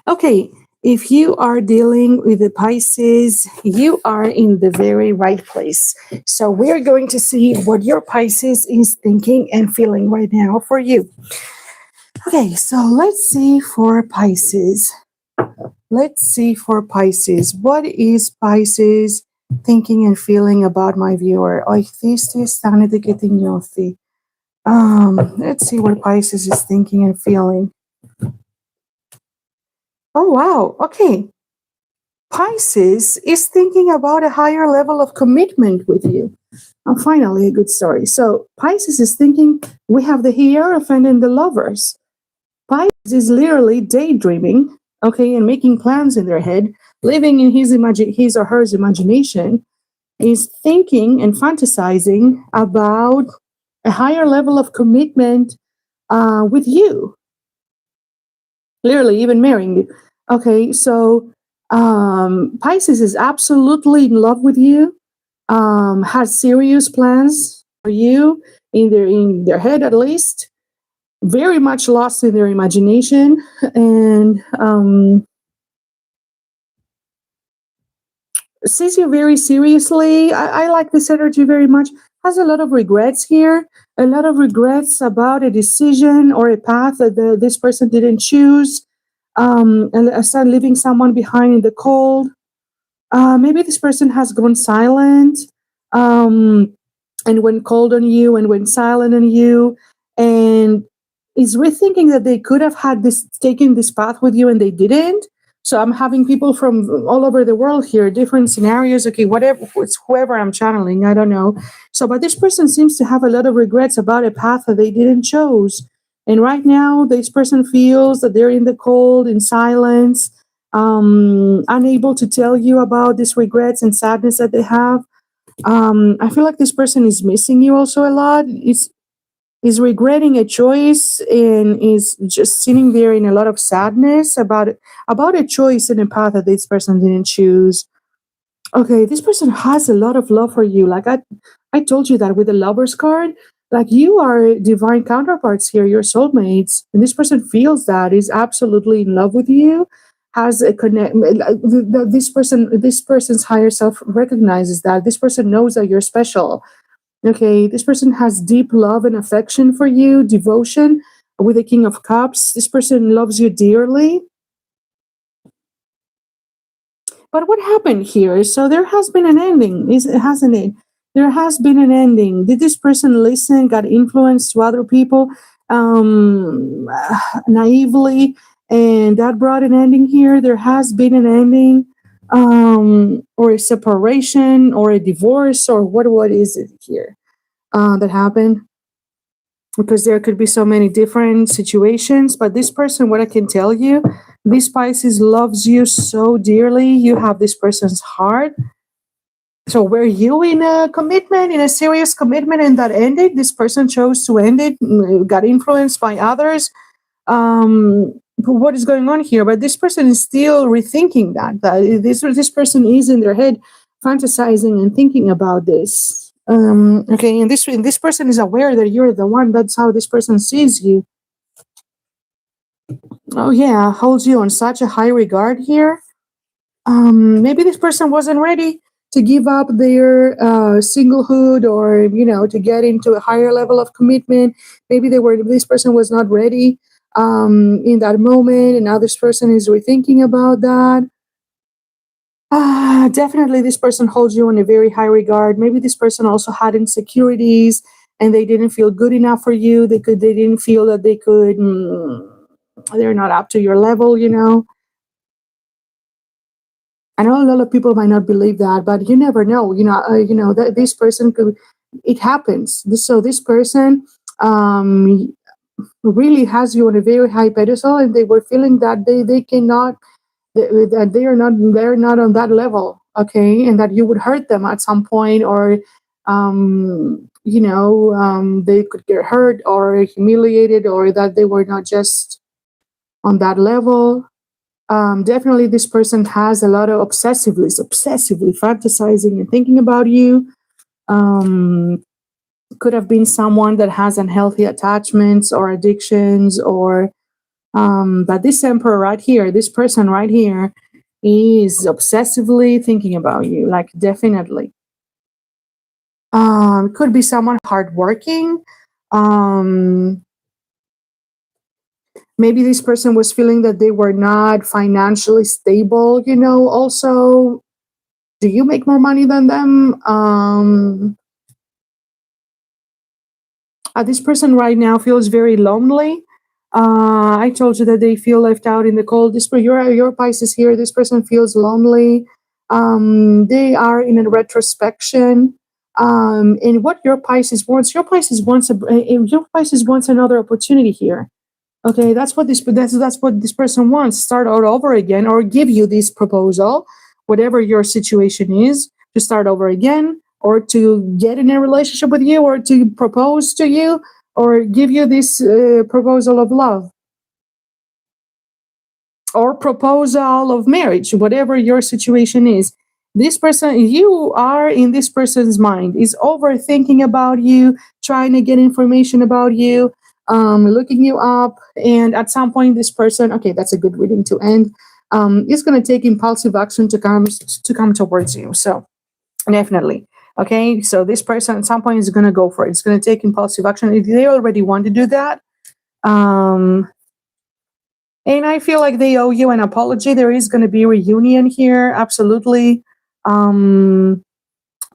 Okay, if you are dealing with the Pisces, you are in the very right place. So we're going to see what your Pisces is thinking and feeling right now for you. Okay, so let's see for Pisces. Let's see for Pisces. What is Pisces thinking and feeling about my viewer? Let's see what Pisces is thinking and feeling. Oh, wow. Okay. Pisces is thinking about a higher level of commitment with you. And finally, a good story. So Pisces is thinking, we have the Hierophant and the Lovers. Pisces is literally daydreaming, okay, and making plans in their head, living in his or her imagination, is thinking and fantasizing about a higher level of commitment with you, literally even marrying you. Okay, so Pisces is absolutely in love with you, has serious plans for you in their head at least, very much lost in their imagination, and sees you very seriously. I like this energy very much. Has a lot of regrets here, a lot of regrets about a decision or a path that this person didn't choose, and start leaving someone behind in the cold. Maybe this person has gone silent, and went cold on you and went silent on you, and is rethinking that they could have had this taken this path with you and they didn't. So I'm having people from all over the world here, different scenarios. Okay, whatever, it's whoever I'm channeling, I don't know. So, but this person seems to have a lot of regrets about a path that they didn't choose. And right now, this person feels that they're in the cold, in silence, unable to tell you about these regrets and sadness that they have. I feel like this person is missing you also a lot. Is regretting a choice and is just sitting there in a lot of sadness about a choice and a path that this person didn't choose. Okay, this person has a lot of love for you. Like I told you that with the Lovers card, like you are divine counterparts here, your soulmates, and this person feels that is absolutely in love with you. Has a connect. This person's higher self recognizes that. This person knows that you're special. Okay, this person has deep love and affection for you, devotion with the King of Cups. This person loves you dearly. But what happened here? So there has been an ending, hasn't it? There has been an ending. Did this person listen, got influenced to other people naively, and that brought an ending here? There has been an ending, or a separation, or a divorce, or what is it here that happened? Because there could be so many different situations. But this person, what I can tell you, this Pisces loves you so dearly. You have this person's heart. So were you in a commitment, in a serious commitment, and that ended? This person chose to end it, got influenced by others. What is going on here? But this person is still rethinking that this person is in their head fantasizing and thinking about this. Okay, and this person is aware that you're the one. That's how this person sees you. Oh yeah, holds you on such a high regard here. Maybe this person wasn't ready to give up their singlehood, or to get into a higher level of commitment. Maybe this person was not ready in that moment, and now this person is rethinking about that. Definitely this person holds you in a very high regard. Maybe this person also had insecurities, and they didn't feel good enough for you. They didn't feel that they could, they're not up to your level, you know. I know a lot of people might not believe that, but you never know. You know that this person could. It happens. So this person really has you on a very high pedestal, and they were feeling that they cannot, that they're not on that level, okay, and that you would hurt them at some point, or they could get hurt or humiliated, or that they were not just on that level. Definitely this person has a lot of obsessively fantasizing and thinking about you. Could have been someone that has unhealthy attachments or addictions, or but this emperor right here, this person right here, is obsessively thinking about you, like definitely. Could be someone hardworking. Maybe this person was feeling that they were not financially stable, you know. Also, do you make more money than them? This person right now feels very lonely. I told you that they feel left out in the cold. Your Pisces here. This person feels lonely. They are in a retrospection. And what your Pisces wants, your Pisces wants another opportunity here. Okay, that's what this person wants. Start all over again, or give you this proposal, whatever your situation is, to start over again, or to get in a relationship with you, or to propose to you, or give you this proposal of love, or proposal of marriage, whatever your situation is. This person, you are in this person's mind, is overthinking about you, trying to get information about you, looking you up, and at some point, this person, okay, that's a good reading to end, is going to take impulsive action to come towards you. So definitely, okay. So this person at some point is going to go for it. It's going to take impulsive action. If they already want to do that, and I feel like they owe you an apology. There is going to be a reunion here, absolutely.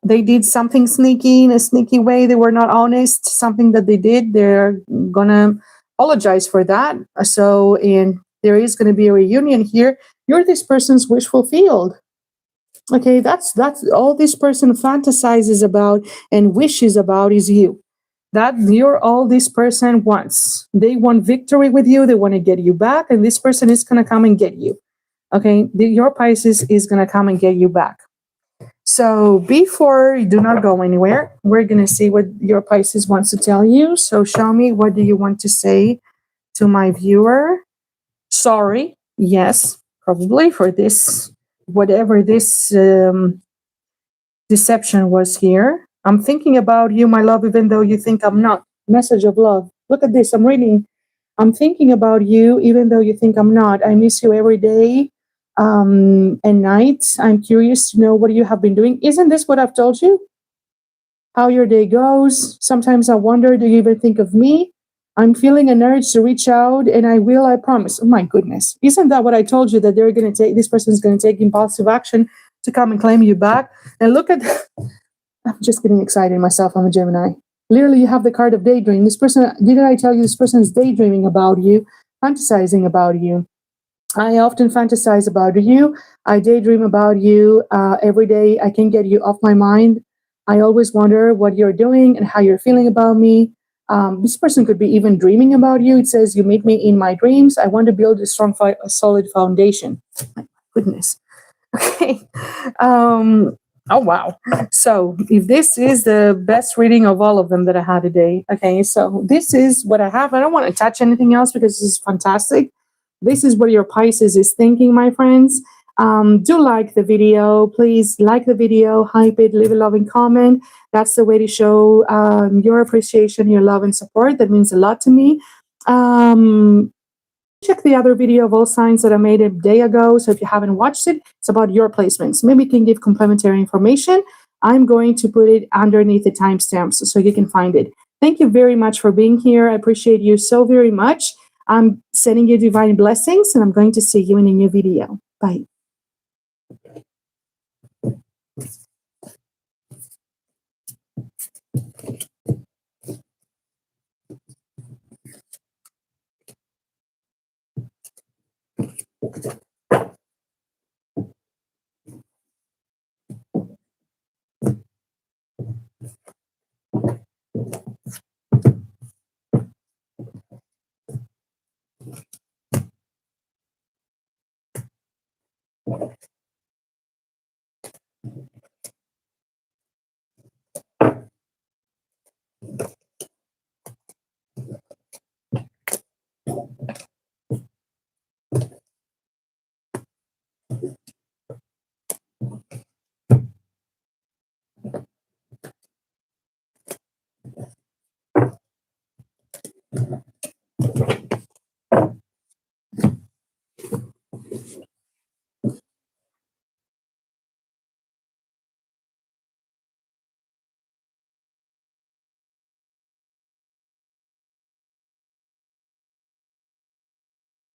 They did something sneaky, in a sneaky way. They were not honest. Something that they did, they're gonna apologize for that. So, and there is going to be a reunion here. You're this person's wish fulfilled. Okay, that's all this person fantasizes about and wishes about is you. That you're all this person wants. They want victory with you. They want to get you back, and this person is going to come and get you. Okay, your Pisces is going to come and get you back. So before you do not go anywhere, we're going to see what your Pisces wants to tell you. So show me, what do you want to say to my viewer? Sorry, yes, probably for this, whatever this deception was here. I'm thinking about you, my love, even though you think I'm not. Message of love. Look at this. I'm reading. I'm thinking about you, even though you think I'm not. I miss you every day and night. I'm curious to know what you have been doing. Isn't this what I've told you? How your day goes. Sometimes I wonder, do you even think of me? I'm feeling an urge to reach out, and I will, I promise. Oh my goodness. Isn't that what I told you, that they're going to take, this person's going to take impulsive action to come and claim you back? And look at, I'm just getting excited myself. I'm a Gemini. Literally, you have the card of daydream. This person, didn't I tell you this person is daydreaming about you, fantasizing about you? I often fantasize about you. I daydream about you every day. I can't get you off my mind. I always wonder what you're doing and how you're feeling about me. This person could be even dreaming about you. It says, you meet me in my dreams. I want to build a strong, a solid foundation. My goodness. Okay. Oh, wow. So if this is the best reading of all of them that I had today, okay, so this is what I have. I don't want to touch anything else because this is fantastic. This is what your Pisces is thinking, my friends. Do like the video. Please like the video, hype it, leave a loving comment. That's the way to show your appreciation, your love, and support. That means a lot to me. Check the other video of all signs that I made a day ago. So if you haven't watched it, it's about your placements. Maybe you can give complimentary information. I'm going to put it underneath the timestamps so you can find it. Thank you very much for being here. I appreciate you so very much. I'm sending you divine blessings, and I'm going to see you in a new video. Bye.